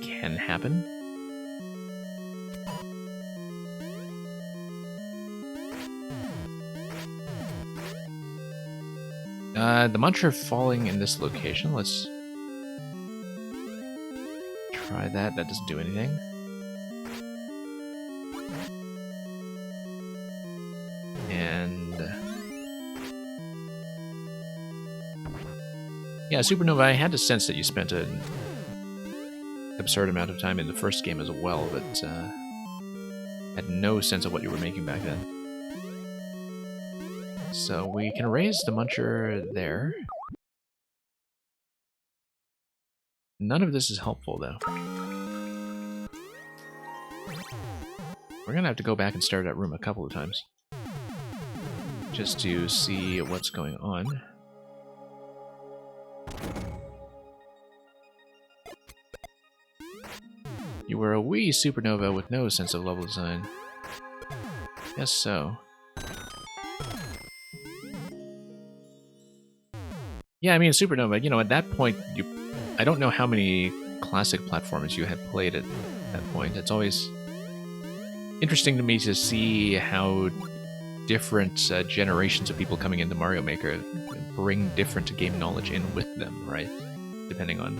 can happen. The Muncher falling in this location, let's try that. That doesn't do anything. And... yeah, Supernova, I had to sense that you spent an absurd amount of time in the first game as well, but had no sense of what you were making back then. So we can raise the Muncher there. None of this is helpful, though. We're gonna have to go back and start that room a couple of times. Just to see what's going on. You were a wee supernova with no sense of level design. Yes, so. Yeah, I mean, Supernova, you know, at that point, I don't know how many classic platformers you had played at that point. It's always interesting to me to see how different generations of people coming into Mario Maker bring different game knowledge in with them, right? Depending on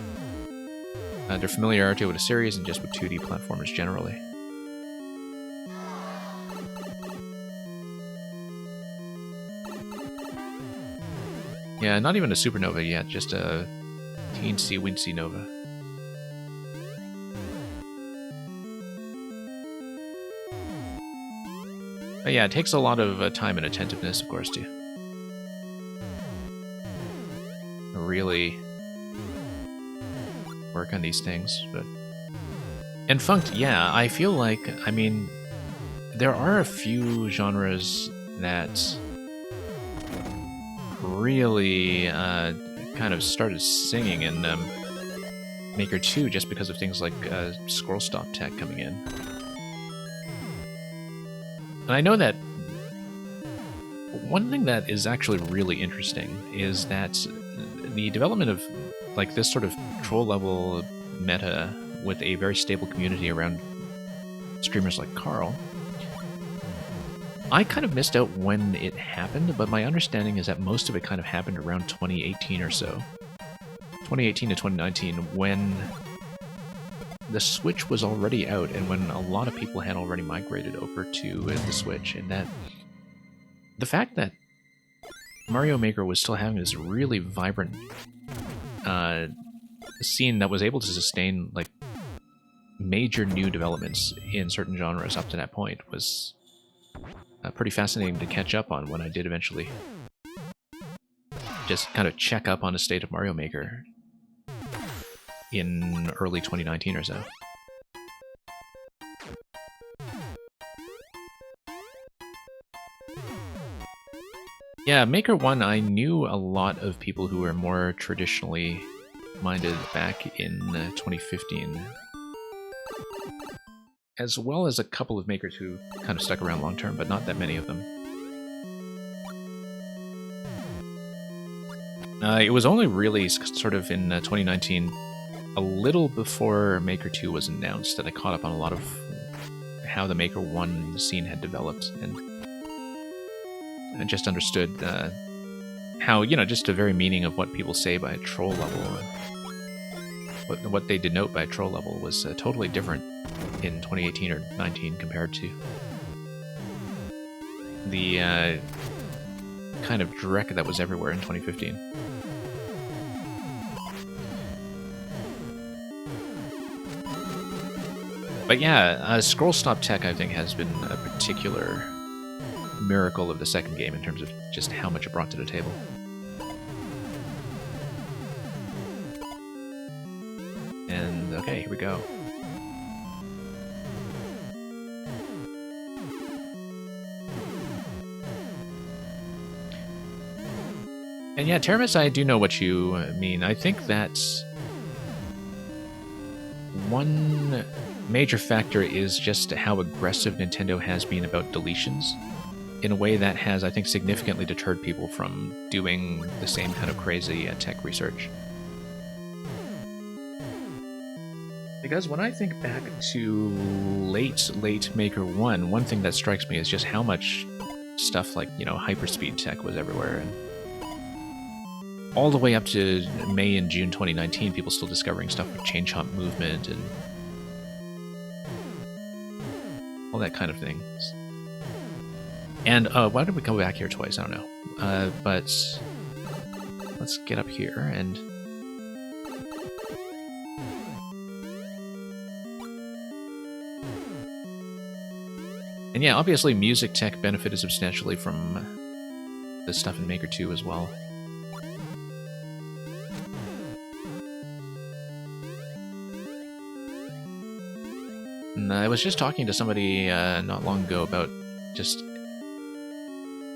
their familiarity with a series and just with 2D platformers generally. Yeah, not even a supernova yet, just a teensy wincy nova. But yeah, it takes a lot of time and attentiveness, of course, to really work on these things. But and Funked, yeah, I feel like, I mean, there are a few genres that really kind of started singing in Maker 2 just because of things like scroll stop tech coming in. And I know that one thing that is actually really interesting is that the development of like this sort of troll level meta with a very stable community around streamers like Carl, I kind of missed out when it happened, but my understanding is that most of it kind of happened around 2018 or so. 2018 to 2019, when the Switch was already out and when a lot of people had already migrated over to the Switch, and that the fact that Mario Maker was still having this really vibrant scene that was able to sustain like major new developments in certain genres up to that point was pretty fascinating to catch up on when I did eventually just kind of check up on the state of Mario Maker in early 2019 or so. Yeah, Maker 1, I knew a lot of people who were more traditionally minded back in 2015. As well as a couple of makers who kind of stuck around long term, but not that many of them. It was only really sort of in 2019, a little before Maker 2 was announced, that I caught up on a lot of how the Maker 1 scene had developed, and I just understood how, you know, just the very meaning of what people say by a troll level, what they denote by a troll level was totally different in 2018 or 19 compared to the kind of dreck that was everywhere in 2015. But yeah, scroll stop tech, I think, has been a particular miracle of the second game in terms of just how much it brought to the table. And okay, here we go. And yeah, Teramis, I do know what you mean. I think that's one major factor is just how aggressive Nintendo has been about deletions in a way that has, I think, significantly deterred people from doing the same kind of crazy tech research. Because when I think back to late Maker 1, one thing that strikes me is just how much stuff like, you know, hyperspeed tech was everywhere, and all the way up to May and June 2019, people still discovering stuff with change hop movement and all that kind of thing. And why did we come back here twice? I don't know. But let's get up here and yeah, obviously music tech benefited substantially from this stuff in Maker 2 as well. And I was just talking to somebody not long ago about just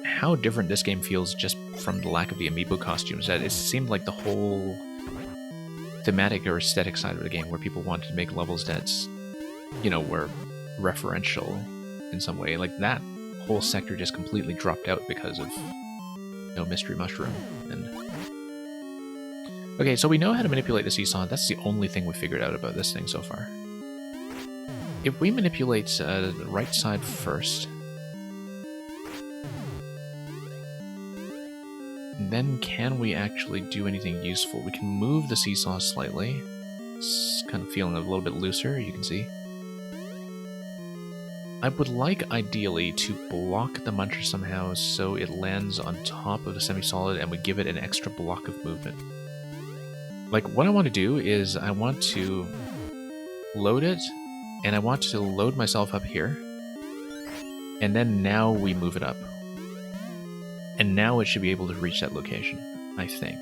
how different this game feels just from the lack of the amiibo costumes. That it seemed like the whole thematic or aesthetic side of the game, where people wanted to make levels that's, you know, were referential in some way, like that whole sector just completely dropped out because of no Mystery Mushroom. And okay, so we know how to manipulate the seesaw. That's the only thing we figured out about this thing so far. If we manipulate the right side first, then can we actually do anything useful? We can move the seesaw slightly. It's kind of feeling a little bit looser, you can see. I would like, ideally, to block the muncher somehow so it lands on top of the semi-solid and we give it an extra block of movement. Like, what I want to do is I want to load it, and I want to load myself up here, and then now we move it up. And now it should be able to reach that location, I think.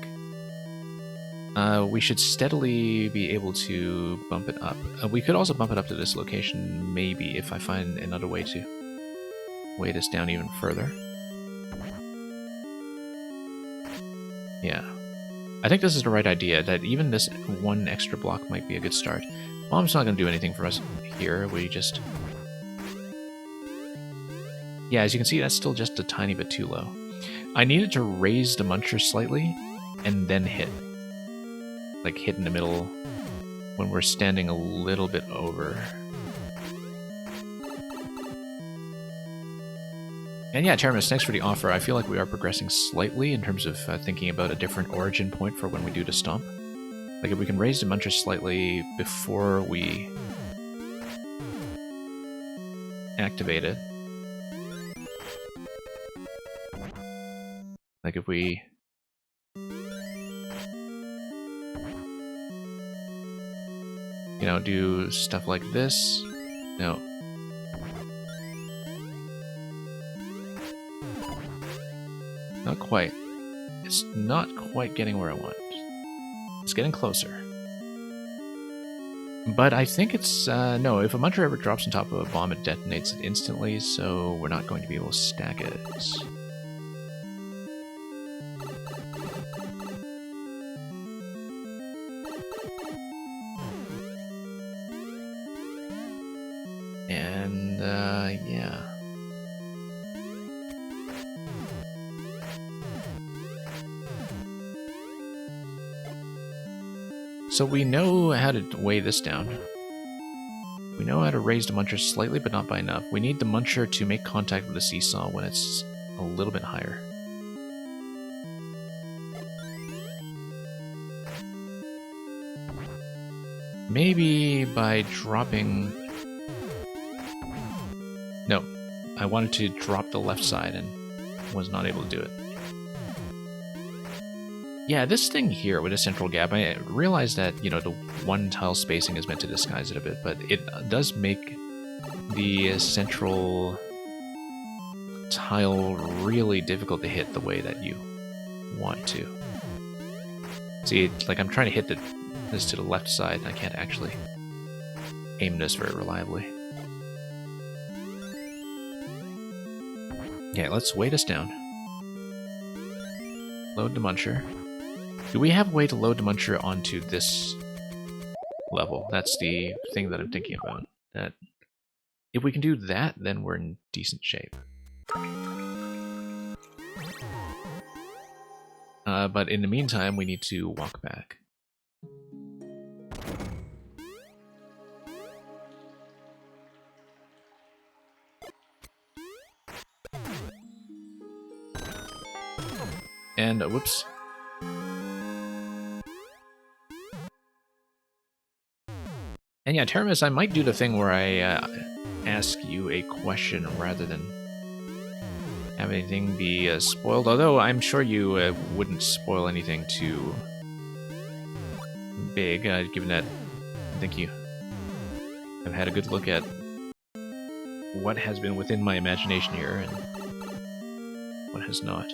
We should steadily be able to bump it up. We could also bump it up to this location, maybe, if I find another way to weigh this down even further. Yeah. I think this is the right idea, that even this one extra block might be a good start. Bomb's not going to do anything for us here, we just... Yeah, as you can see, that's still just a tiny bit too low. I needed to raise the muncher slightly, and then hit. Like, hit in the middle when we're standing a little bit over. And yeah, Teramis, thanks for the offer. I feel like we are progressing slightly in terms of thinking about a different origin point for when we do the stomp. Like, if we can raise the muncher slightly before we activate it. Like, if we... you know, do stuff like this. No. Not quite. It's not quite getting where I want. It's getting closer. But I think it's, no, if a muncher ever drops on top of a bomb, it detonates it instantly, so we're not going to be able to stack it. And, yeah. So we know how to weigh this down. We know how to raise the muncher slightly, but not by enough. We need the muncher to make contact with the seesaw when it's a little bit higher. Maybe by dropping... No, I wanted to drop the left side and was not able to do it. Yeah, this thing here with a central gap, I realize that, you know, the one tile spacing is meant to disguise it a bit, but it does make the central tile really difficult to hit the way that you want to. See, like I'm trying to hit this to the left side, and I can't actually aim this very reliably. Okay, let's weigh this down. Load the muncher. Do we have a way to load the muncher onto this level? That's the thing that I'm thinking about. That if we can do that, then we're in decent shape. But in the meantime, we need to walk back. And, whoops. And yeah, Teramis, I might do the thing where I ask you a question rather than have anything be spoiled, although I'm sure you wouldn't spoil anything too big, given that I think you have had a good look at what has been within my imagination here and what has not.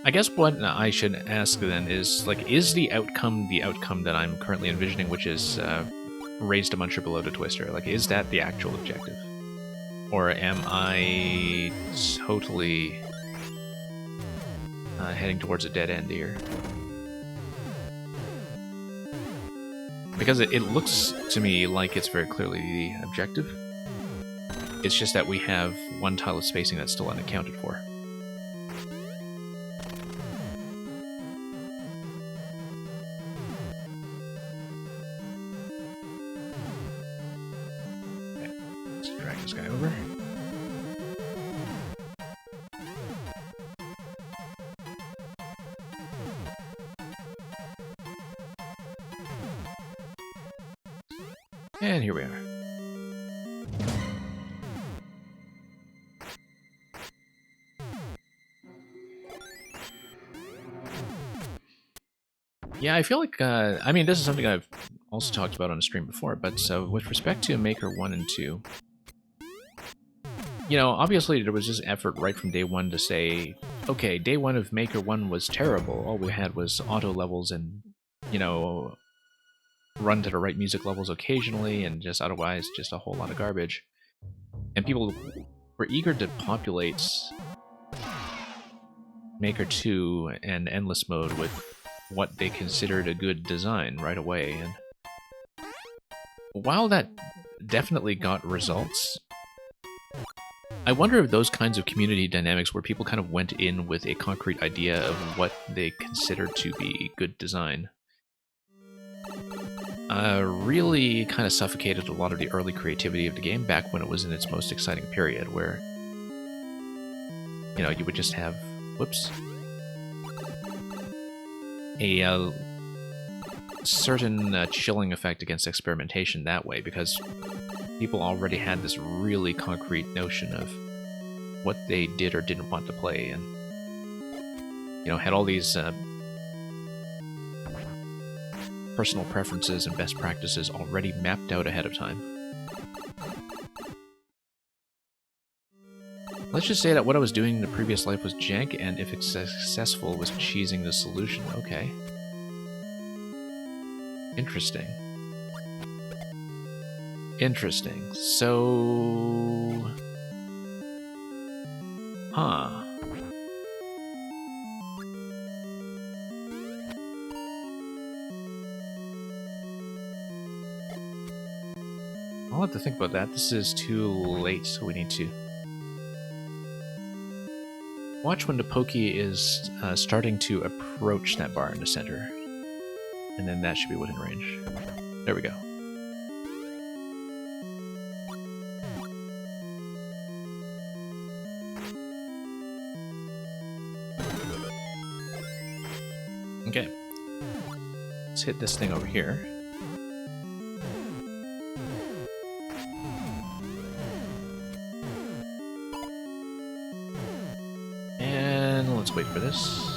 I guess what I should ask then is, like, is the outcome that I'm currently envisioning, which is raise the muncher below the twister? Like, is that the actual objective? Or am I totally heading towards a dead end here? Because it looks to me like it's very clearly the objective. It's just that we have one tile of spacing that's still unaccounted for. And here we are. Yeah, I feel like, I mean, this is something I've also talked about on the stream before, but with respect to Maker 1 and 2, you know, obviously there was this effort right from day one to say, okay, day one of Maker 1 was terrible. All we had was auto levels and, you know, run to the right music levels occasionally, and just otherwise just a whole lot of garbage. And people were eager to populate Maker 2 and Endless Mode with what they considered a good design right away. And while that definitely got results, I wonder if those kinds of community dynamics where people kind of went in with a concrete idea of what they considered to be good design really kind of suffocated a lot of the early creativity of the game back when it was in its most exciting period, where, you know, you would just have, whoops, a certain chilling effect against experimentation that way, because people already had this really concrete notion of what they did or didn't want to play, and, you know, had all these personal preferences and best practices already mapped out ahead of time. Let's just say that what I was doing in the previous life was jank, and if it's successful, was cheesing the solution. Okay. Interesting. Interesting. So... Huh. I'll have to think about that. This is too late, so we need to watch when the Pokey is starting to approach that bar in the center. And then that should be within range. There we go. Okay. Let's hit this thing over here. And let's wait for this.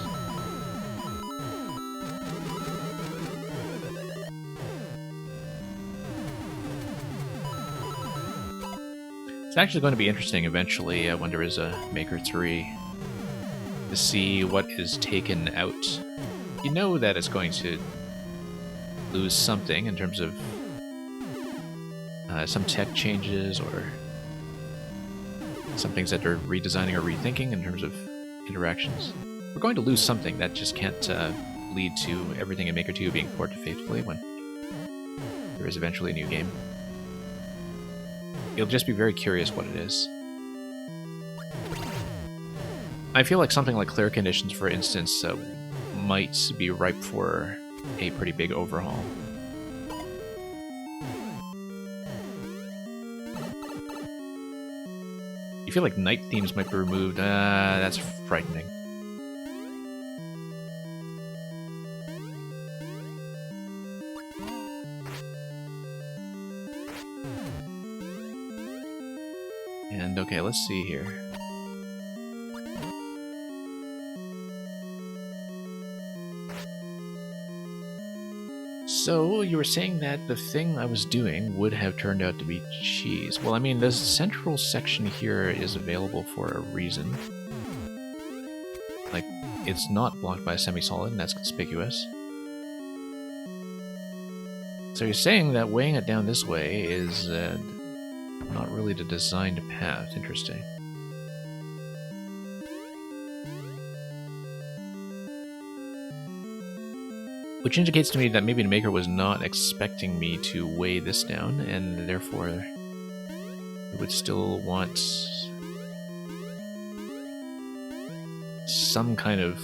It's actually going to be interesting eventually when there is a Maker 3 to see what is taken out. You know that it's going to lose something in terms of some tech changes or some things that they're redesigning or rethinking in terms of interactions. We're going to lose something. That just can't lead to everything in Maker 2 being ported faithfully when there is eventually a new game. You'll just be very curious what it is. I feel like something like Clear Conditions, for instance, might be ripe for a pretty big overhaul. You feel like night themes might be removed. That's frightening. And okay, let's see here. So, you were saying that the thing I was doing would have turned out to be cheese. Well, I mean, this central section here is available for a reason. Like, it's not blocked by a semi-solid, and that's conspicuous. So you're saying that weighing it down this way is not really the designed path. Interesting. Which indicates to me that maybe the Maker was not expecting me to weigh this down, and therefore it would still want some kind of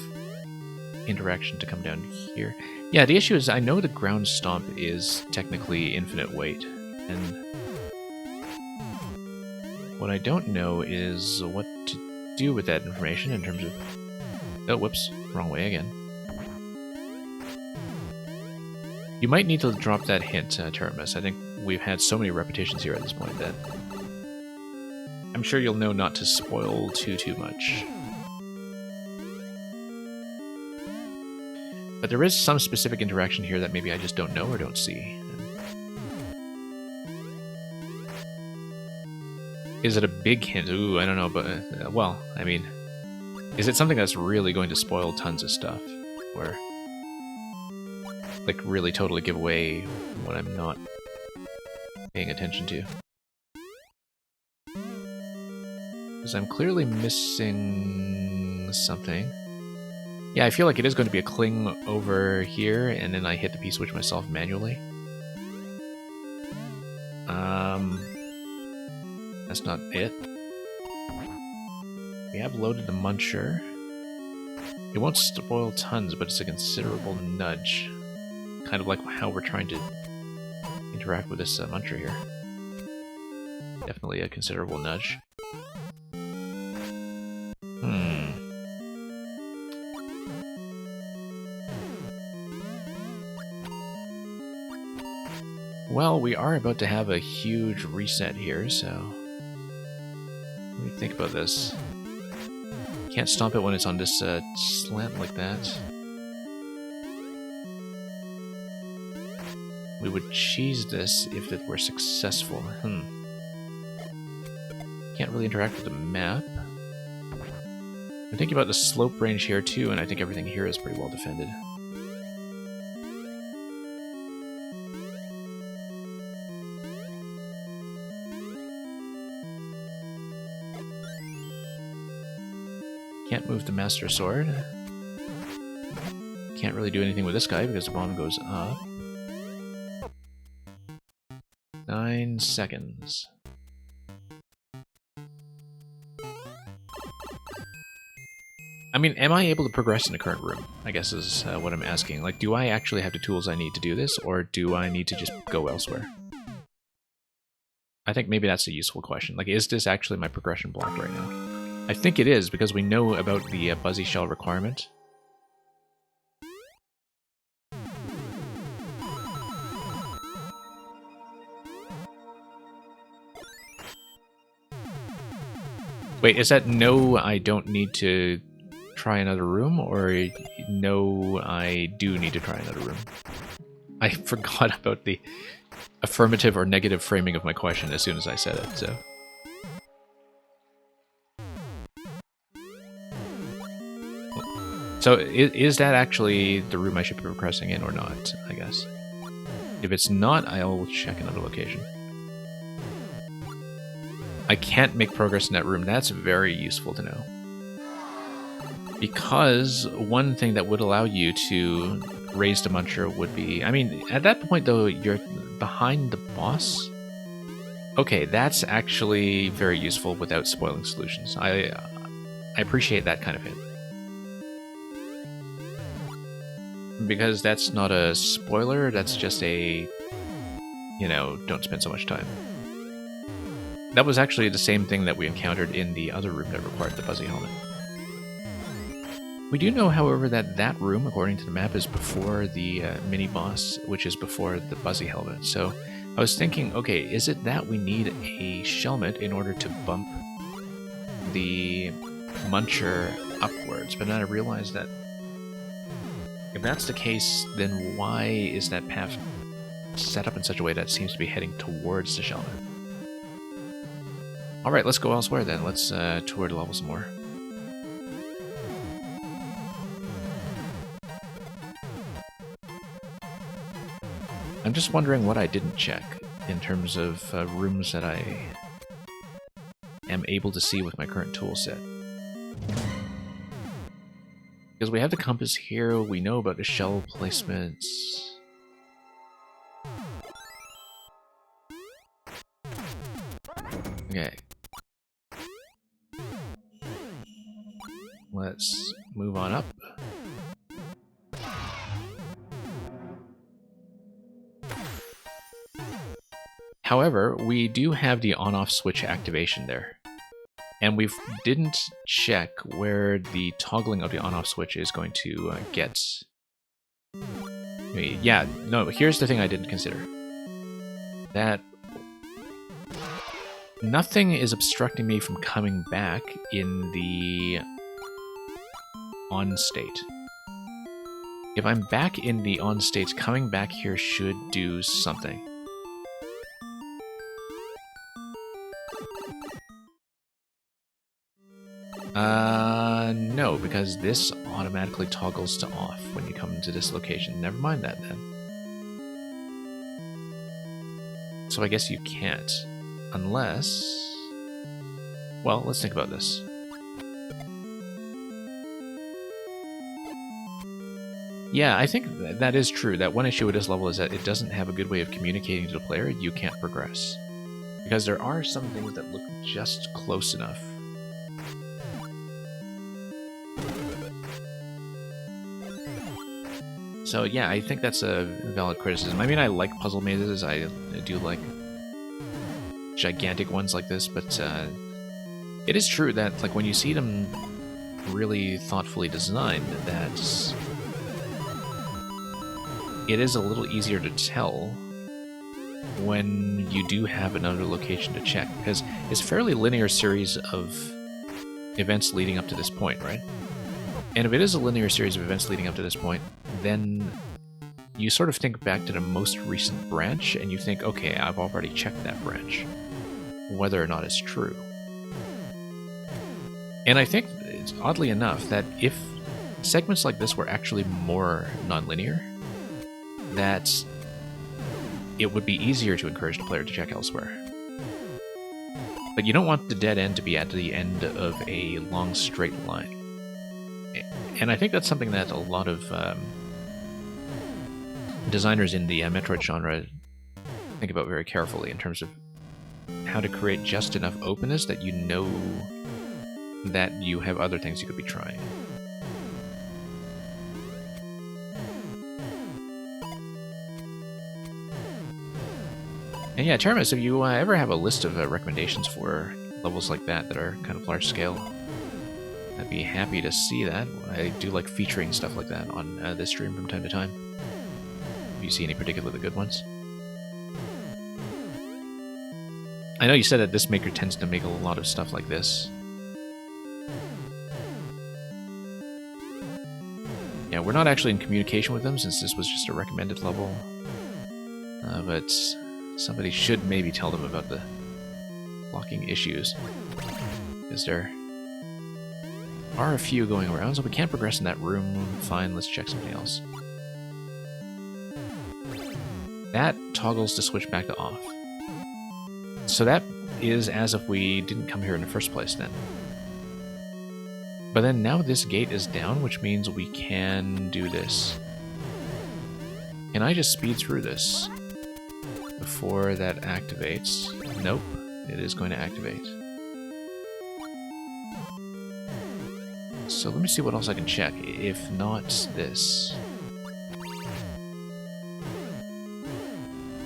interaction to come down here. Yeah, the issue is I know the ground stomp is technically infinite weight, and what I don't know is what to do with that information in terms of... Oh, whoops, wrong way again. You might need to drop that hint, Terminus. I think we've had so many repetitions here at this point that I'm sure you'll know not to spoil too much. But there is some specific interaction here that maybe I just don't know or don't see. Is it a big hint? Ooh, I don't know, but, well, I mean, is it something that's really going to spoil tons of stuff? Or... like, really totally give away what I'm not paying attention to. Because I'm clearly missing something. Yeah, I feel like it is going to be a cling over here, and then I hit the P-switch myself manually. That's not it. We have loaded the Muncher. It won't spoil tons, but it's a considerable nudge. Kind of like how we're trying to interact with this Muncher here. Definitely a considerable nudge. Well, we are about to have a huge reset here, so... what do you think about this? Can't stomp it when it's on this slant like that. We would cheese this if it were successful. Can't really interact with the map. I'm thinking about the slope range here too, and I think everything here is pretty well defended. Can't move the Master Sword. Can't really do anything with this guy because the bomb goes up. 9 seconds. I mean, am I able to progress in the current room? I guess is what I'm asking. Like, do I actually have the tools I need to do this, or do I need to just go elsewhere? I think maybe that's a useful question. Like, is this actually my progression block right now? I think it is, because we know about the Buzzy Shell requirement. Wait, is that no, I don't need to try another room, or no, I do need to try another room? I forgot about the affirmative or negative framing of my question as soon as I said it, so... So is that actually the room I should be progressing in or not, I guess? If it's not, I'll check another location. I can't make progress in that room. That's very useful to know. Because one thing that would allow you to raise the Muncher would be... I mean, at that point, though, you're behind the boss. Okay, that's actually very useful without spoiling solutions. I appreciate that kind of hit. Because that's not a spoiler, that's just a, you know, don't spend so much time. That was actually the same thing that we encountered in the other room that required the Buzzy Helmet. We do know, however, that that room, according to the map, is before the mini-boss, which is before the Buzzy Helmet. So I was thinking, okay, is it that we need a Shelmet in order to bump the Muncher upwards? But then I realized that if that's the case, then why is that path set up in such a way that seems to be heading towards the Shelmet? Alright, let's go elsewhere then. Let's tour the level some more. I'm just wondering what I didn't check in terms of rooms that I am able to see with my current tool set. Because we have the compass here, we know about the shell placements. Okay. Let's move on up. However, we do have the on-off switch activation there. And we didn't check where the toggling of the on-off switch is going to get. Yeah, no, here's the thing I didn't consider. That nothing is obstructing me from coming back in the on state. If I'm back in the on state, coming back here should do something. No, because this automatically toggles to off when you come to this location. Never mind that, then. So I guess you can't. Unless... Well, let's think about this. Yeah, I think that is true. That one issue with this level is that it doesn't have a good way of communicating to the player. You can't progress. Because there are some things that look just close enough. So yeah, I think that's a valid criticism. I mean, I like puzzle mazes, I do like gigantic ones like this, but it is true that like when you see them really thoughtfully designed, that it is a little easier to tell when you do have another location to check, because it's a fairly linear series of events leading up to this point, right? And if it is a linear series of events leading up to this point, then you sort of think back to the most recent branch, and you think, okay, I've already checked that branch, whether or not it's true. And I think, it's oddly enough, that if segments like this were actually more non-linear, that it would be easier to encourage the player to check elsewhere. But you don't want the dead end to be at the end of a long straight line. And I think that's something that a lot of designers in the Metroid genre think about very carefully in terms of how to create just enough openness that you know that you have other things you could be trying. And yeah, Terminus, if you ever have a list of recommendations for levels like that that are kind of large scale, I'd be happy to see that. I do like featuring stuff like that on this stream from time to time. If you see any particularly good ones. I know you said that this maker tends to make a lot of stuff like this. Yeah, we're not actually in communication with them since this was just a recommended level. But somebody should maybe tell them about the blocking issues. Because they're are a few going around, so we can't progress in that room. Fine, let's check something else. That toggles to switch back to off. So that is as if we didn't come here in the first place then. But then now this gate is down, which means we can do this. Can I just speed through this before that activates? Nope, it is going to activate. So let me see what else I can check, if not this.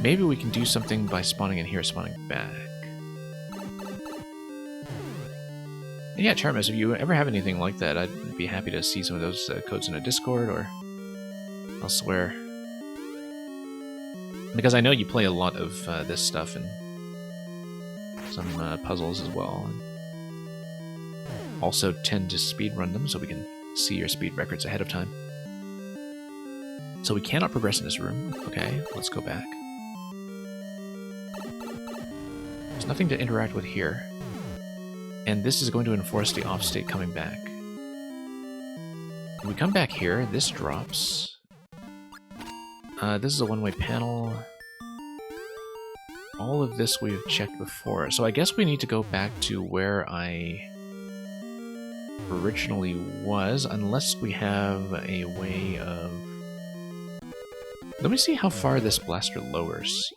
Maybe we can do something by spawning in here, spawning back. And yeah, Charmas, if you ever have anything like that, I'd be happy to see some of those codes in a Discord or elsewhere. Because I know you play a lot of this stuff and some puzzles as well. And also tend to speedrun them so we can see your speed records ahead of time. So we cannot progress in this room. Okay, let's go back. There's nothing to interact with here. And this is going to enforce the off state coming back. When we come back here, this drops. This is a one-way panel. All of this we've checked before. So I guess we need to go back to where I originally was, unless we have a way of... Let me see how far this blaster lowers.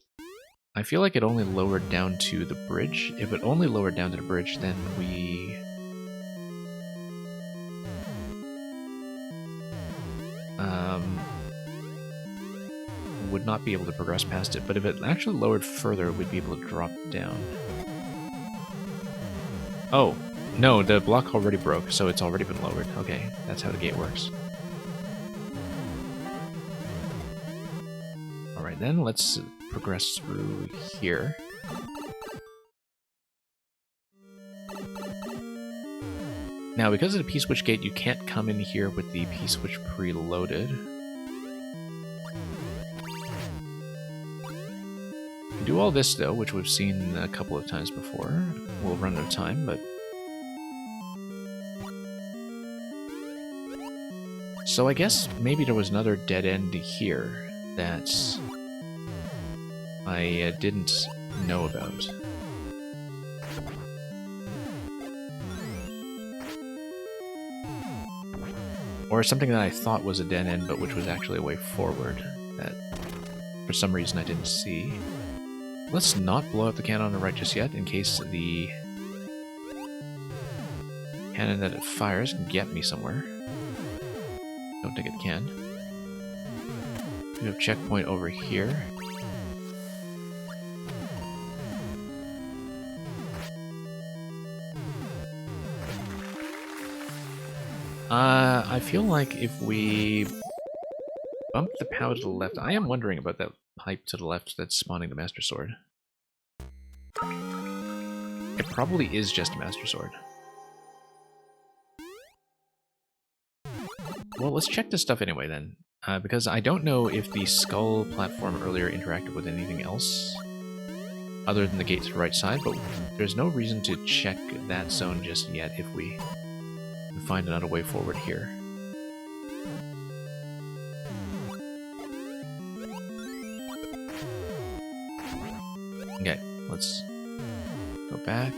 I feel like it only lowered down to the bridge. If it only lowered down to the bridge, then we... would not be able to progress past it. But if it actually lowered further, we'd be able to drop down. Oh, no, the block already broke, so it's already been lowered. Okay, that's how the gate works. Alright then, let's progress through here. Now, because of the P-switch gate, you can't come in here with the P-switch preloaded. You can do all this, though, which we've seen a couple of times before. We'll run out of time, but... So I guess maybe there was another dead end here that I didn't know about. Or something that I thought was a dead end, but which was actually a way forward, that for some reason I didn't see. Let's not blow up the cannon on the right just yet, in case the cannon that it fires can get me somewhere. Don't think it can. We have a checkpoint over here. I feel like if we bump the POW to the left... I am wondering about that pipe to the left that's spawning the Master Sword. It probably is just a Master Sword. Well, let's check this stuff anyway then, because I don't know if the skull platform earlier interacted with anything else other than the gate to the right side, but there's no reason to check that zone just yet if we can find another way forward here. Okay, let's go back.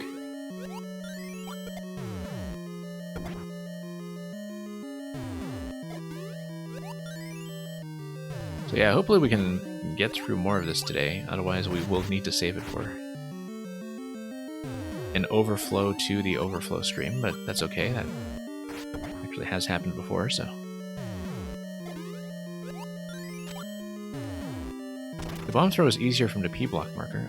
So yeah, hopefully we can get through more of this today, otherwise we will need to save it for an overflow to the overflow stream, but that's okay, that actually has happened before, so. The bomb throw is easier from the P-block marker.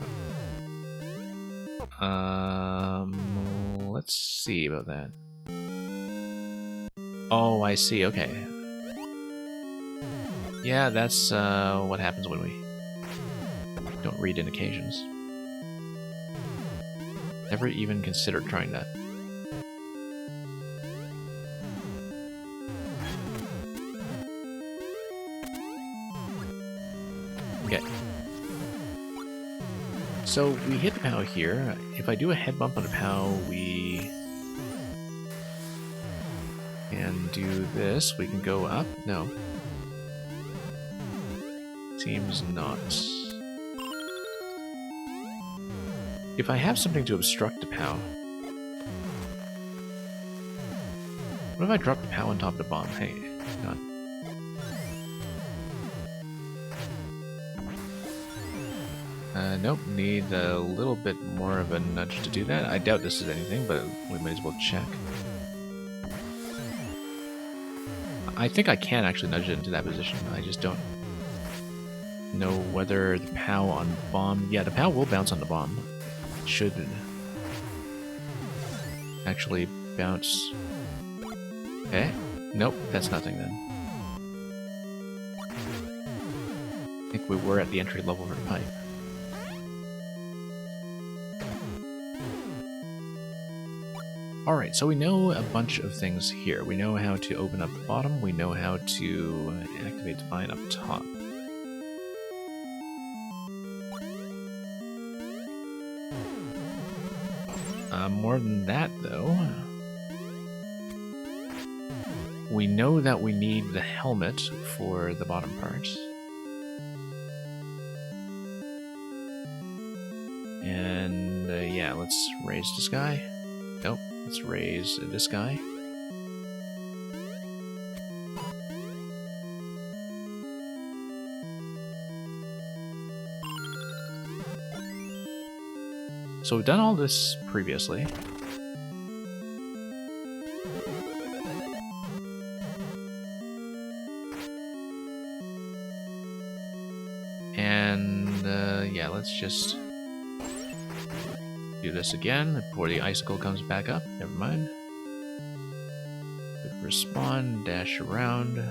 Let's see about that. Oh, I see, okay. Yeah, that's what happens when we don't read indications. Never even considered trying that. Okay. So we hit the POW here. If I do a head bump on the POW, we and do this. We can go up. No. Seems not. If I have something to obstruct the POW... What if I drop the POW on top of the bomb? Hey, God. Nope, need a little bit more of a nudge to do that. I doubt this is anything, but we might as well check. I think I can actually nudge it into that position. I just don't know whether the POW on bomb... Yeah, the POW will bounce on the bomb. It should actually bounce... Okay. Nope, that's nothing then. I think we were at the entry level for the pipe. Alright, so we know a bunch of things here. We know how to open up the bottom, we know how to activate Divine up top. More than that, though, we know that we need the helmet for the bottom part. And yeah, let's raise this guy. Nope, let's raise this guy. So we've done all this previously. And yeah, let's just do this again before the icicle comes back up. Never mind. Respawn, dash around.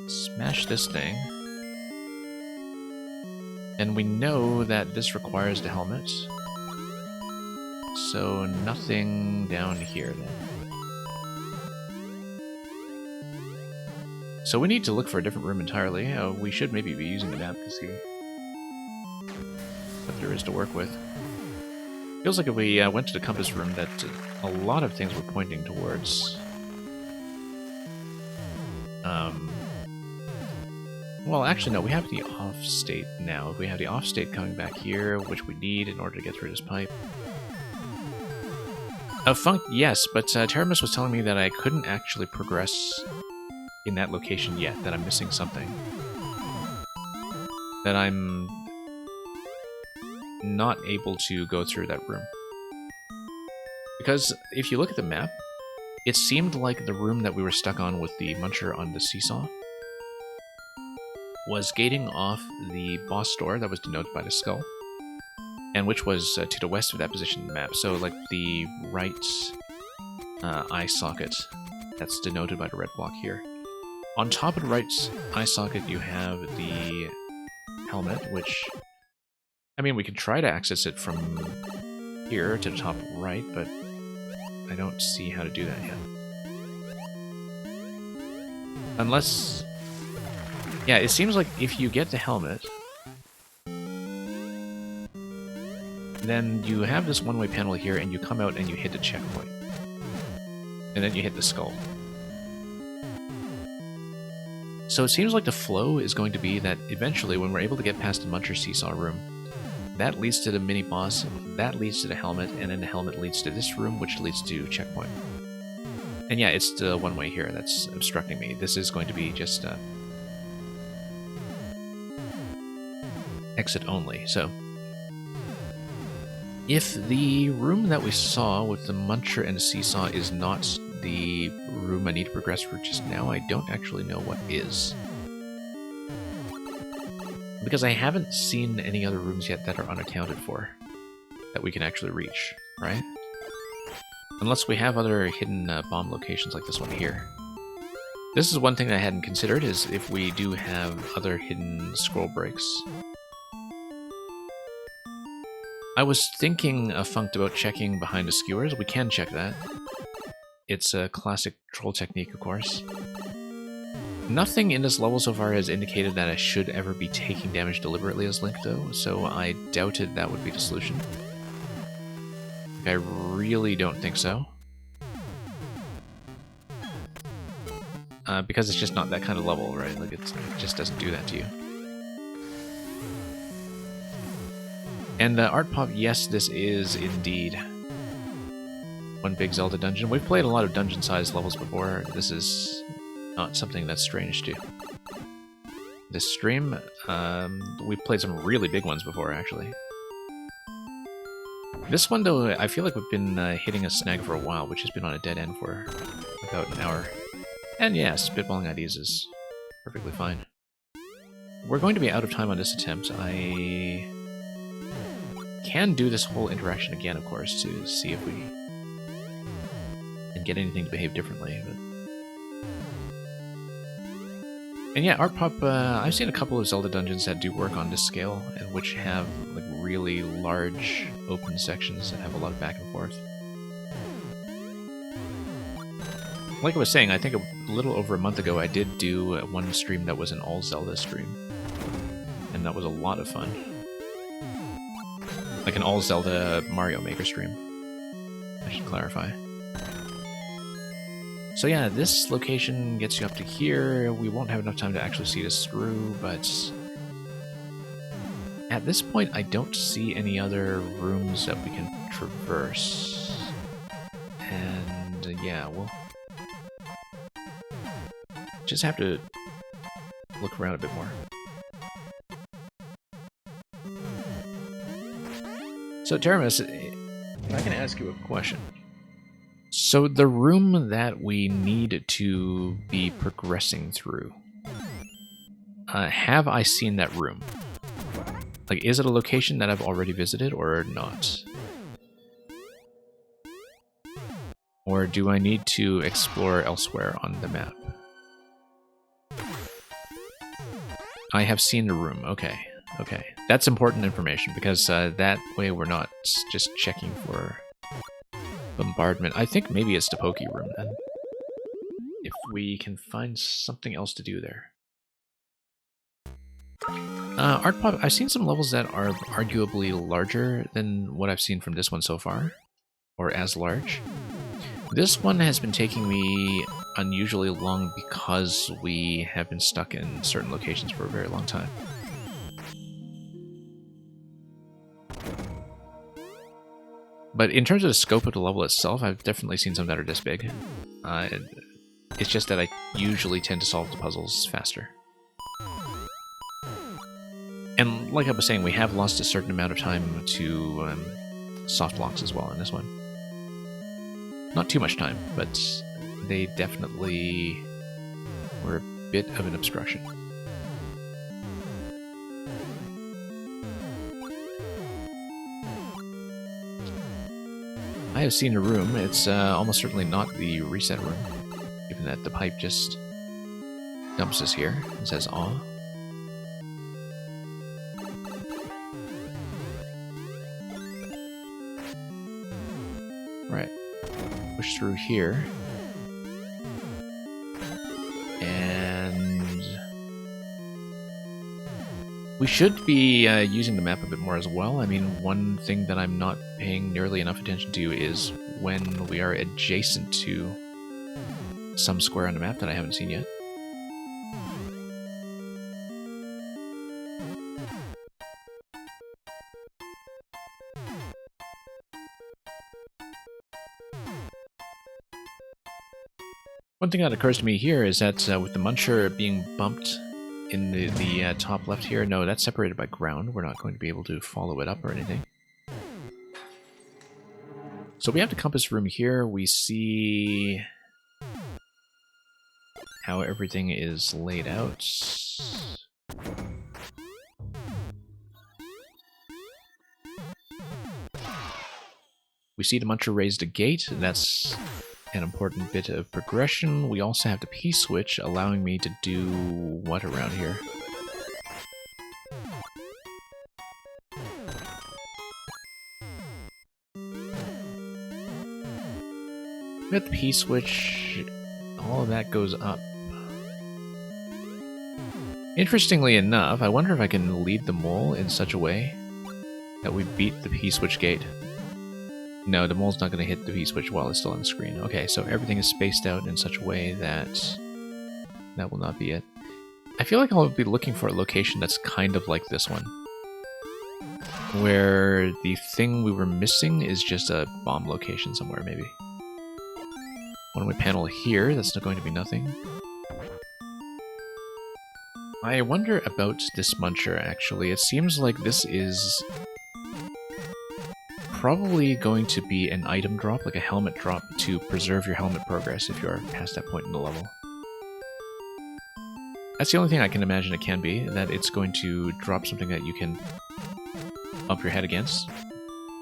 Smash this thing. And we know that this requires the helmet. So nothing down here then. So we need to look for a different room entirely. We should maybe be using the map to see what there is to work with. Feels like if we went to the compass room that a lot of things were pointing towards. Well, actually, no, we have the off state now. If we have the off state coming back here, which we need in order to get through this pipe. Funk, yes, but Teramis was telling me that I couldn't actually progress in that location yet, that I'm missing something. That I'm not able to go through that room. Because if you look at the map, it seemed like the room that we were stuck on with the Muncher on the seesaw was gating off the boss door that was denoted by the skull, and which was to the west of that position in the map. So, like, the right eye socket that's denoted by the red block here. On top of the right eye socket, you have the helmet, which, I mean, we could try to access it from here to the top right, but I don't see how to do that yet. Unless... Yeah, it seems like if you get the helmet, then you have this one-way panel here, and you come out and you hit the checkpoint. And then you hit the skull. So it seems like the flow is going to be that eventually, when we're able to get past the Muncher Seesaw room, that leads to the mini-boss, that leads to the helmet, and then the helmet leads to this room, which leads to checkpoint. And yeah, it's the one-way here that's obstructing me. This is going to be just exit only, so... If the room that we saw with the Muncher and the Seesaw is not the room I need to progress for just now, I don't actually know what is. Because I haven't seen any other rooms yet that are unaccounted for, that we can actually reach, right? Unless we have other hidden bomb locations like this one here. This is one thing I hadn't considered, is if we do have other hidden scroll breaks. I was thinking Funked about checking behind the skewers. We can check that. It's a classic troll technique, of course. Nothing in this level so far has indicated that I should ever be taking damage deliberately as Link, though, so I doubted that would be the solution. I really don't think so. because it's just not that kind of level, right? Like it just doesn't do that to you. And Art Pop, yes, this is indeed one big Zelda dungeon. We've played a lot of dungeon-sized levels before. This is not something that's strange to this stream. We've played some really big ones before, actually. This one, though, I feel like we've been hitting a snag for a while, which has been on a dead end for about an hour. And yeah, spitballing IDs is perfectly fine. We're going to be out of time on this attempt. I can do this whole interaction again, of course, to see if we can get anything to behave differently. But... And yeah, Art Pop, I've seen a couple of Zelda dungeons that do work on this scale, and which have like really large open sections that have a lot of back and forth. Like I was saying, I think a little over a month ago I did do one stream that was an all Zelda stream, and that was a lot of fun. Like an all Zelda Mario Maker stream, I should clarify. So yeah, this location gets you up to here. We won't have enough time to actually see this through, but at this point I don't see any other rooms that we can traverse. And yeah, we'll just have to look around a bit more. So Teramis, if I can ask you a question. So the room that we need to be progressing through, have I seen that room? Like, is it a location that I've already visited or not? Or do I need to explore elsewhere on the map? I have seen the room, okay. Okay, that's important information, because that way we're not just checking for bombardment. I think maybe it's the Poke room, then. If we can find something else to do there. Art Pop, I've seen some levels that are arguably larger than what I've seen from this one so far. Or as large. This one has been taking me unusually long because we have been stuck in certain locations for a very long time. But in terms of the scope of the level itself, I've definitely seen some that are this big. It's just that I usually tend to solve the puzzles faster. And like I was saying, we have lost a certain amount of time to soft locks as well in this one. Not too much time, but they definitely were a bit of an obstruction. I have seen a room. It's almost certainly not the reset room, given that the pipe just dumps us here and says "aw." Right. Push through here. And we should be using the map a bit more as well. I mean, one thing that I'm not paying nearly enough attention to is when we are adjacent to some square on the map that I haven't seen yet. One thing that occurs to me here is that with the Muncher being bumped in the top left here, no, that's separated by ground. We're not going to be able to follow it up or anything. So we have the compass room here. We see how everything is laid out. We see the Muncher raised a gate, and that's an important bit of progression. We also have the P-switch, allowing me to do what around here? With the P-switch, all of that goes up. Interestingly enough, I wonder if I can lead the mole in such a way that we beat the P-switch gate. No, the mole's not going to hit the P-switch while it's still on the screen. Okay, so everything is spaced out in such a way that that will not be it. I feel like I'll be looking for a location that's kind of like this one, where the thing we were missing is just a bomb location somewhere, maybe. When we panel here, that's not going to be nothing. I wonder about this muncher, actually. It seems like this is probably going to be an item drop, like a helmet drop, to preserve your helmet progress if you're past that point in the level. That's the only thing I can imagine it can be, that it's going to drop something that you can bump your head against.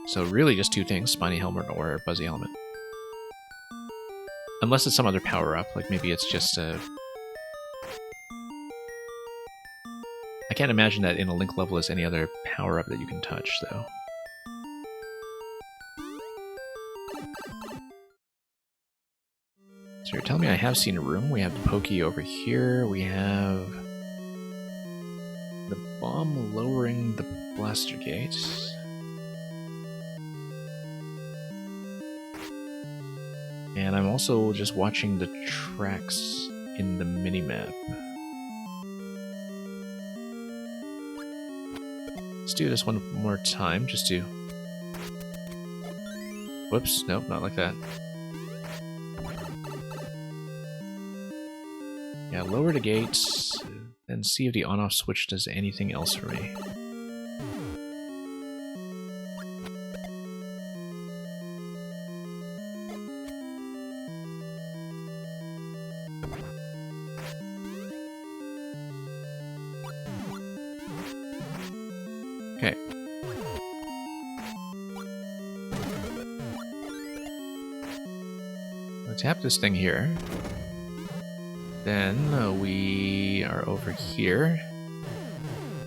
So really just two things, Spiny Helmet or Buzzy Helmet. Unless it's some other power-up, like maybe it's just a... I can't imagine that in a Link level there's any other power-up that you can touch, though. So you're telling me I have seen a room. We have the Pokey over here. We have the bomb lowering the blaster gate. And I'm also just watching the tracks in the minimap. Let's do this one more time, just to... Whoops, nope, not like that. Yeah, lower the gates, and see if the on-off switch does anything else for me. Okay. Let's tap this thing here. Then we are over here.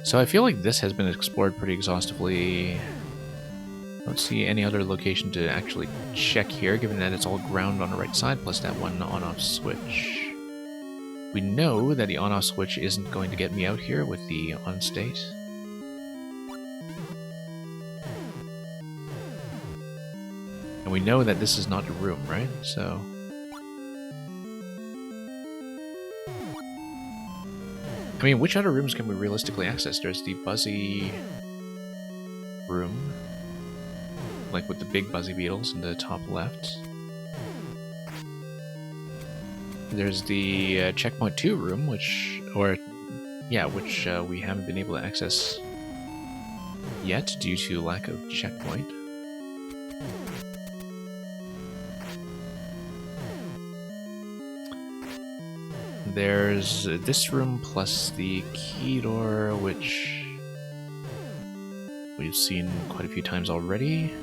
So I feel like this has been explored pretty exhaustively. I don't see any other location to actually check here, given that it's all ground on the right side, plus that one on-off switch. We know that the on-off switch isn't going to get me out here with the on-state. And we know that this is not a room, right? So... I mean, which other rooms can we realistically access? There's the Buzzy room, like with the big Buzzy Beetles in the top left. There's the Checkpoint 2 room, which we haven't been able to access yet due to lack of checkpoint. There's this room plus the key door, which we've seen quite a few times already.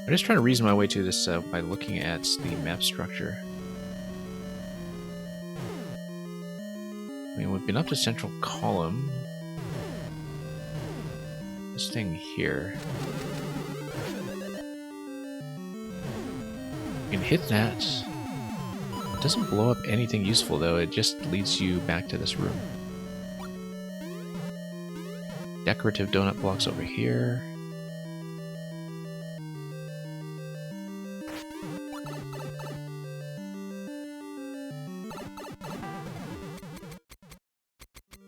I'm just trying to reason my way to this by looking at the map structure. I mean, we've been up to Central Column. This thing here. You can hit that. It doesn't blow up anything useful, though. It just leads you back to this room. Decorative donut blocks over here.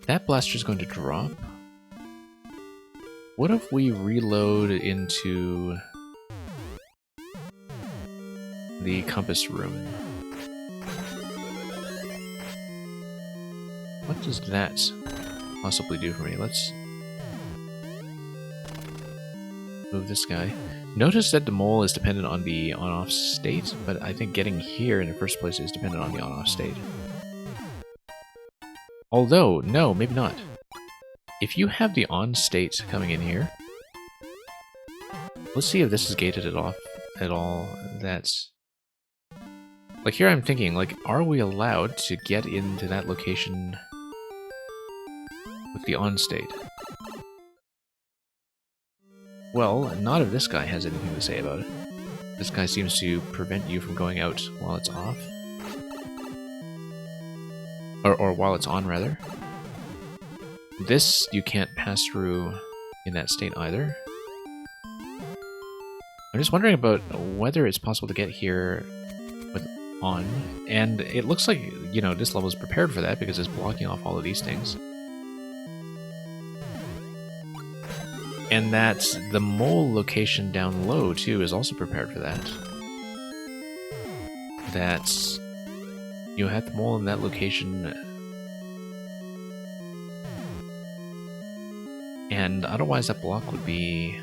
That blaster's going to drop. What if we reload into the compass room? What does that possibly do for me? Let's move this guy. Notice that the mole is dependent on the on-off state, but I think getting here in the first place is dependent on the on-off state. Although, no, maybe not. If you have the on state coming in here, let's see if this is gated at all. That's... Like here I'm thinking, like, are we allowed to get into that location with the on state? Well, not if this guy has anything to say about it. This guy seems to prevent you from going out while it's off. Or while it's on, rather. This you can't pass through in that state either. I'm just wondering about whether it's possible to get here on, and it looks like, you know, this level is prepared for that because it's blocking off all of these things. And that the mole location down low, too, is also prepared for that. That's... You have the mole in that location, and otherwise that block would be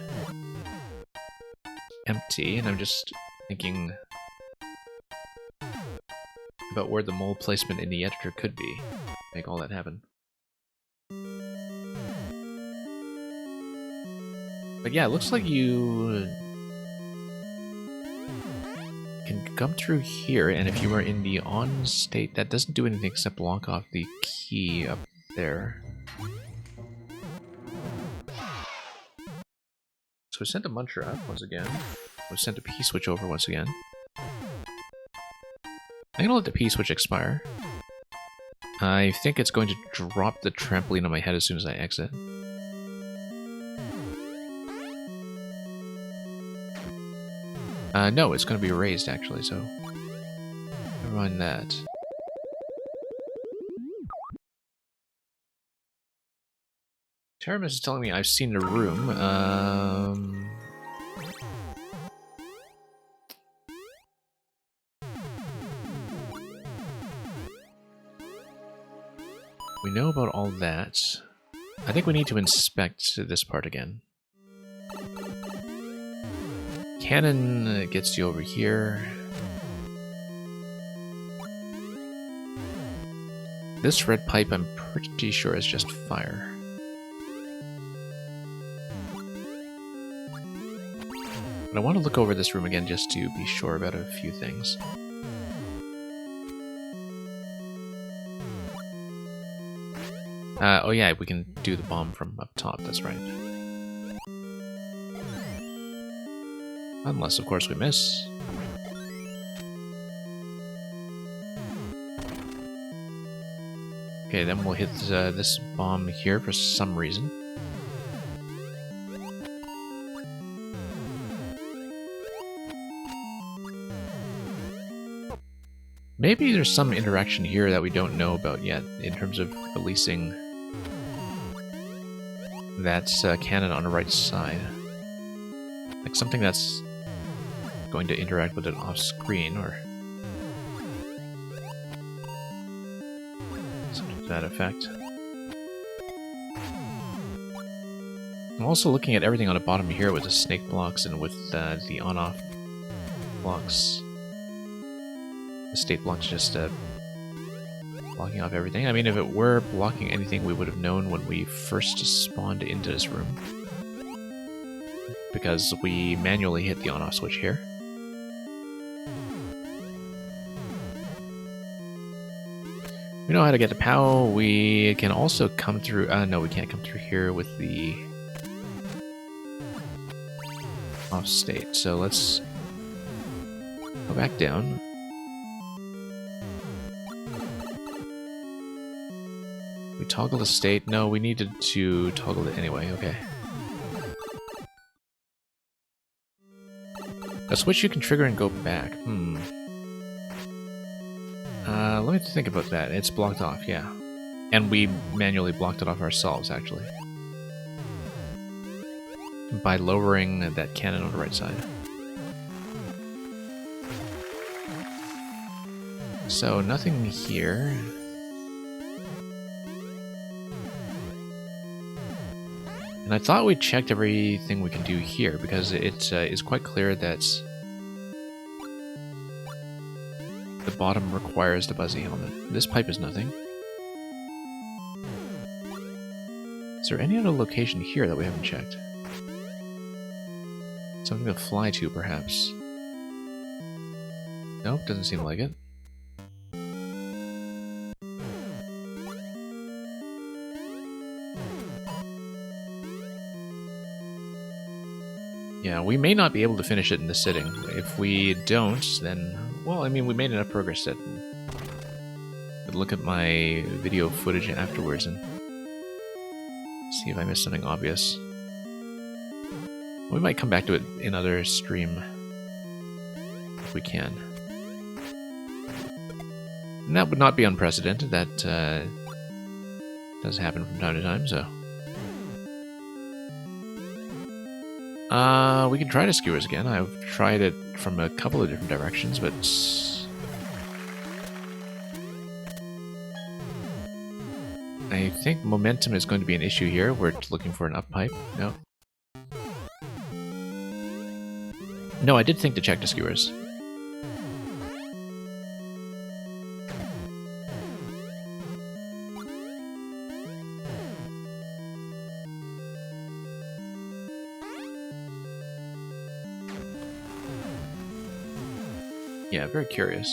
empty, and I'm just thinking about where the mole placement in the editor could be. Make all that happen. But yeah, it looks like you can come through here, and if you are in the on state, that doesn't do anything except block off the key up there. So we sent a muncher up once again. We sent a P-switch over once again. I'm gonna let the P-switch expire. I think it's going to drop the trampoline on my head as soon as I exit. No, it's going to be raised, actually, so... Never mind that. Teramis is telling me I've seen the room. We know about all that. I think we need to inspect this part again. Cannon gets you over here. This red pipe, I'm pretty sure, is just fire. But I want to look over this room again just to be sure about a few things. Oh yeah, we can do the bomb from up top, that's right. Unless, of course, we miss. Okay, then we'll hit this bomb here for some reason. Maybe there's some interaction here that we don't know about yet in terms of releasing that cannon on the right side. Like something that's going to interact with it off screen or something to that effect. I'm also looking at everything on the bottom here with the snake blocks and with the on-off blocks. The state blocks just blocking off everything. I mean, if it were blocking anything, we would have known when we first spawned into this room. Because we manually hit the on-off switch here. We know how to get to POW. We can also come through... no, we can't come through here with the off state. So let's go back down. We toggle the state. No, we needed to toggle it anyway. Okay. A switch you can trigger and go back. Let me think about that. It's blocked off, yeah. And we manually blocked it off ourselves, actually. By lowering that cannon on the right side. So, nothing here. And I thought we checked everything we can do here, because it is quite clear that the bottom requires the Buzzy helmet. This pipe is nothing. Is there any other location here that we haven't checked? Something to fly to, perhaps. Nope, doesn't seem like it. Yeah, we may not be able to finish it in this sitting. If we don't, then... Well, I mean, we made enough progress that... I'd look at my video footage afterwards and... see if I missed something obvious. We might come back to it in another stream. If we can. And that would not be unprecedented. That does happen from time to time, so... we can try to skewers again. I've tried it from a couple of different directions, but... I think momentum is going to be an issue here. We're looking for an up pipe. No. No, I did think to check the skewers. Yeah, very curious.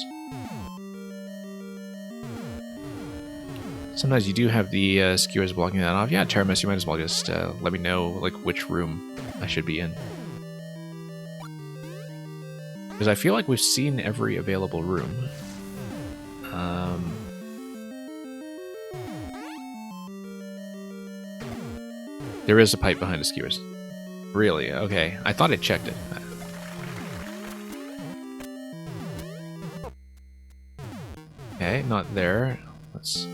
Sometimes you do have the skewers blocking that off. Yeah, Terramus, you might as well just let me know like which room I should be in. Because I feel like we've seen every available room. There is a pipe behind the skewers. Really? Okay. I thought I checked it. Okay, not there. Let's...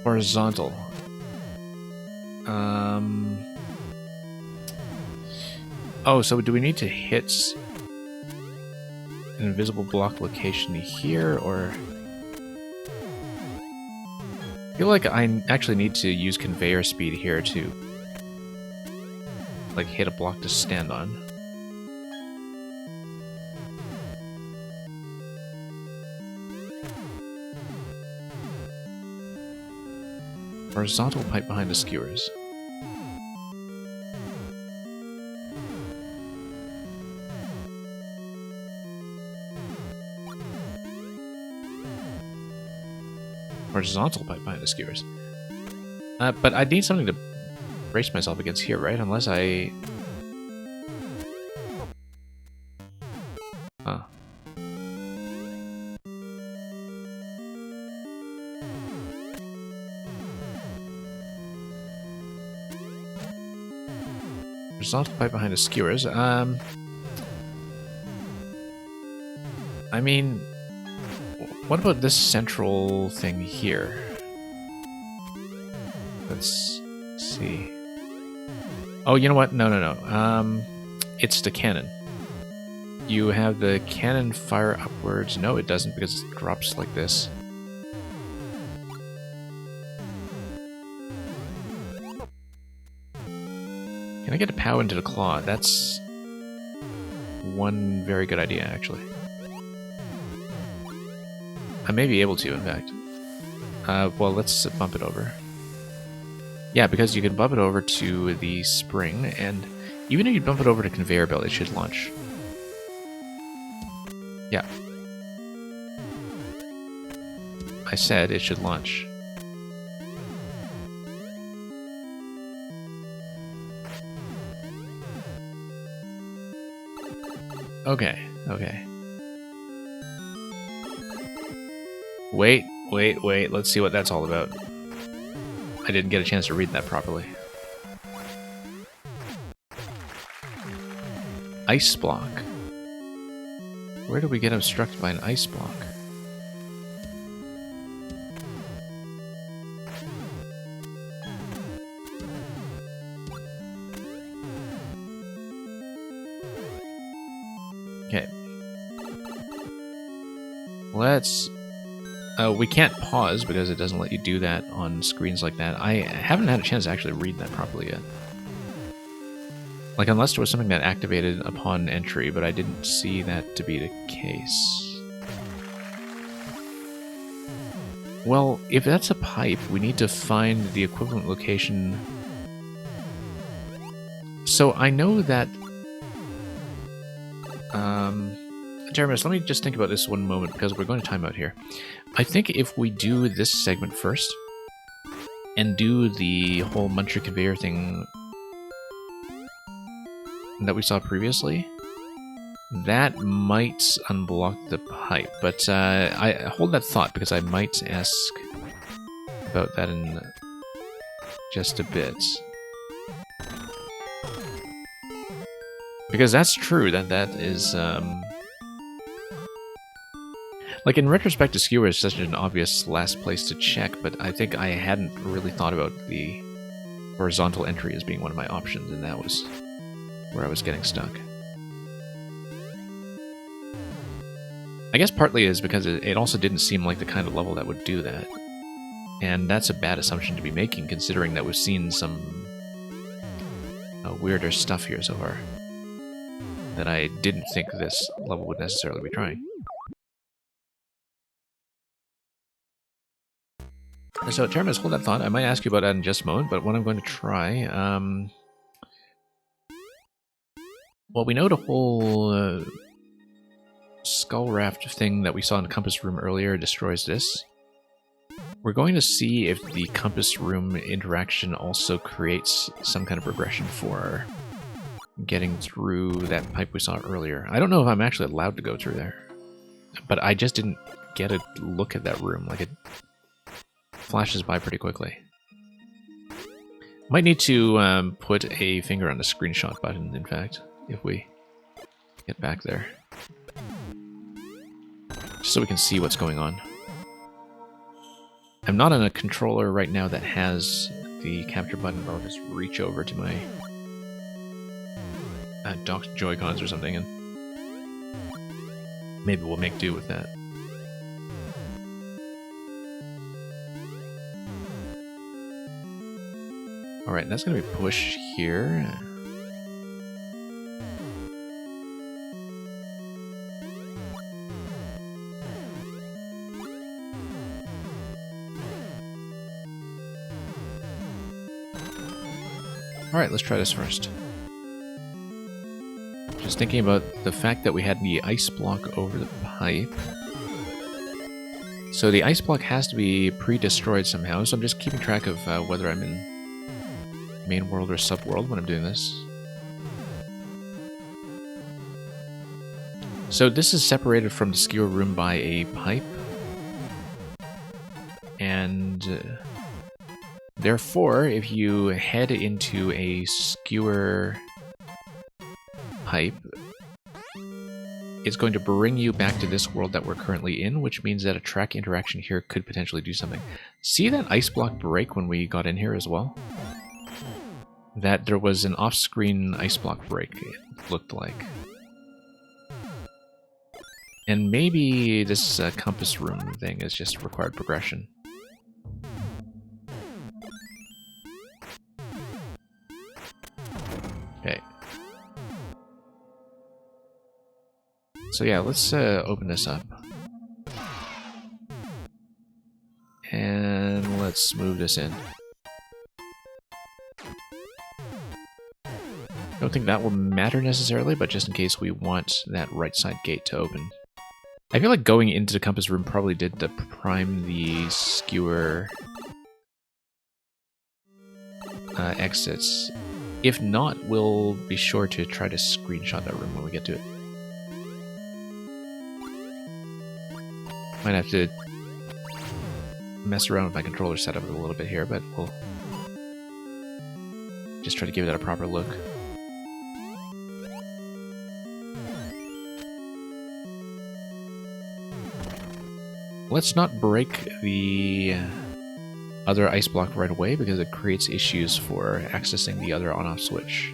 Horizontal. Oh, so do we need to hit an invisible block location here, or... I feel like I actually need to use conveyor speed here to, like, hit a block to stand on. Horizontal pipe behind the skewers. Horizontal pipe behind the skewers. But I need something to brace myself against here, right? Unless I... Huh. Horizontal pipe behind the skewers. I mean... What about this central thing here? Let's see. Oh, you know what? No. It's the cannon. You have the cannon fire upwards. No, it doesn't, because it drops like this. Can I get a POW into the claw? That's one very good idea, actually. I may be able to, in fact. Well, let's bump it over. Yeah, because you can bump it over to the spring, and even if you bump it over to conveyor belt, it should launch. Yeah. I said it should launch. Okay. Wait. Let's see what that's all about. I didn't get a chance to read that properly. Ice block. Where do we get obstructed by an ice block? Okay. Let's... we can't pause because it doesn't let you do that on screens like that. I haven't had a chance to actually read that properly yet. Like, unless there was something that activated upon entry, but I didn't see that to be the case. Well, if that's a pipe, we need to find the equivalent location. So I know that... Terminus, let me just think about this one moment, because we're going to time out here. I think if we do this segment first, and do the whole Muncher conveyor thing that we saw previously, that might unblock the pipe. But I hold that thought, because I might ask about that in just a bit. Because that's true, that is, like, in retrospect, the skewer is such an obvious last place to check, but I think I hadn't really thought about the horizontal entry as being one of my options, and that was where I was getting stuck. I guess partly is because it also didn't seem like the kind of level that would do that. And that's a bad assumption to be making, considering that we've seen some weirder stuff here so far that I didn't think this level would necessarily be trying. So, Terminus, hold that thought. I might ask you about that in just a moment, but what I'm going to try... well, we know the whole skull raft thing that we saw in the compass room earlier destroys this. We're going to see if the compass room interaction also creates some kind of regression for getting through that pipe we saw earlier. I don't know if I'm actually allowed to go through there, but I just didn't get a look at that room. Like, it flashes by pretty quickly. Might need to put a finger on the screenshot button, in fact, if we get back there. Just so we can see what's going on. I'm not on a controller right now that has the capture button, but I'll just reach over to my docked Joy-Cons or something, and maybe we'll make do with that. Alright, that's going to be push here. Alright, let's try this first. Just thinking about the fact that we had the ice block over the pipe. So the ice block has to be pre-destroyed somehow, so I'm just keeping track of whether I'm in main world or sub-world when I'm doing this. So this is separated from the skewer room by a pipe. And therefore, if you head into a skewer pipe, it's going to bring you back to this world that we're currently in, which means that a track interaction here could potentially do something. See that ice block break when we got in here as well? That there was an off-screen ice block break, it looked like. And maybe this compass room thing is just required progression. Okay. So yeah, let's open this up. And let's move this in. I don't think that will matter necessarily, but just in case we want that right side gate to open. I feel like going into the compass room probably did prime the skewer exits. If not, we'll be sure to try to screenshot that room when we get to it. Might have to mess around with my controller setup a little bit here, but we'll just try to give that a proper look. Let's not break the other ice block right away because it creates issues for accessing the other on-off switch.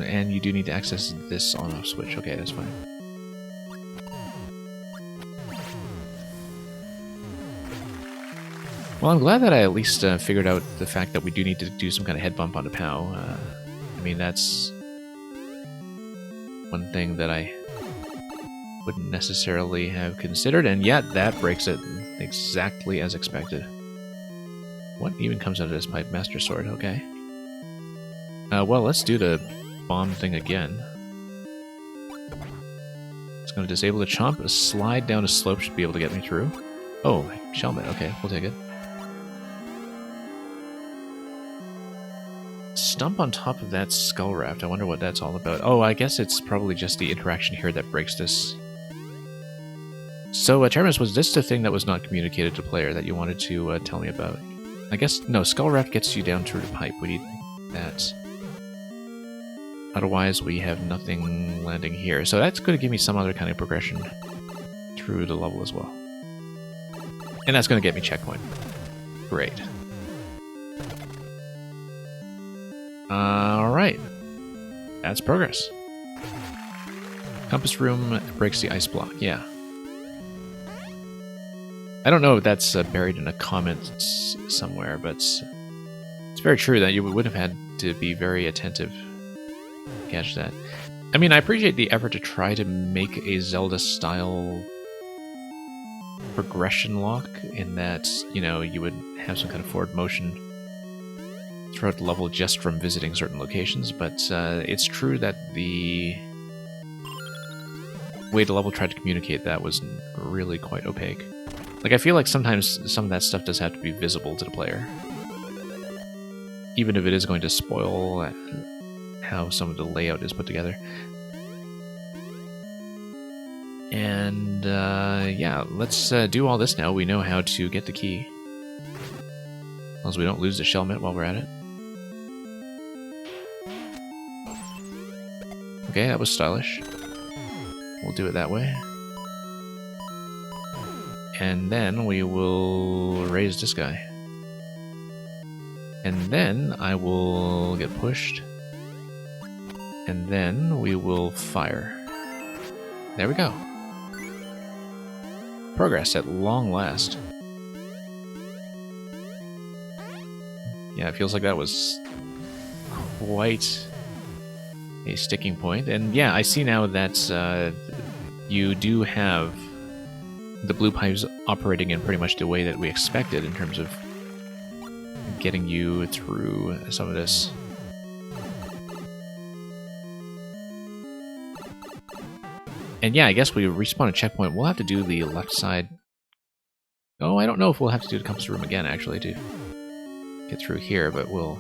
And you do need to access this on-off switch. Okay, that's fine. Well, I'm glad that I at least figured out the fact that we do need to do some kind of head bump on the POW. I mean, that's one thing that I wouldn't necessarily have considered, and yet that breaks it exactly as expected. What even comes out of this pipe? Master Sword, okay. Well, let's do the bomb thing again. It's going to disable the chomp. A slide down a slope should be able to get me through. Oh, Shellmet, okay, we'll take it. Stump on top of that skull raft. I wonder what that's all about. Oh, I guess it's probably just the interaction here that breaks this. So, Terminus, was this the thing that was not communicated to player that you wanted to tell me about? I guess, no, Skull Raft gets you down through the pipe. We need that. Otherwise, we have nothing landing here. So that's going to give me some other kind of progression through the level as well. And that's going to get me checkpoint. Great. Alright. That's progress. Compass room breaks the ice block. Yeah. I don't know if that's buried in a comment somewhere, but it's very true that you would have had to be very attentive to catch that. I mean, I appreciate the effort to try to make a Zelda-style progression lock in that, you know, you would have some kind of forward motion throughout the level just from visiting certain locations, but it's true that the way the level tried to communicate that was really quite opaque. Like, I feel like sometimes some of that stuff does have to be visible to the player, even if it is going to spoil how some of the layout is put together. And yeah, let's do all this now. We know how to get the key, as long as we don't lose the Shelmet while we're at it. Okay, that was stylish. We'll do it that way. And then we will raise this guy. And then I will get pushed. And then we will fire. There we go. Progress at long last. Yeah, it feels like that was quite a sticking point. And yeah, I see now that you do have the blue pipes operating in pretty much the way that we expected in terms of getting you through some of this. And yeah, I guess we respawn a checkpoint. We'll have to do the left side. Oh, I don't know if we'll have to do the compass room again, actually, to get through here, but we'll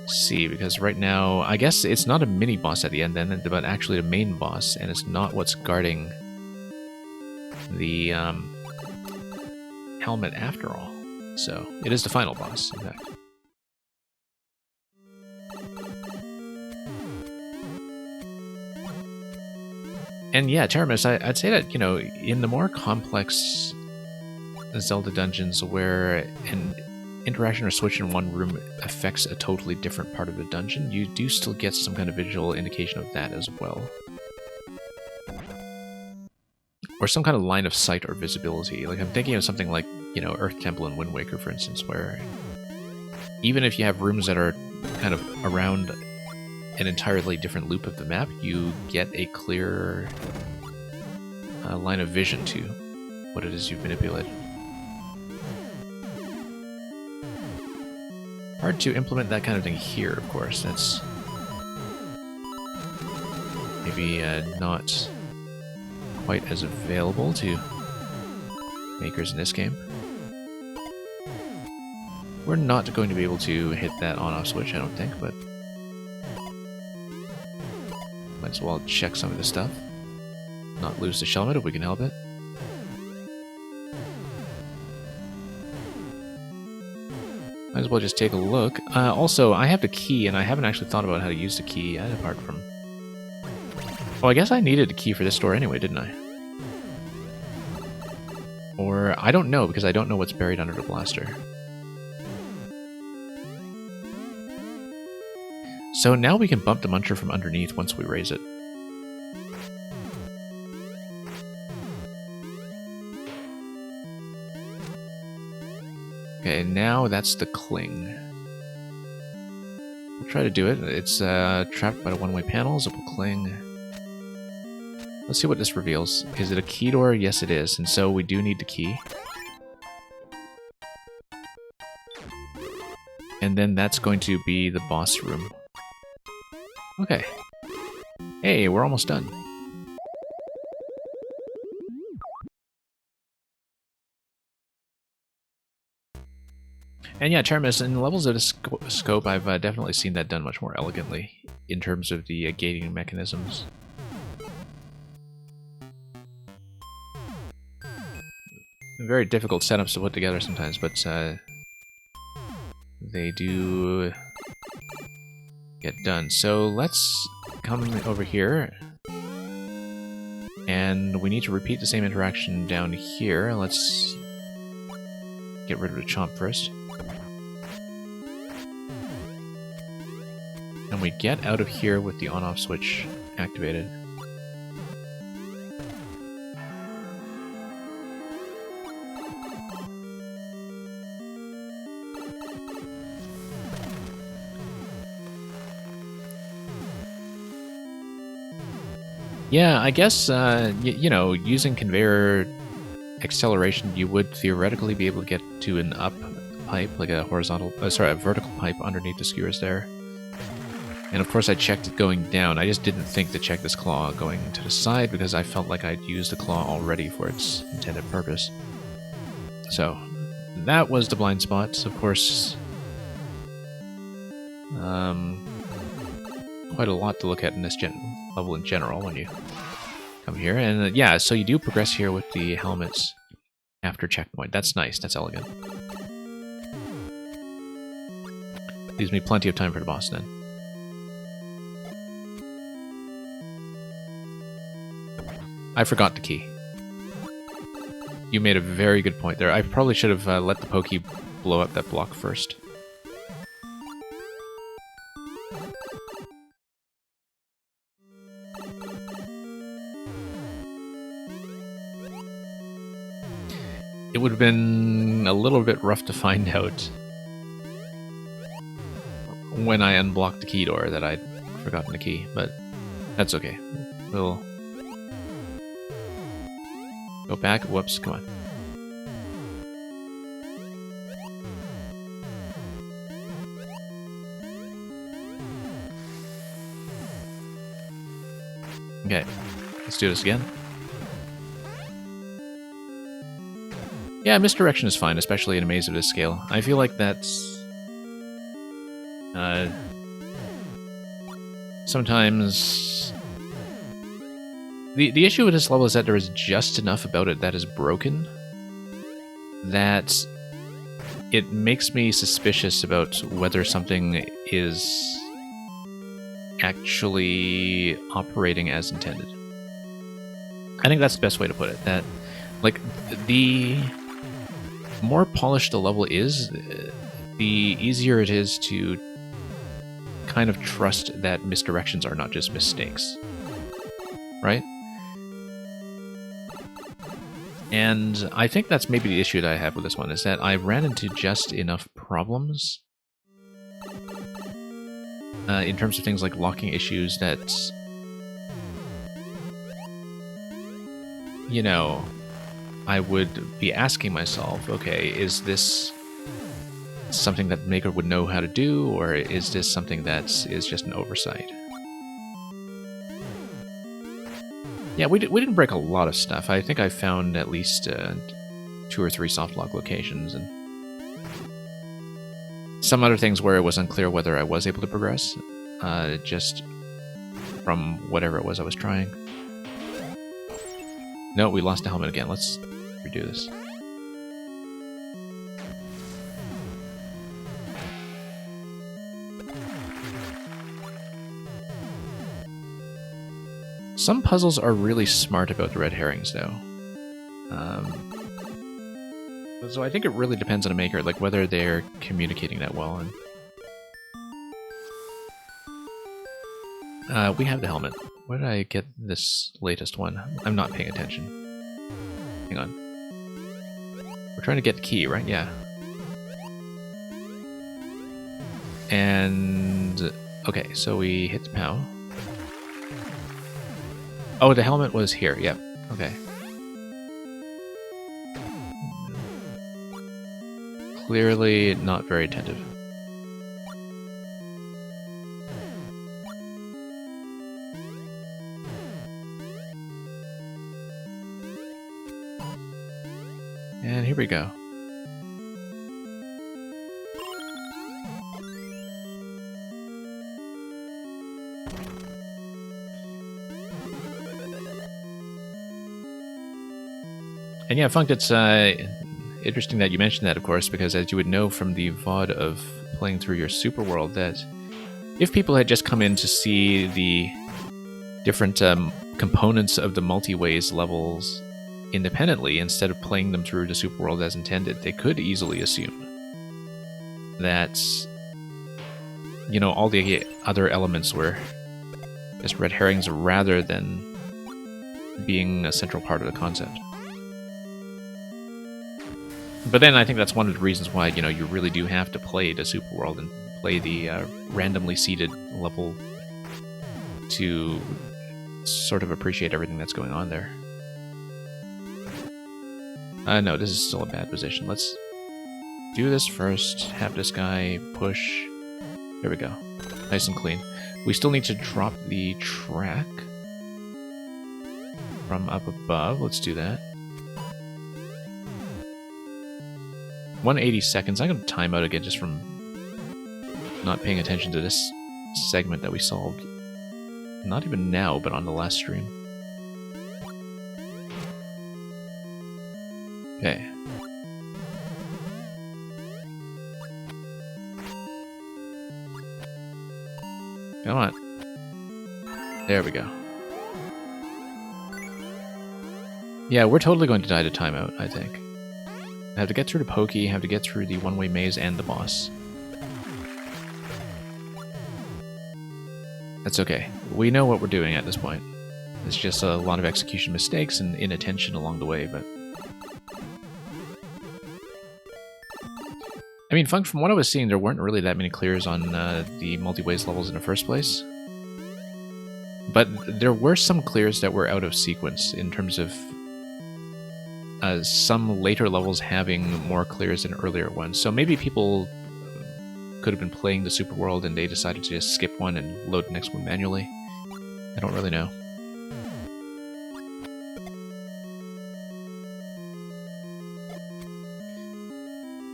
see, because right now, I guess it's not a mini-boss at the end then, but actually the main boss, and it's not what's guarding the helmet after all. So, it is the final boss, in fact. And yeah, Teramis, I'd say that, you know, in the more complex Zelda dungeons where an interaction or switch in one room affects a totally different part of the dungeon, you do still get some kind of visual indication of that as well. Or some kind of line of sight or visibility. Like, I'm thinking of something like, you know, Earth Temple and Wind Waker, for instance, where even if you have rooms that are kind of around an entirely different loop of the map, you get a clear line of vision to what it is you've manipulated. Hard to implement that kind of thing here, of course. That's maybe not quite as available to makers in this game. We're not going to be able to hit that on-off switch, I don't think, but might as well check some of this stuff. Not lose the Shelmet if we can help it. Might as well just take a look. Also, I have the key, and I haven't actually thought about how to use the key, apart from... Oh, I guess I needed a key for this door anyway, didn't I? Or, I don't know, because I don't know what's buried under the blaster. So now we can bump the Muncher from underneath once we raise it. Okay, now that's the cling. We'll try to do it. It's trapped by the one-way panels. It will cling. Let's see what this reveals. Is it a key door? Yes, it is. And so we do need the key. And then that's going to be the boss room. Okay. Hey, we're almost done. And yeah, Teramis, in the levels of the scope, I've definitely seen that done much more elegantly in terms of the gating mechanisms. Very difficult setups to put together sometimes, but they do get done. So let's come over here. And we need to repeat the same interaction down here. Let's get rid of the chomp first. And we get out of here with the on-off switch activated. Yeah, I guess, you know, using conveyor acceleration, you would theoretically be able to get to an up pipe, like a horizontal, sorry, a vertical pipe underneath the skewers there. And of course I checked it going down. I just didn't think to check this claw going to the side because I felt like I'd used the claw already for its intended purpose. So, that was the blind spot. Of course, quite a lot to look at in this level in general when you come here. And yeah, so you do progress here with the helmets after checkpoint. That's nice. That's elegant. Leaves me plenty of time for the boss then. I forgot the key. You made a very good point there. I probably should have let the Pokey blow up that block first. It would have been a little bit rough to find out when I unblocked the key door that I'd forgotten the key, but that's okay. We'll go back. Whoops, come on. Okay, let's do this again. Yeah, misdirection is fine, especially in a maze of this scale. I feel like that's... sometimes... The issue with this level is that there is just enough about it that is broken that it makes me suspicious about whether something is actually operating as intended. I think that's the best way to put it. That, like, the more polished the level is, the easier it is to kind of trust that misdirections are not just mistakes. Right? And I think that's maybe the issue that I have with this one, is that I ran into just enough problems in terms of things like locking issues that, you know, I would be asking myself, okay, is this something that Maker would know how to do, or is this something that is just an oversight? Yeah, we didn't break a lot of stuff. I think I found at least 2 or 3 soft lock locations, and some other things where it was unclear whether I was able to progress, just from whatever it was I was trying. No, we lost the helmet again. Let's redo this. Some puzzles are really smart about the red herrings, though. So I think it really depends on a maker, like whether they're communicating that well. And we have the helmet. Where did I get this latest one? I'm not paying attention. Hang on. We're trying to get the key, right? Yeah. And... okay, so we hit the POW. Oh, the helmet was here. Yep. Okay. Clearly not very attentive. And here we go. And yeah, Funked, it's interesting that you mentioned that, of course, because as you would know from the VOD of playing through your Super World, that if people had just come in to see the different components of the multi-ways levels independently instead of playing them through the Super World as intended, they could easily assume that, you know, all the other elements were just red herrings rather than being a central part of the concept. But then I think that's one of the reasons why, you know, you really do have to play the Super World and play the randomly seeded level to sort of appreciate everything that's going on there. No, this is still a bad position. Let's do this first, have this guy push. There we go. Nice and clean. We still need to drop the track from up above. Let's do that. 180 seconds. I'm going to time out again just from not paying attention to this segment that we solved. Not even now, but on the last stream. Okay. Come on. There we go. Yeah, we're totally going to die to timeout, I think. I have to get through the pokey, have to get through the one-way maze and the boss. That's okay. We know what we're doing at this point. It's just a lot of execution mistakes and inattention along the way, but... I mean, from what I was seeing, there weren't really that many clears on the multi-ways levels in the first place. But there were some clears that were out of sequence in terms of some later levels having more clears than earlier ones. So maybe people could have been playing the Super World and they decided to just skip one and load the next one manually. I don't really know.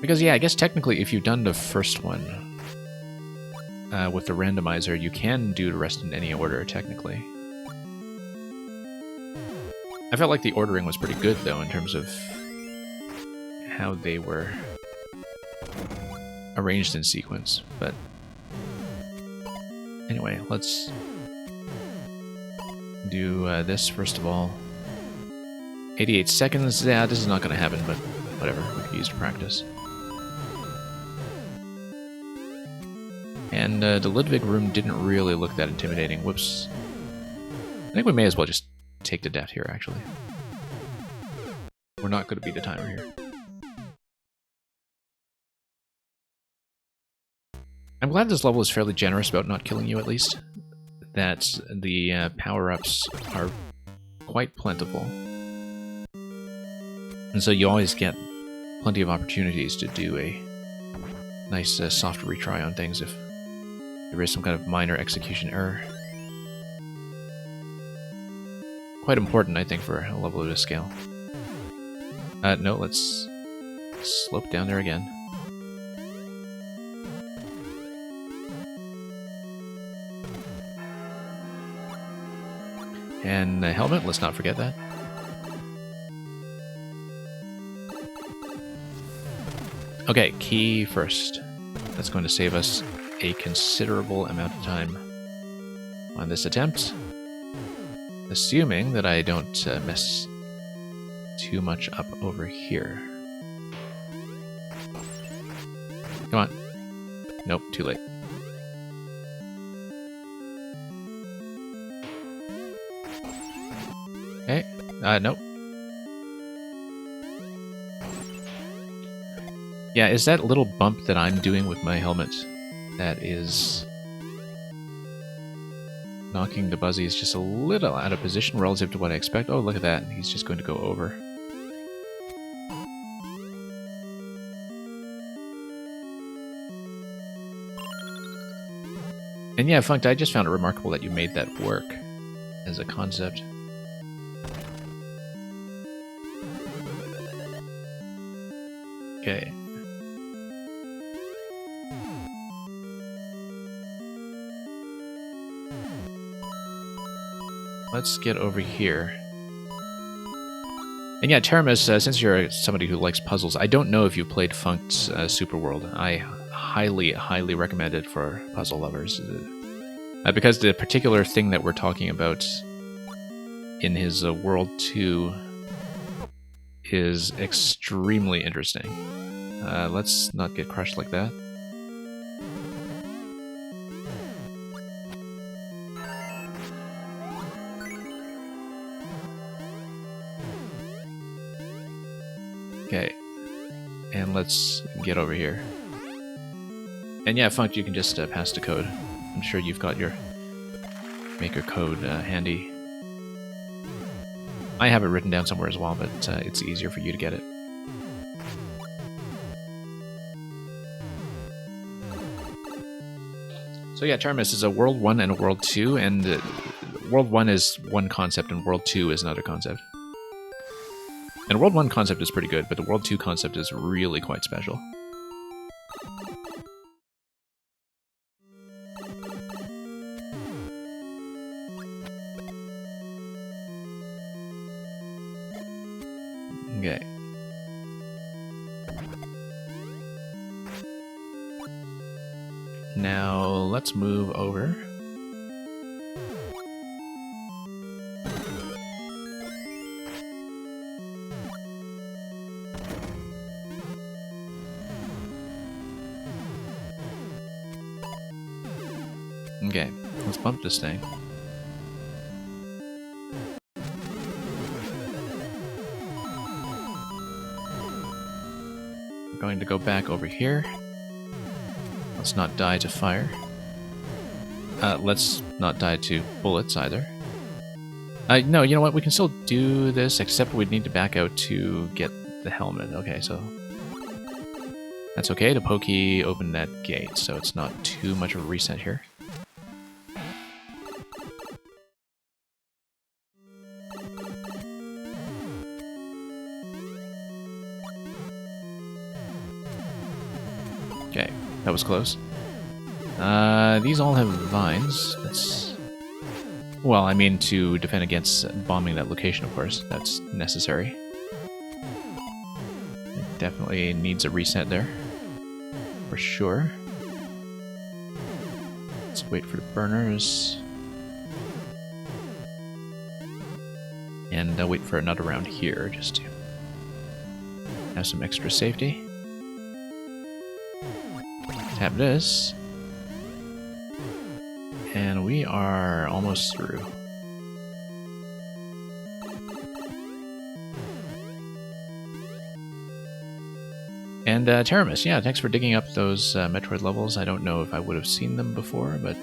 Because, yeah, I guess technically if you've done the first one with the randomizer, you can do the rest in any order, technically. I felt like the ordering was pretty good, though, in terms of how they were arranged in sequence, but... Anyway, let's do this first of all. 88 seconds, yeah, this is not going to happen, but whatever, we could use to practice. And the Ludwig room didn't really look that intimidating. Whoops. I think we may as well just take the death here, actually. We're not going to beat the timer here. I'm glad this level is fairly generous about not killing you, at least. That the power-ups are quite plentiful. And so you always get plenty of opportunities to do a nice soft retry on things if there is some kind of minor execution error. Quite important, I think, for a level of this scale. No, let's slope down there again. And the helmet, let's not forget that. Okay, key first. That's going to save us a considerable amount of time on this attempt. Assuming that I don't mess too much up over here. Come on. Nope, too late. Okay, nope. Yeah, is that little bump that I'm doing with my helmet that is knocking the Buzzies just a little out of position relative to what I expect? Oh, look at that. He's just going to go over. And yeah, Funked, I just found it remarkable that you made that work as a concept. Okay. Let's get over here. And yeah, Teramis, since you're somebody who likes puzzles, I don't know if you've played Funk's Super World. I highly, highly recommend it for puzzle lovers. Because the particular thing that we're talking about in his World 2 is extremely interesting. Let's not get crushed like that. Okay, and let's get over here. And yeah, Funk, you can just pass the code. I'm sure you've got your maker code handy. I have it written down somewhere as well, but it's easier for you to get it. So yeah, Teramis is a World 1 and a World 2, and World 1 is one concept and World 2 is another concept. And World 1 concept is pretty good, but the World 2 concept is really quite special. Okay. Now, let's move over. Okay, let's bump this thing. We're going to go back over here. Let's not die to fire. Let's not die to bullets either. No, you know what? We can still do this, except we'd need to back out to get the helmet. Okay, so that's okay. The Pokey opened that gate, so it's not too much of a reset here. Okay, that was close. These all have vines. That's... Well, I mean to defend against bombing that location, of course. That's necessary. It definitely needs a reset there. For sure. Let's wait for the burners. And I'll wait for another round here, just to have some extra safety. Tap this. And we are almost through. And Teramis, yeah, thanks for digging up those Metroid levels. I don't know if I would have seen them before, but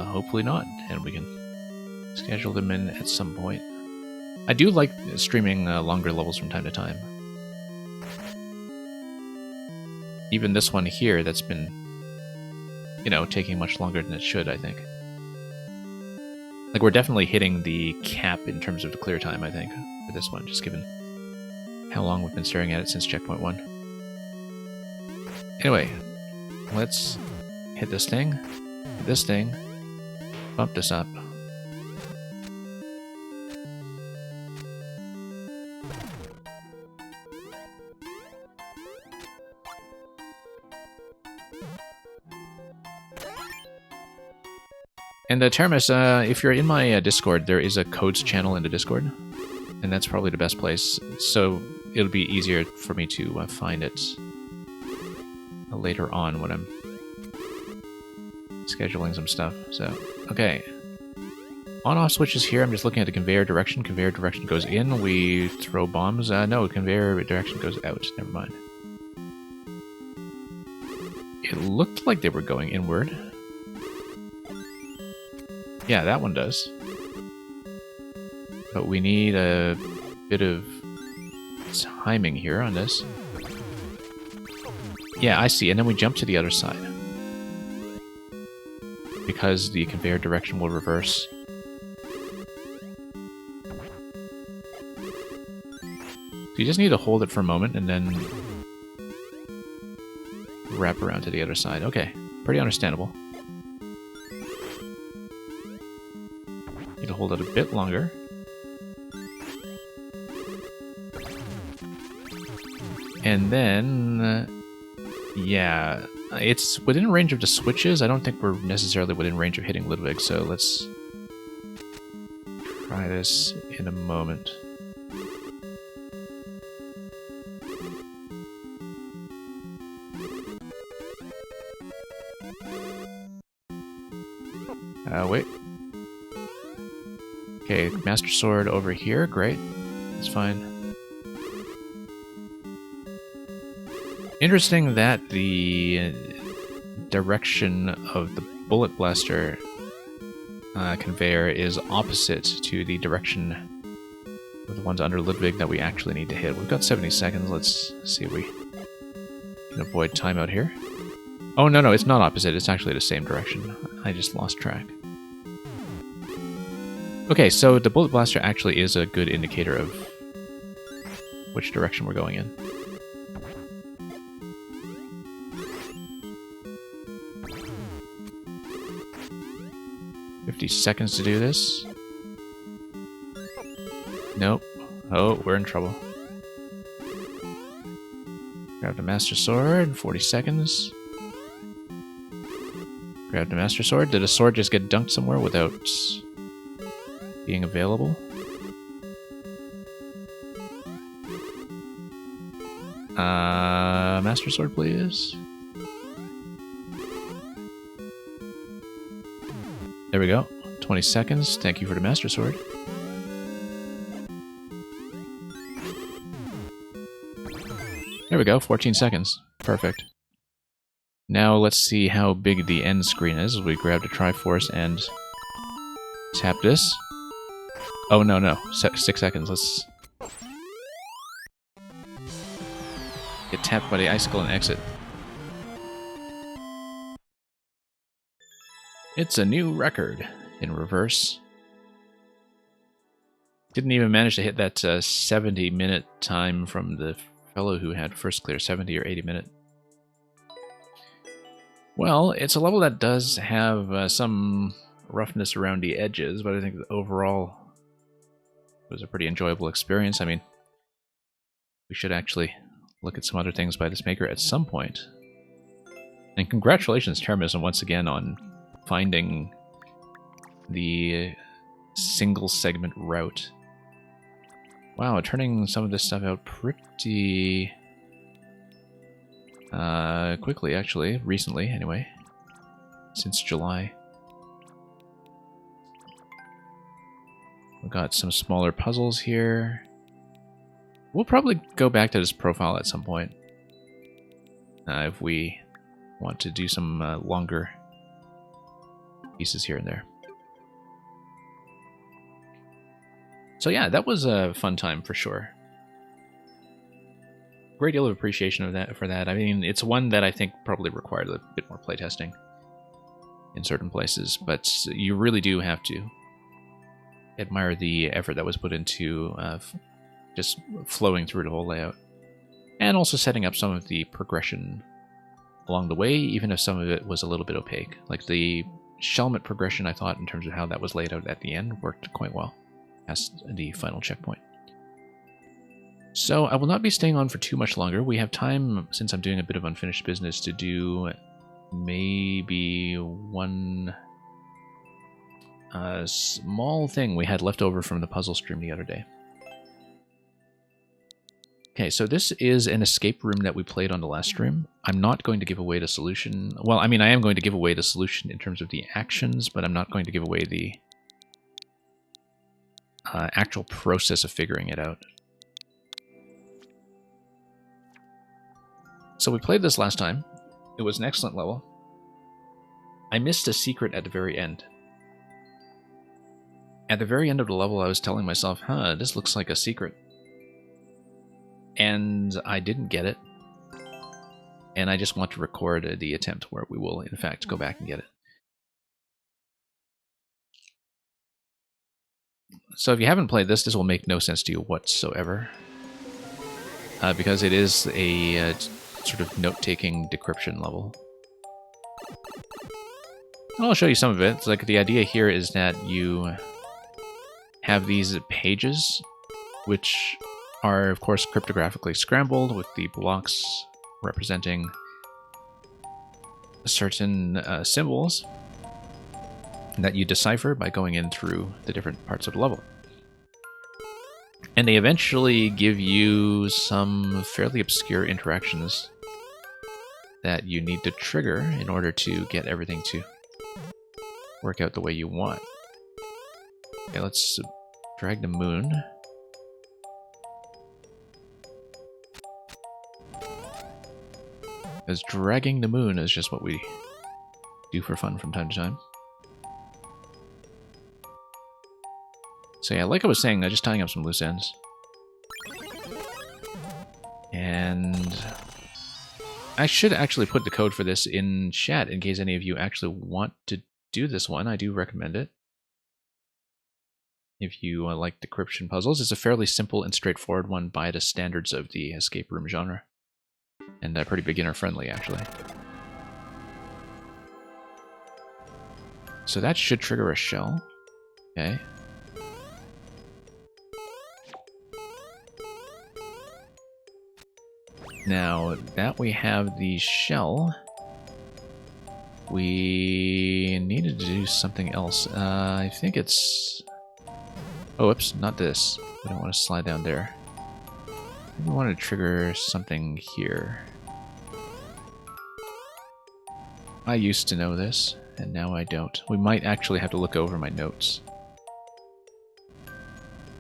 hopefully not, and we can schedule them in at some point. I do like streaming longer levels from time to time. Even this one here that's been, you know, taking much longer than it should, I think. Like, we're definitely hitting the cap in terms of the clear time, I think, for this one, just given how long we've been staring at it since Checkpoint 1. Anyway, let's hit this thing, bump this up. And Teramis, if you're in my Discord, there is a codes channel in the Discord, and that's probably the best place, so it'll be easier for me to find it later on when I'm scheduling some stuff. So, okay. On-off switches here, I'm just looking at the conveyor direction. Conveyor direction goes in, we throw bombs. No, conveyor direction goes out. Never mind. It looked like they were going inward. Yeah, that one does. But we need a bit of timing here on this. Yeah, I see. And then we jump to the other side. Because the conveyor direction will reverse. So you just need to hold it for a moment and then wrap around to the other side. Okay, pretty understandable. Need to hold it a bit longer. And then, yeah, it's within range of the switches. I don't think we're necessarily within range of hitting Ludwig, so let's try this in a moment. Wait. Okay, Master Sword over here. Great. That's fine. Interesting that the direction of the Bullet Blaster conveyor is opposite to the direction of the ones under Ludwig that we actually need to hit. We've got 70 seconds. Let's see if we can avoid timeout here. Oh, no, it's not opposite. It's actually the same direction. I just lost track. Okay, so the Bullet Blaster actually is a good indicator of which direction we're going in. Seconds to do this. Nope. Oh, we're in trouble. Grab the Master Sword. 40 seconds. Grab the Master Sword. Did a sword just get dunked somewhere without being available? Master Sword, please. There we go. 20 seconds. Thank you for the Master Sword. There we go. 14 seconds. Perfect. Now let's see how big the end screen is as we grab the Triforce and tap this. Oh, no. 6 seconds. Let's get tapped by the icicle and exit. It's a new record in reverse. Didn't even manage to hit that 70-minute time from the fellow who had first clear, 70 or 80 minute. Well, it's a level that does have some roughness around the edges, but I think overall it was a pretty enjoyable experience. I mean, we should actually look at some other things by this maker at some point. And congratulations, Termism, once again on finding the single segment route. Wow, turning some of this stuff out pretty quickly, actually. Recently, anyway. Since July. We've got some smaller puzzles here. We'll probably go back to this profile at some point. If we want to do some longer pieces here and there. So yeah, that was a fun time for sure. Great deal of appreciation for that. I mean, it's one that I think probably required a bit more playtesting in certain places, but you really do have to admire the effort that was put into just flowing through the whole layout. And also setting up some of the progression along the way, even if some of it was a little bit opaque. Like the Shelmet progression, I thought, in terms of how that was laid out at the end, worked quite well as the final checkpoint. So I will not be staying on for too much longer. We have time, since I'm doing a bit of unfinished business, to do maybe one small thing we had left over from the puzzle stream the other day. Okay, so this is an escape room that we played on the last stream. I'm not going to give away the solution. Well, I mean, I am going to give away the solution in terms of the actions, but I'm not going to give away the actual process of figuring it out. So we played this last time. It was an excellent level. I missed a secret at the very end. At the very end of the level, I was telling myself, this looks like a secret. And I didn't get it. And I just want to record the attempt where we will, in fact, go back and get it. So if you haven't played this, this will make no sense to you whatsoever. Because it is a sort of note-taking decryption level. I'll show you some of it. It's like the idea here is that you have these pages which are, of course, cryptographically scrambled with the blocks representing certain symbols that you decipher by going in through the different parts of the level. And they eventually give you some fairly obscure interactions that you need to trigger in order to get everything to work out the way you want. Okay, let's drag the moon. Because dragging the moon is just what we do for fun from time to time. So yeah, like I was saying, just tying up some loose ends. And I should actually put the code for this in chat in case any of you actually want to do this one. I do recommend it. If you like decryption puzzles, it's a fairly simple and straightforward one by the standards of the escape room genre. And pretty beginner friendly, actually. So that should trigger a shell. Okay. Now that we have the shell, we needed to do something else. I think it's... Oh, whoops, not this. We don't want to slide down there. We want to trigger something here. I used to know this, and now I don't. We might actually have to look over my notes.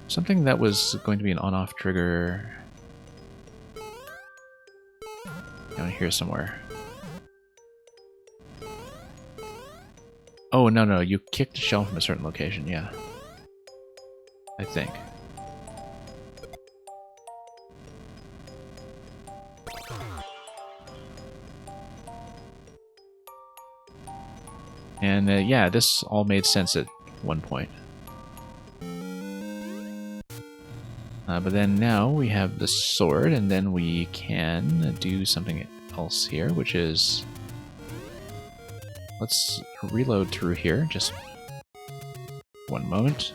Something that was going to be an on-off trigger... down here somewhere. Oh, no, you kicked the shell from a certain location, yeah. I think. And yeah, this all made sense at one point. But then now we have the sword, and then we can do something else here, which is... Let's reload through here, just one moment.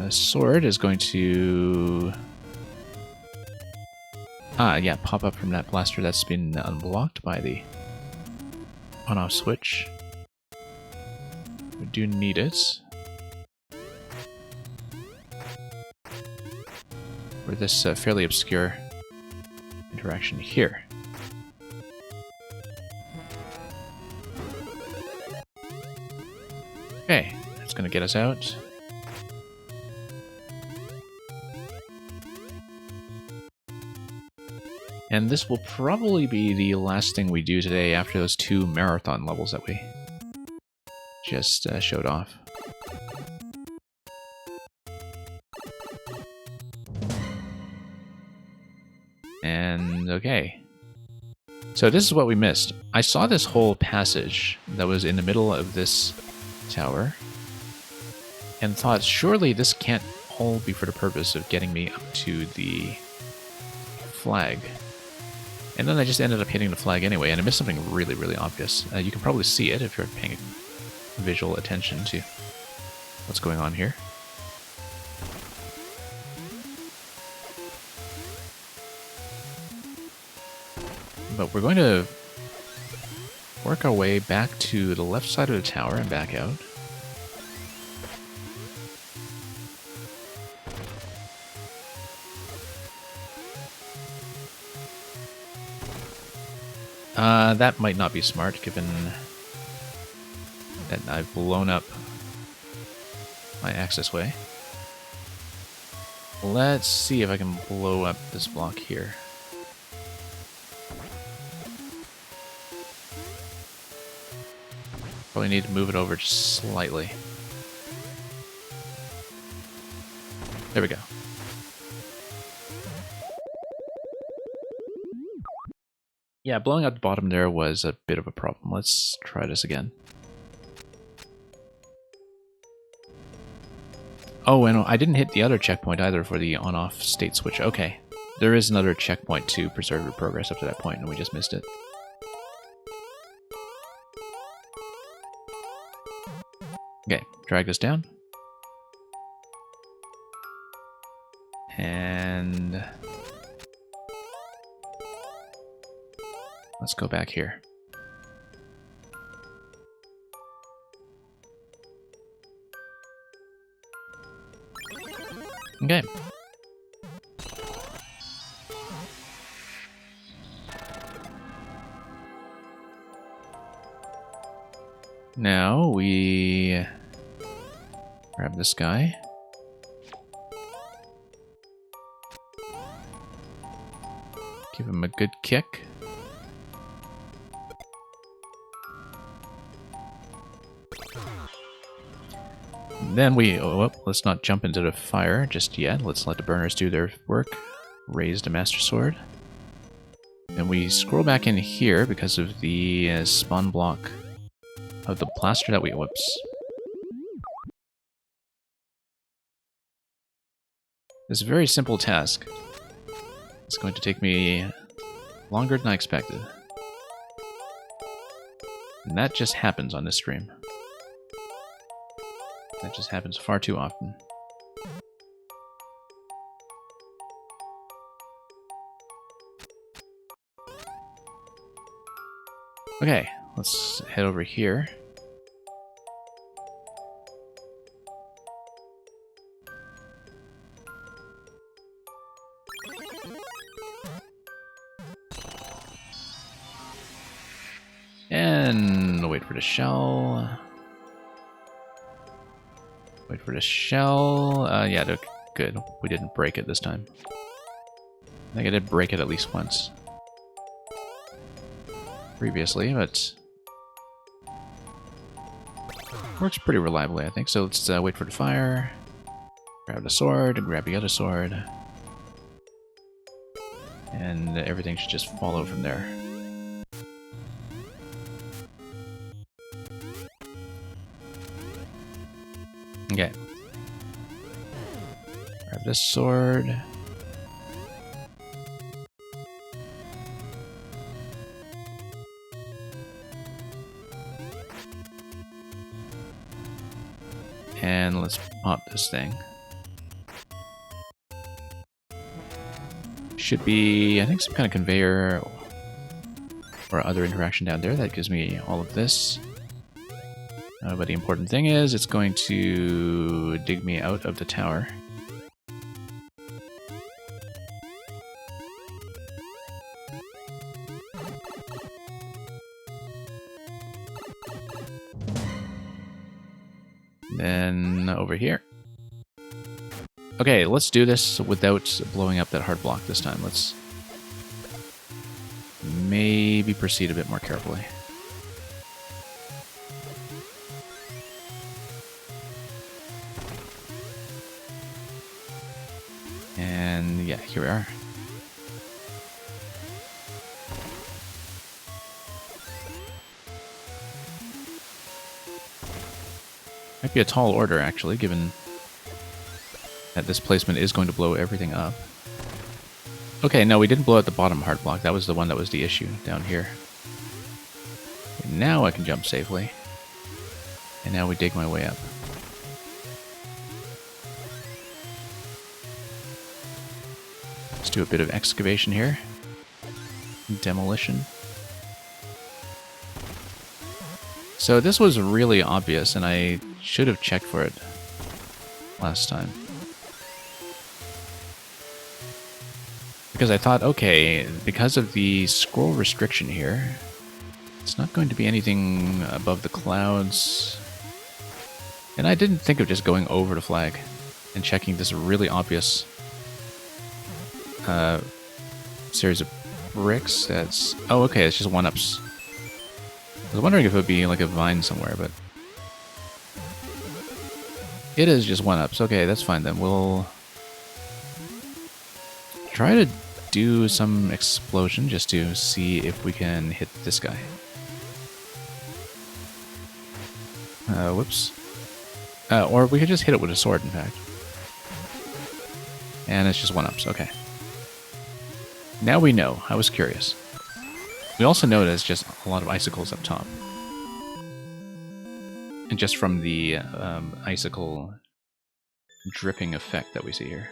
Sword is going to... yeah, pop up from that blaster that's been unblocked by the on-off switch. We do need it. For this fairly obscure interaction here. Okay, that's going to get us out. And this will probably be the last thing we do today after those 2 marathon levels that we just showed off. And okay. So this is what we missed. I saw this whole passage that was in the middle of this tower and thought, surely this can't all be for the purpose of getting me up to the flag. And then I just ended up hitting the flag anyway, and I missed something really, really obvious. You can probably see it if you're paying visual attention to what's going on here. But we're going to work our way back to the left side of the tower and back out. That might not be smart, given that I've blown up my access way. Let's see if I can blow up this block here. Probably need to move it over just slightly. There we go. Yeah, blowing out the bottom there was a bit of a problem. Let's try this again. Oh, and I didn't hit the other checkpoint either for the on-off state switch. Okay, there is another checkpoint to preserve your progress up to that point, and we just missed it. Okay, drag this down. And let's go back here. Okay. Now we grab this guy. Give him a good kick. Then we, let's not jump into the fire just yet. Let's let the burners do their work. Raise the Master Sword. And we scroll back in here because of the spawn block of the plaster that we, whoops. This very simple task. It's going to take me longer than I expected. And that just happens on this stream. That just happens far too often. Okay, let's head over here. And wait for the shell. Wait for the shell. Yeah, they're good. We didn't break it this time. I think I did break it at least once previously, but works pretty reliably, I think. So let's wait for the fire. Grab the sword, and grab the other sword. And everything should just follow from there. Okay. Grab this sword. And let's pop this thing. Should be, I think, some kind of conveyor or other interaction down there that gives me all of this. But the important thing is it's going to dig me out of the tower. Then over here. Okay, let's do this without blowing up that hard block this time. Let's maybe proceed a bit more carefully. And yeah, here we are. Might be a tall order, actually, given that this placement is going to blow everything up. Okay, no, we didn't blow out the bottom hard block. That was the one that was the issue down here. And now I can jump safely. And now we dig my way up. Let's do a bit of excavation here. Demolition. So this was really obvious, and I should have checked for it last time. Because I thought, okay, because of the scroll restriction here, it's not going to be anything above the clouds. And I didn't think of just going over the flag and checking this really obvious series of bricks. That's, oh, okay, it's just one-ups. I was wondering if it would be like a vine somewhere, but it is just one-ups. Okay, that's fine then. We'll try to do some explosion just to see if we can hit this guy. Whoops. Or we could just hit it with a sword, in fact. And it's just one-ups. Okay. Now we know. I was curious. We also know there's just a lot of icicles up top. And just from the icicle dripping effect that we see here.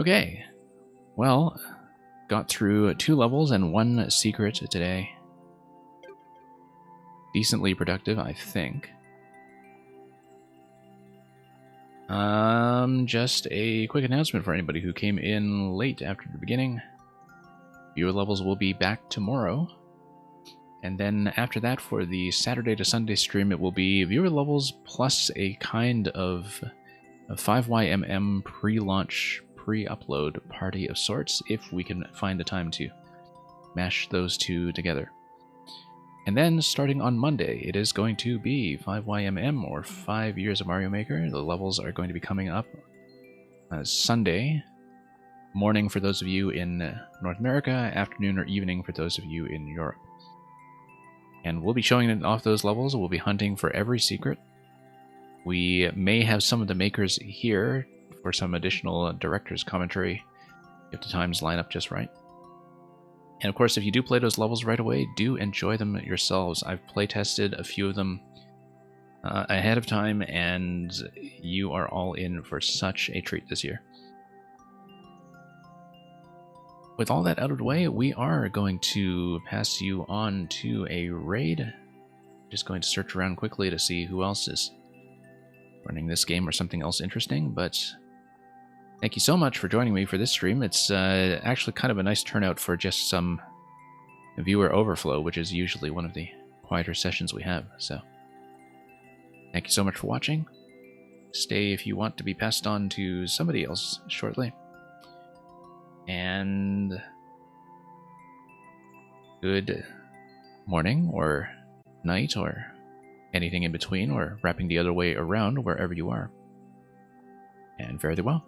Okay, well, got through 2 levels and 1 secret today. Decently productive, I think. Just a quick announcement for anybody who came in late after the beginning. Viewer levels will be back tomorrow. And then after that, for the Saturday to Sunday stream, it will be viewer levels plus a kind of a 5YMM pre-launch, pre-upload party of sorts, if we can find the time to mash those two together. And then, starting on Monday, it is going to be 5YMM, or 5 Years of Mario Maker. The levels are going to be coming up Sunday morning for those of you in North America, afternoon or evening for those of you in Europe. And we'll be showing off those levels. We'll be hunting for every secret. We may have some of the makers here for some additional director's commentary if the times line up just right. And of course, if you do play those levels right away, do enjoy them yourselves. I've playtested a few of them ahead of time, and you are all in for such a treat this year. With all that out of the way, we are going to pass you on to a raid. Just going to search around quickly to see who else is running this game or something else interesting, but thank you so much for joining me for this stream. It's actually kind of a nice turnout for just some viewer overflow, which is usually one of the quieter sessions we have. So thank you so much for watching. Stay if you want to be passed on to somebody else shortly. And good morning or night or anything in between, or wrapping the other way around wherever you are. And fare thee well.